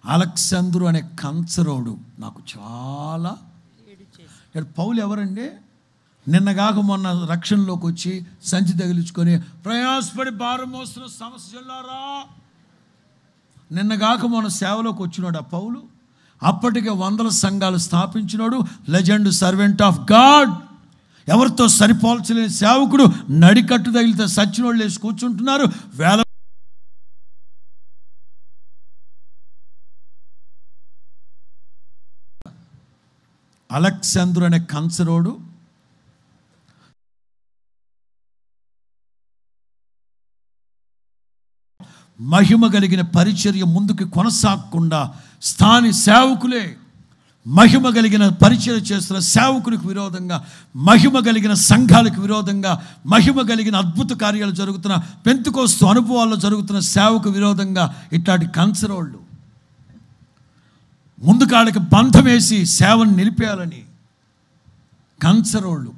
అలెగ్జాంద్రు అనే కంచరోడు నాకు చాలా. పౌలు ఎవరండి? నిన్నగాక మొన్న రక్షణలోకి వచ్చి సంచి తగిలించుకొని ప్రయాసపడి భారం మోస్తున్న సమస్యలారా, నిన్నగాక మొన్న సేవలోకి వచ్చినాడు ఆ పౌలు. అప్పటికే 100 సంఘాలు స్థాపించినాడు. లెజెండ్, సర్వెంట్ ఆఫ్ గాడ్, ఎవరితో సరిపోల్చలేని సేవకుడు. నడికట్టు తగిలితే సచ్చినోళ్ళు వేసి కూర్చుంటున్నారు. వేల అలెగ్జాంద్రు అనే కంచరోడు మహిమ కలిగిన పరిచర్య ముందుకు కొనసాగకుండా స్థాని సేవకులే మహిమ కలిగిన పరిచర్య చేస్తున్న సేవకునికి విరోధంగా, మహిమ కలిగిన సంఘాలకు విరోధంగా, మహిమ కలిగిన అద్భుత కార్యాలు జరుగుతున్న పెంతెకోస్తు అనుభవాల్లో జరుగుతున్న సేవకు విరోధంగా ఇట్లాంటి కంచరోళ్ళు ముందుకాళ్ళకి బంధం వేసి సేవను నిలిపేయాలని కంచరోళ్ళు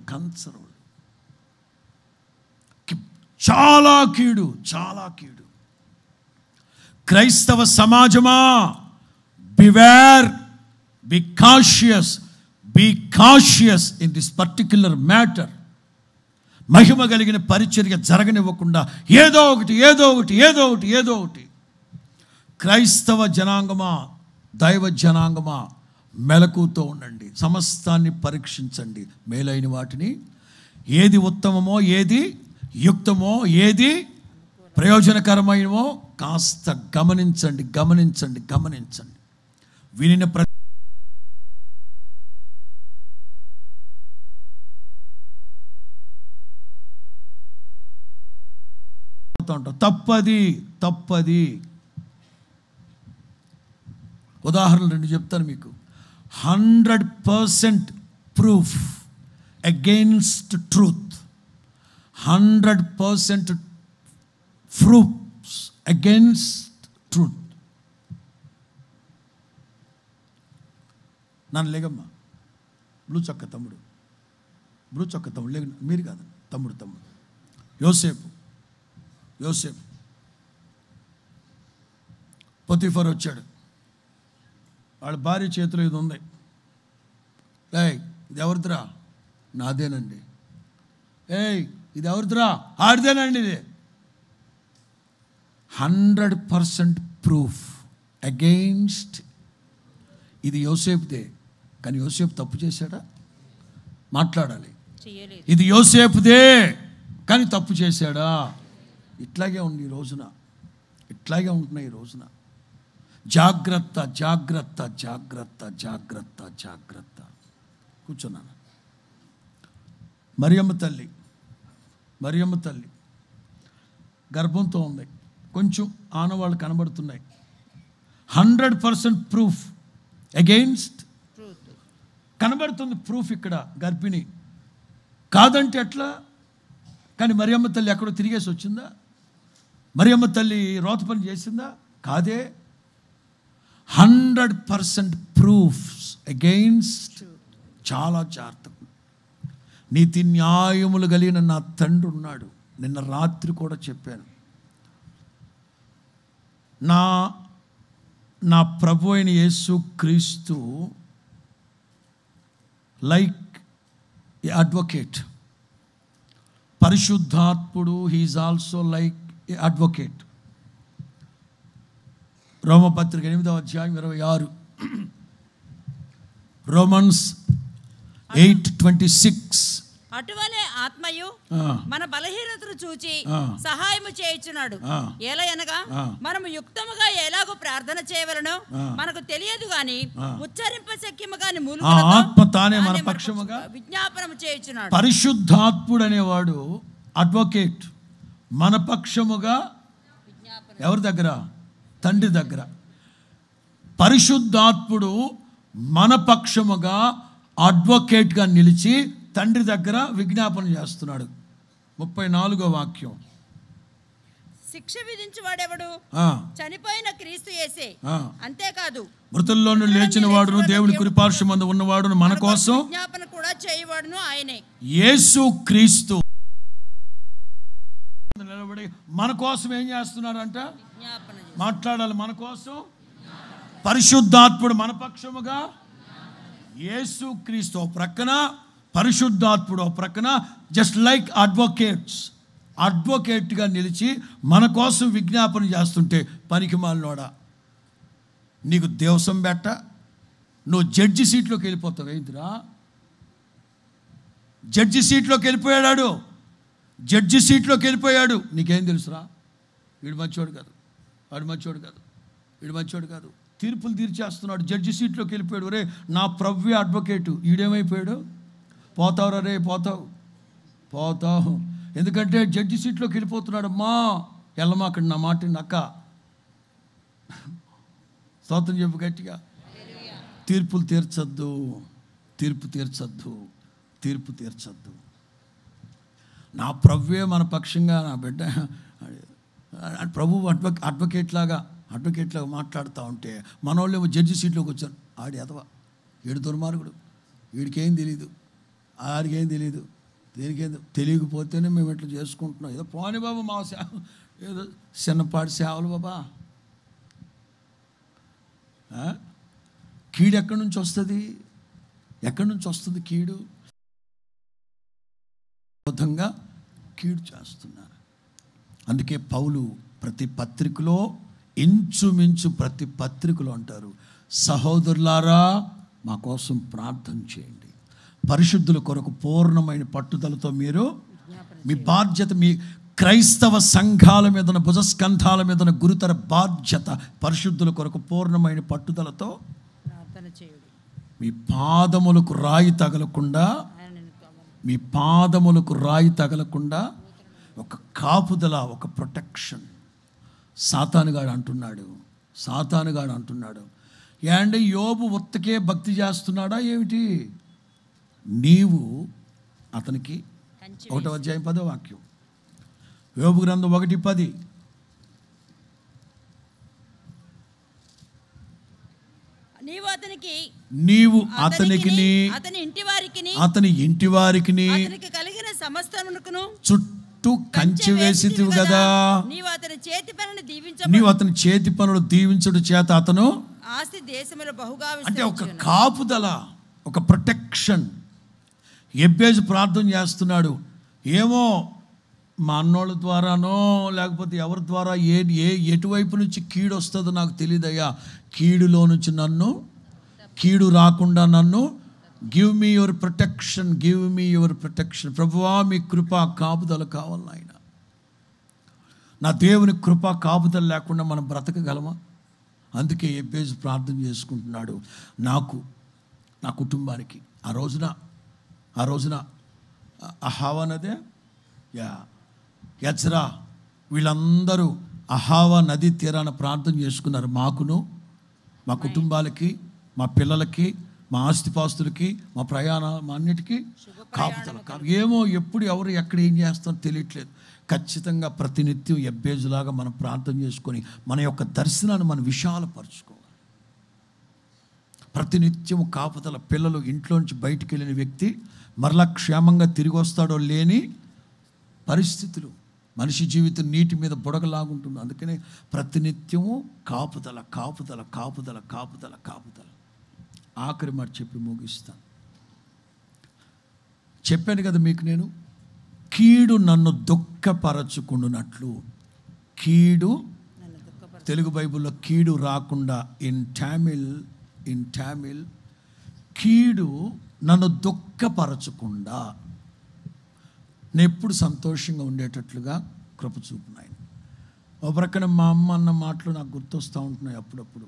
చాలా కీడు, చాలా కీడు. క్రైస్తవ సమాజమా, beware, be cautious in this particular matter. మహిమ కలిగిన పరిచర్య జరగనివ్వకుండా ఏదో ఒకటి. క్రైస్తవ జనాంగమా, దైవ జనాంగమా, మెలకుతో ఉండండి. సమస్తాన్ని పరీక్షించండి. మేలైన వాటిని, ఏది ఉత్తమమో, ఏది యుక్తమో, ఏది ప్రయోజనకరమైనమో కాస్త గమనించండి. వినిన తప్పది. ఉదాహరణలు 2 చెప్తాను మీకు. 100% proof against truth, 100% proofs against truth. నన్ను లేగమ్మా, బ్లూ చొక్క తమ్ముడు లేక, మీరు కాదు, తమ్ముడు. యోసేపు పొతిఫర్ వచ్చాడు. వాళ్ళ భార్య చేతిలో ఇది ఉంది. ఇది ఎవరిదిరా? నాదేనండి. ఇది ఎవరిదిరా? ఆడిదేనండి. ఇది 100% ప్రూఫ్ అగెయిన్స్ట్. ఇది యోసేపుదే. కానీ యోసేపు తప్పు చేశాడా? మాట్లాడాలి. ఇది యోసేపుదే కానీ తప్పు చేశాడా? ఇట్లాగే ఉంది ఈ రోజున, ఇట్లాగే ఉంటున్నాయి ఈ రోజున. జాగ్రత్త. కూర్చున్నాను. మరియమ్మ తల్లి గర్భంతో ఉంది. కొంచెం ఆనవాళ్ళు కనబడుతున్నాయి. 100% ప్రూఫ్ అగెయిన్స్ట్. కనబడుతుంది ప్రూఫ్ ఇక్కడ, గర్భిణి కాదంటే ఎట్లా? కానీ మరియమ్మ తల్లి ఎక్కడో తిరిగేసి వచ్చిందా? మరియమ్మ తల్లి రోత పని చేసిందా? కాదే. 100% ప్రూఫ్స్ అగెయిన్స్ట్. చాలా జాగ్రత్త. నీతి న్యాయములు కలిగిన నా తండ్రి ఉన్నాడు. నిన్న రాత్రి కూడా చెప్పాను. నా ప్రభు అయిన Yesu Kristu like a advocate. పరిశుద్ధాత్ముడు he is also like a advocate. రోమపత్రిక 8వ అధ్యాయం 26, రోమన్స్ 8:26. అటువలే ఆత్మయు మన బలహీనతను చూచి సహాయము చేయుచున్నాడు. ఎలయనగా మనము యుక్తముగా ఎలాగో ప్రార్థన చేయవలనో మనకు తెలియదు గాని ఉచ్చరింప శక్యము గాని మూలుగులతో ఆత్మ తానే మన పక్షముగా విజ్ఞాపనము చేయుచున్నాడు. పరిశుద్ధాత్ముడు అనేవాడు అడ్వకేట్. మన పక్షముగా ఎవరి దగ్గర? తండ్రి దగ్గర. పరిశుద్ధాత్ముడు మన పక్షముగా అడ్వకేట్గా నిలిచి తండ్రి దగ్గర విజ్ఞాపన చేస్తున్నాడు. 34వ వాక్యం. శిక్ష విధించువాడెవడు? చనిపోయిన క్రీస్తు యేసే. అంతేకాదు మృతుల్లో నుండి లేచిన వాడును దేవుని కుడిపార్శ్వమందు ఉన్నవాడును మన కోసం విజ్ఞాపన కూడా చేయవాడును ఆయనే. యేసు క్రీస్తు నిలబడి మన కోసం ఏం చేస్తున్నాడంట? మాట్లాడాలి. మన కోసం పరిశుద్ధాత్ముడు మన పక్షముగా, యేసు క్రీస్తు ఓ ప్రక్కన, పరిశుద్ధాత్ముడు ఓ ప్రక్కన. జస్ట్ లైక్ అడ్వకేట్స్, అడ్వకేట్గా నిలిచి మన కోసం విజ్ఞాపన చేస్తుంటే పనికి మాలినోడా, నీకు దేవసం బెట్ట, నువ్వు జడ్జి సీట్లోకి వెళ్ళిపోతావు. ఏంటిరా? జడ్జి సీట్లోకి వెళ్ళిపోయాడు. జడ్జి సీట్లోకి వెళ్ళిపోయాడు. నీకేం తెలుసురా? వీడు మంచోడు కాదు, వాడు మంచోడు కాదు, వీడు మంచోడు కాదు. తీర్పులు తీర్చేస్తున్నాడు. జడ్జి సీట్లోకి వెళ్ళిపోయాడు. రే నా ప్రవ్వే అడ్వకేటు. ఈడేమైపోయాడు? పోతావురా రే, పోతావు. ఎందుకంటే జడ్జి సీట్లోకి వెళ్ళిపోతున్నాడు. అమ్మా వెళ్ళమా అక్కడ, నా మాట నక్క. స్తోత్రం చెప్పు గట్టిగా. తీర్పులు తీర్చొద్దు, తీర్పు తీర్చొద్దు. నా ప్రభువే మన పక్షంగా, నా బిడ్డ ప్రభు అడ్వకేట్ లాగా మాట్లాడుతూ ఉంటే మనోళ్ళేమో జడ్జి సీట్లోకి వచ్చారు. ఆడి ఎదవా, ఏడు దుర్మార్గుడు, వీడికేం తెలీదు, ఆడికేం తెలీదు, దేనికేం తెలియకపోతేనే మేము ఇట్లా చేసుకుంటున్నాం. ఏదో పోనీ బాబా మా సేవ, ఏదో చిన్నపాటి సేవలు బాబా. కీడు ఎక్కడి నుంచి వస్తుంది? కీడు విరోధంగా కీడు చేస్తున్నారు. అందుకే పౌలు ప్రతి పత్రికలో, ఇంచుమించు ప్రతి పత్రికలో అంటారు, సహోదరులారా మా కోసం ప్రార్థన చేయండి. పరిశుద్ధుల కొరకు పూర్ణమైన పట్టుదలతో మీరు మీ బాధ్యత, మీ క్రైస్తవ సంఘాల మీదన, భుజస్కంధాల మీదన గురుతర బాధ్యత, పరిశుద్ధుల కొరకు పూర్ణమైన పట్టుదలతో ప్రార్థన చేయండి. మీ పాదములకు రాయి తగలకుండా ఒక కాపుదల, ఒక ప్రొటెక్షన్. సాతానుగాడు అంటున్నాడు, ఏండి యోబు ఉత్తకే భక్తి చేస్తున్నాడా ఏమిటి? నీవు అతనికి 1వ అధ్యాయం 10వ వాక్యం, యోబు గ్రంథం 1:10. నీవు అతనికి అతని ఇంటి వారికి కలిగిన సమస్తమునకును చుట్టూ కంచె వేసితివి కదా. నీవు అతని చేతి పనులు దీవించుడు చేత అతను ఆస్తి దేశములో బహుగా అంటే ఒక కాపుదల, ఒక ప్రొటెక్షన్. ఎబ్బేజు ప్రార్థన చేస్తున్నాడు. ఏమో మా అన్నోళ్ళ ద్వారానో లేకపోతే ఎవరి ద్వారా ఎటువైపు నుంచి కీడు వస్తుందో నాకు తెలియదయ్యా. కీడులో నుంచి కీడు రాకుండా నన్ను గివ్ మీ యువర్ ప్రొటెక్షన్. ప్రభువా మీ కృపా కాపుదల కావాలి నాయన. నా దేవుని కృపా కాపుదల లేకుండా మనం బ్రతకగలమా? అందుకే ఎబ్బేజు ప్రార్థన చేసుకుంటున్నాడు. నాకు, నా కుటుంబానికి. ఆ రోజున అహావా నదే, యజ్రా, వీళ్ళందరూ అహావా నది తీరాన ప్రార్థన చేసుకున్నారు. మాకును, మా కుటుంబాలకి, మా పిల్లలకి, మా ఆస్తిపాస్తులకి, మా ప్రయాణం, మా అన్నిటికీ కాపుదల. ఏమో ఎప్పుడు ఎవరు ఎక్కడ ఏం చేస్తారో తెలియట్లేదు. ఖచ్చితంగా ప్రతినిత్యం ఎబ్బేజులాగా మనం ప్రార్థన చేసుకొని మన యొక్క దర్శనాన్ని మనం విశాలపరచుకోవాలి. ప్రతినిత్యం కాపుదల. పిల్లలు ఇంట్లోంచి బయటికి వెళ్ళిన వ్యక్తి మరలా క్షేమంగా తిరిగి వస్తాడో లేని పరిస్థితులు. మనిషి జీవితం నీటి మీద బుడగలాగుంటుంది. అందుకనే ప్రతినిత్యము కాపుదల, కాపుదల, కాపుదల, కాపుదల, కాపుదల. ఆఖరి మాట చెప్పి ముగిస్తాను. చెప్పాను కదా మీకు, నేను కీడు నన్ను దుఃఖపరచుకుండునట్లు. కీడు, తెలుగు బైబిల్లో కీడు రాకుండా, ఇన్ టామిల్ కీడు నన్ను దుఃఖపరచకుండా నేను ఎప్పుడు సంతోషంగా ఉండేటట్లుగా కృప చూపు నాయన. ఒక ప్రక్కన మా అమ్మ అన్న మాటలు నాకు గుర్తొస్తూ ఉంటున్నాయి. అప్పుడప్పుడు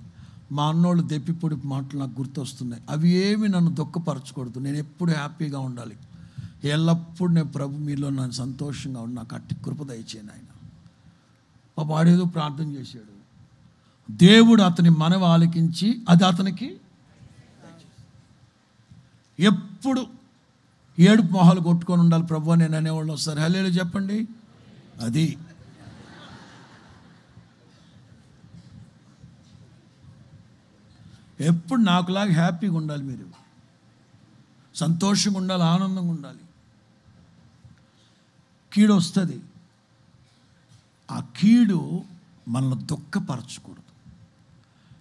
మా అన్నోళ్ళు దెప్పిపొడి మాటలు నాకు గుర్తొస్తున్నాయి. అవి ఏమి నన్ను దుఃఖపరచకూడదు. నేను ఎప్పుడు హ్యాపీగా ఉండాలి. ఎల్లప్పుడూ నేను ప్రభు మీలో నన్ను సంతోషంగా ఉండి నాకు అట్టి కృప దయచేయను ఆయన. వాడేదో ప్రార్థన చేశాడు. దేవుడు అతని మనవి ఆలకించి అది అతనికి ఎప్పుడు ఏడుపు మొహాలు కొట్టుకొని ఉండాలి. ప్రభు నేను అనేవాళ్ళు వస్తారు. హల్లెలూయా చెప్పండి. అది ఎప్పుడు నాకులాగా హ్యాపీగా ఉండాలి. మీరు సంతోషంగా ఉండాలి, ఆనందంగా ఉండాలి. కీడు వస్తుంది. ఆ కీడు మనల్ని దుఃఖపరచకూడదు.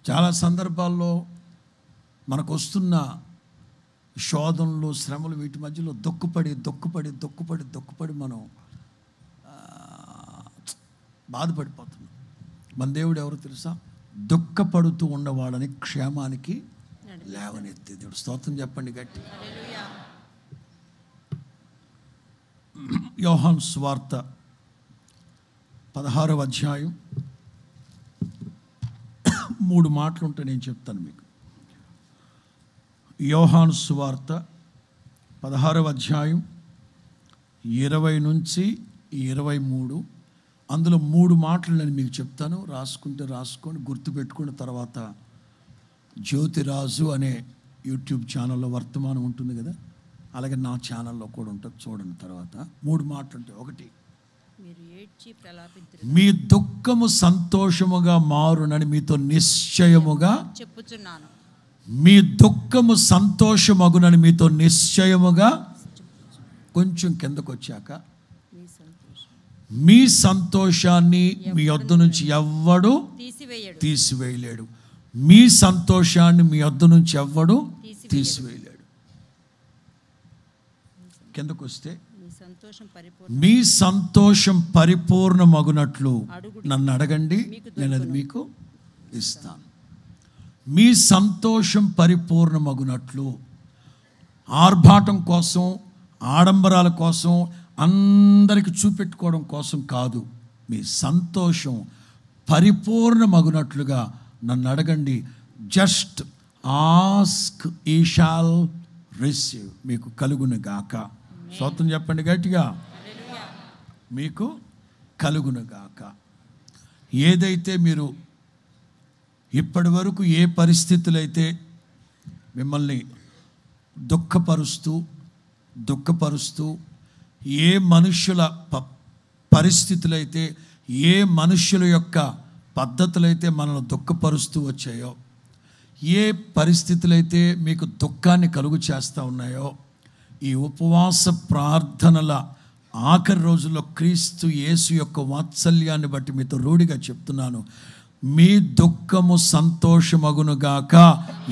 చాలా సందర్భాల్లో మనకు వస్తున్న శోధనలు, శ్రమలు, వీటి మధ్యలో దుఃఖపడి మనం బాధపడిపోతున్నాం. మన దేవుడు ఎవరు తెలుసా? దుఃఖపడుతూ ఉన్నవాడని క్షేమానికి లేవనెత్తే దేవుడు. స్తోత్రం చెప్పండి గట్టి. యోహాను సువార్త 16వ అధ్యాయం 3 మాటలు ఉంటే నేను చెప్తాను మీకు. యోహాను సువార్త 16వ అధ్యాయం 20 నుంచి 23. అందులో 3 మాటలు నేను మీకు చెప్తాను. రాసుకుంటే రాసుకొని గుర్తుపెట్టుకున్న తర్వాత జ్యోతిరాజు అనే యూట్యూబ్ ఛానల్లో వర్తమానం ఉంటుంది కదా, అలాగే నా ఛానల్లో కూడా ఉంటుంది. చూడండి. తర్వాత 3 మాటలు ఉంటాయి. 1, మీ దుఃఖము సంతోషముగా మారునని మీతో నిశ్చయముగా చెప్పుచున్నాను. మీ దుఃఖము సంతోషమగునని మీతో నిశ్చయముగా. కొంచెం కిందకు వచ్చాక మీ సంతోషాన్ని మీ వద్ద నుంచి ఎవ్వడు తీసివేయలేడు. మీ సంతోషాన్ని మీ వద్ద నుంచి ఎవ్వడు తీసివేయలేడు. కిందకు వస్తే మీ సంతోషం పరిపూర్ణమగునట్లు నన్ను అడగండి, నేను అది మీకు ఇస్తాను. మీ సంతోషం పరిపూర్ణమగునట్లు. ఆర్భాటం కోసం, ఆడంబరాల కోసం, అందరికి చూపెట్టుకోవడం కోసం కాదు. మీ సంతోషం పరిపూర్ణమగునట్లుగా నన్ను అడగండి. జస్ట్ ఆస్క్ ఈ షాల్ రిసీవ్. మీకు కలుగును గాక. స్తోత్రం చెప్పండి గట్టిగా. మీకు కలుగును గాక. ఏదైతే మీరు ఇప్పటి వరకు ఏ పరిస్థితులైతే మిమ్మల్ని దుఃఖపరుస్తూ ఏ మనుష్యుల పరిస్థితులైతే, ఏ మనుష్యుల యొక్క పద్ధతులైతే మనల్ని దుఃఖపరుస్తూ వచ్చాయో, ఏ పరిస్థితులైతే మీకు దుఃఖాన్ని కలుగు చేస్తూ ఉన్నాయో, ఈ ఉపవాస ప్రార్థనల ఆఖరి రోజుల్లో క్రీస్తు యేసు యొక్క వాత్సల్యాన్ని బట్టి మీతో రూఢిగా చెప్తున్నాను. మీ దుఃఖము సంతోషమగునుగాక.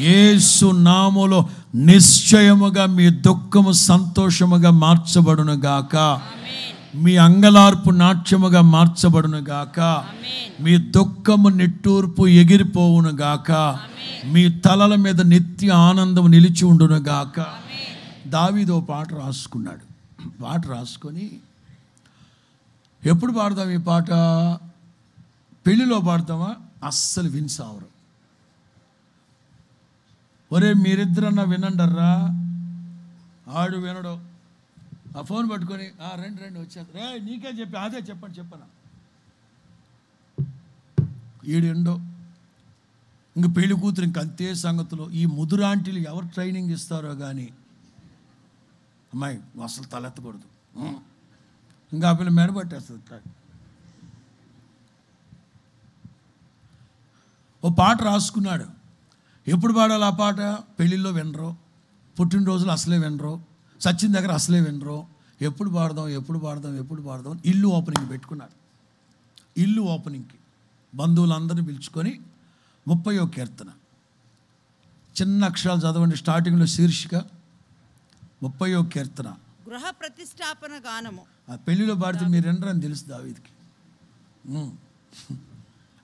యేసు నామములో నిశ్చయముగా మీ దుఃఖము సంతోషముగా మార్చబడునుగాక. మీ అంగలార్పు నాట్యముగా మార్చబడునుగాక. మీ దుఃఖము నిట్టూర్పు ఎగిరిపోవునుగాక. మీ తలల మీద నిత్య ఆనందం నిలిచి ఉండునుగాక. దావీదు పాట రాసుకున్నాడు. పాట రాసుకొని ఎప్పుడు పాడదాం ఈ పాట? పెళ్ళిలో పాడతామా? అస్సలు విన్సావరు. ఒరే మీరిద్దరన్నా వినండర్రా. ఆడు వినడు. ఆ ఫోన్ పట్టుకొని రండి వచ్చేది. రే నీకే చెప్పి అదే చెప్పనా ఈడు ఎండో ఇంక పెళ్లి కూతురు ఇంక అంతే సంగతులు. ఈ ముదురాంటీలు ఎవరు ట్రైనింగ్ ఇస్తారో కానీ, అమ్మాయి అసలు తలెత్తకూడదు, ఇంకా ఆ పిల్ల మెడబట్టేస్తుంది. ఓ పాట రాసుకున్నాడు, ఎప్పుడు పాడాలి ఆ పాట? పెళ్ళిళ్ళలో వినరు, పుట్టినరోజులు అసలే వినరు, సచిన దగ్గర అసలే వినరు. ఎప్పుడు పాడదాం ఎప్పుడు పాడదాం ఎప్పుడు పాడదాం. ఇల్లు ఓపెనింగ్ పెట్టుకున్నాడు. ఇల్లు ఓపెనింగ్కి బంధువులందరినీ పిలుచుకొని 30వ కీర్తన చిన్న అక్షరాలు చదవండి. స్టార్టింగ్లో శీర్షిక 30వ కీర్తన గృహ ప్రతిష్టాపన గానము. ఆ పెళ్ళిలో పాడితే మీరు వినరని తెలుసు దావీదుకి.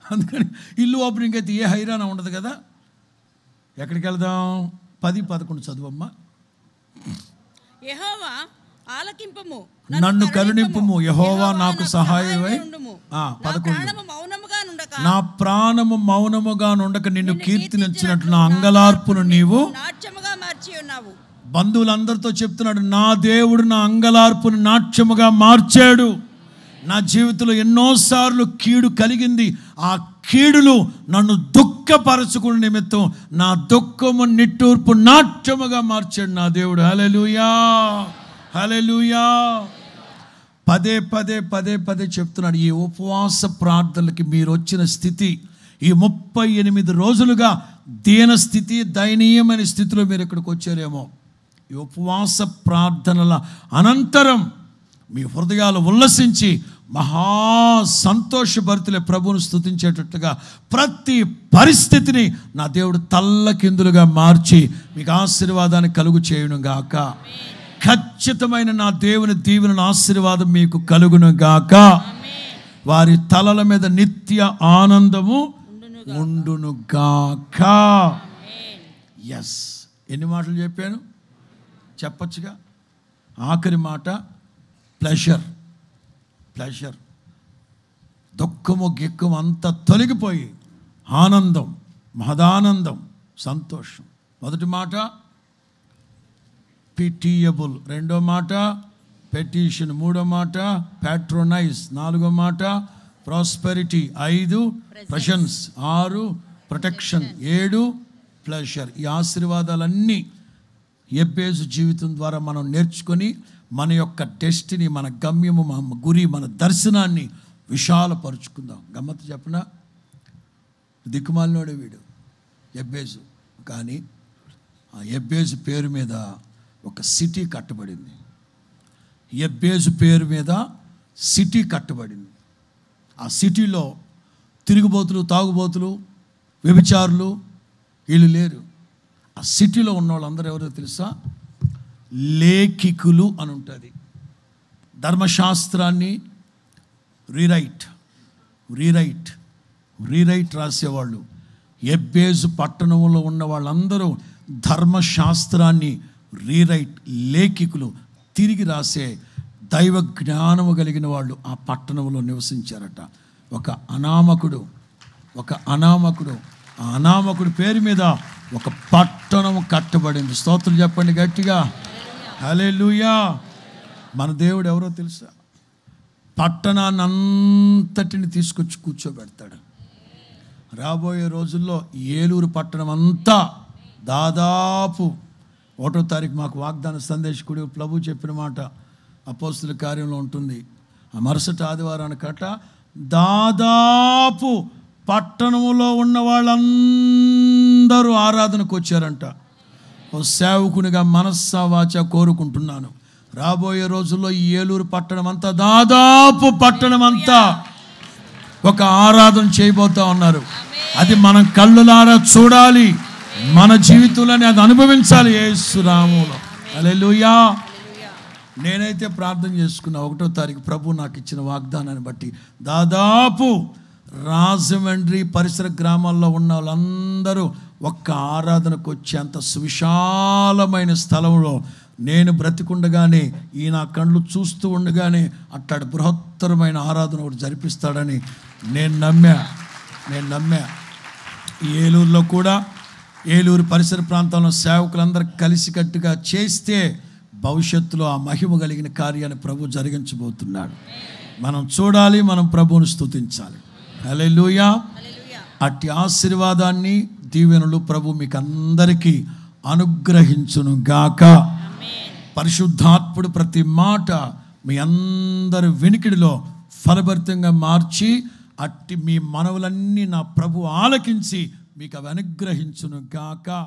అందుకని ఇల్లు ఓపెనింగ్ అయితే ఏ హైరాణ ఉండదు కదా. ఎక్కడికి వెళ్దాం? 10-11 చదువమ్మా. యెహోవా ఆలకింపుము, నన్ను కరుణింపుము, యెహోవా నాకు సహాయమై. 11 నా ప్రాణము మౌనముగా నుండక నిన్ను కీర్తించినట్లు నా అంగలార్పును నీవు నాట్యముగా మార్చి ఉన్నావు. బంధువులందరితో చెప్తున్నాడు, నా దేవుడు నా అంగలార్పును నాట్యముగా మార్చాడు. నా జీవితంలో ఎన్నోసార్లు కీడు కలిగింది. ఆ కీడులు నన్ను దుఃఖపరచుకునే నిమిత్తం నా దుఃఖము నిట్టూర్పు నాట్యముగా మార్చాడు నా దేవుడు. హల్లెలూయా, హల్లెలూయా. పదే పదే పదే పదే చెప్తున్నాడు. ఈ ఉపవాస ప్రార్థనలకి మీరు వచ్చిన స్థితి, ఈ 38 రోజులుగా దీన స్థితి, దయనీయమైన స్థితిలో మీరు ఇక్కడికి వచ్చారేమో. ఈ ఉపవాస ప్రార్థనల అనంతరం మీ హృదయాలు ఉల్లసించి మహా సంతోషభరితులే ప్రభువును స్తుతించేటట్టుగా ప్రతి పరిస్థితిని నా దేవుడు తల్లకిందులుగా మార్చి మీకు ఆశీర్వాదాన్ని కలుగు చేయును గాక. ఖచ్చితమైన నా దేవుని దీవెన ఆశీర్వాదం మీకు కలుగును గాక. వారి తలల మీద నిత్య ఆనందము ఉండును గాక. ఎస్, ఎన్ని మాటలు చెప్పాను? చెప్పచ్చుగా. ఆఖరి మాట ప్లెజర్. ప్లెజర్, దుఃఖము గిక్కము అంతా తొలగిపోయి ఆనందం, మహదానందం, సంతోషం. మొదటి మాట పిటియబుల్, రెండో మాట పెటిషన్, మూడో మాట ప్యాట్రోనైజ్, నాలుగో మాట ప్రాస్పెరిటీ, 5 ప్రెషన్స్, 6 ప్రొటెక్షన్, 7 ప్లెజర్. ఈ ఆశీర్వాదాలన్నీ యెబేజు జీవితం ద్వారా మనం నేర్చుకొని మన యొక్క డెస్టినీ, మన గమ్యము, మన గురి, మన దర్శనాన్ని విశాలపరుచుకుందాం. గమ్మత్తు చెప్పనా? దిక్కుమాలినోడే వీడు యెబేజు. కానీ ఆ యెబేజు పేరు మీద ఒక సిటీ కట్టబడింది. యెబేజు పేరు మీద సిటీ కట్టబడింది. ఆ సిటీలో తిరుగుబోతులు, తాగుబోతులు, వ్యభిచారులు వీళ్ళు లేరు. ఆ సిటీలో ఉన్న వాళ్ళందరూ ఎవరో తెలుసా? లేఖికులు అని ఉంటుంది. ధర్మశాస్త్రాన్ని రీరైట్ రాసేవాళ్ళు. యెబేజు పట్టణంలో ఉన్న వాళ్ళందరూ ధర్మశాస్త్రాన్ని లేఖికులు, తిరిగి రాసే దైవ జ్ఞానము కలిగిన వాళ్ళు ఆ పట్టణంలో నివసించారట. ఒక అనామకుడు ఆ అనామకుడి పేరు మీద ఒక పట్టణం కట్టబడింది. స్తోత్రం చెప్పండి గట్టిగా. హల్లెలూయా. మన దేవుడు ఎవరో తెలుసా? పట్టణాన్ని అంతటిని తీసుకొచ్చి కూర్చోబెడతాడు. రాబోయే రోజుల్లో ఏలూరు పట్టణం అంతా దాదాపు 1వ తారీఖు మాకు వాగ్దాన సందేశకుడు ప్రభు చెప్పిన మాట అపోస్తుల కార్యంలో ఉంటుంది. ఆ మరుసటి ఆదివారానికట దాదాపు పట్టణంలో ఉన్న వాళ్ళందరూ ఆరాధనకు వచ్చారంట. ఓ సేవకునిగా మనస్సా వాచ కోరుకుంటున్నాను, రాబోయే రోజుల్లో ఈ ఏలూరు పట్టణం అంతా, దాదాపు పట్టణం అంతా ఒక ఆరాధన చేయబోతా ఉన్నారు. అది మనం కళ్ళులారా చూడాలి, మన జీవితంలోనే అది అనుభవించాలి. యేసు నామములో. హల్లెలూయా. నేనైతే ప్రార్థన చేసుకున్నా 1వ తారీఖు ప్రభు నాకు ఇచ్చిన వాగ్దానాన్ని బట్టి దాదాపు రాజమండ్రి పరిసర గ్రామాల్లో ఉన్న వాళ్ళందరూ ఒక్క ఆరాధనకు వచ్చేంత సువిశాలమైన స్థలంలో నేను బ్రతికుండగానే, ఈ నా కళ్ళు చూస్తూ ఉండగానే అట్లాంటి బృహత్తరమైన ఆరాధన ఒకటి జరిపిస్తాడని నేను నమ్మా. ఏలూరులో కూడా, ఏలూరు పరిసర ప్రాంతంలో సేవకులందరూ కలిసికట్టుగా చేస్తే భవిష్యత్తులో ఆ మహిమ కలిగిన కార్యాన్ని ప్రభు జరిగించబోతున్నాడు. మనం చూడాలి, మనం ప్రభువును స్తుతించాలి. హల్లెలూయా. అట్టి ఆశీర్వాదాన్ని దీవెనలు ప్రభు మీకు అందరికీ అనుగ్రహించును గాక. పరిశుద్ధాత్ముడు ప్రతి మాట మీ అందరి వినికిడిలో ఫలభరితంగా మార్చి అట్టి మీ మనవులన్నీ నా ప్రభు ఆలకించి మీకు అవి అనుగ్రహించును గాక.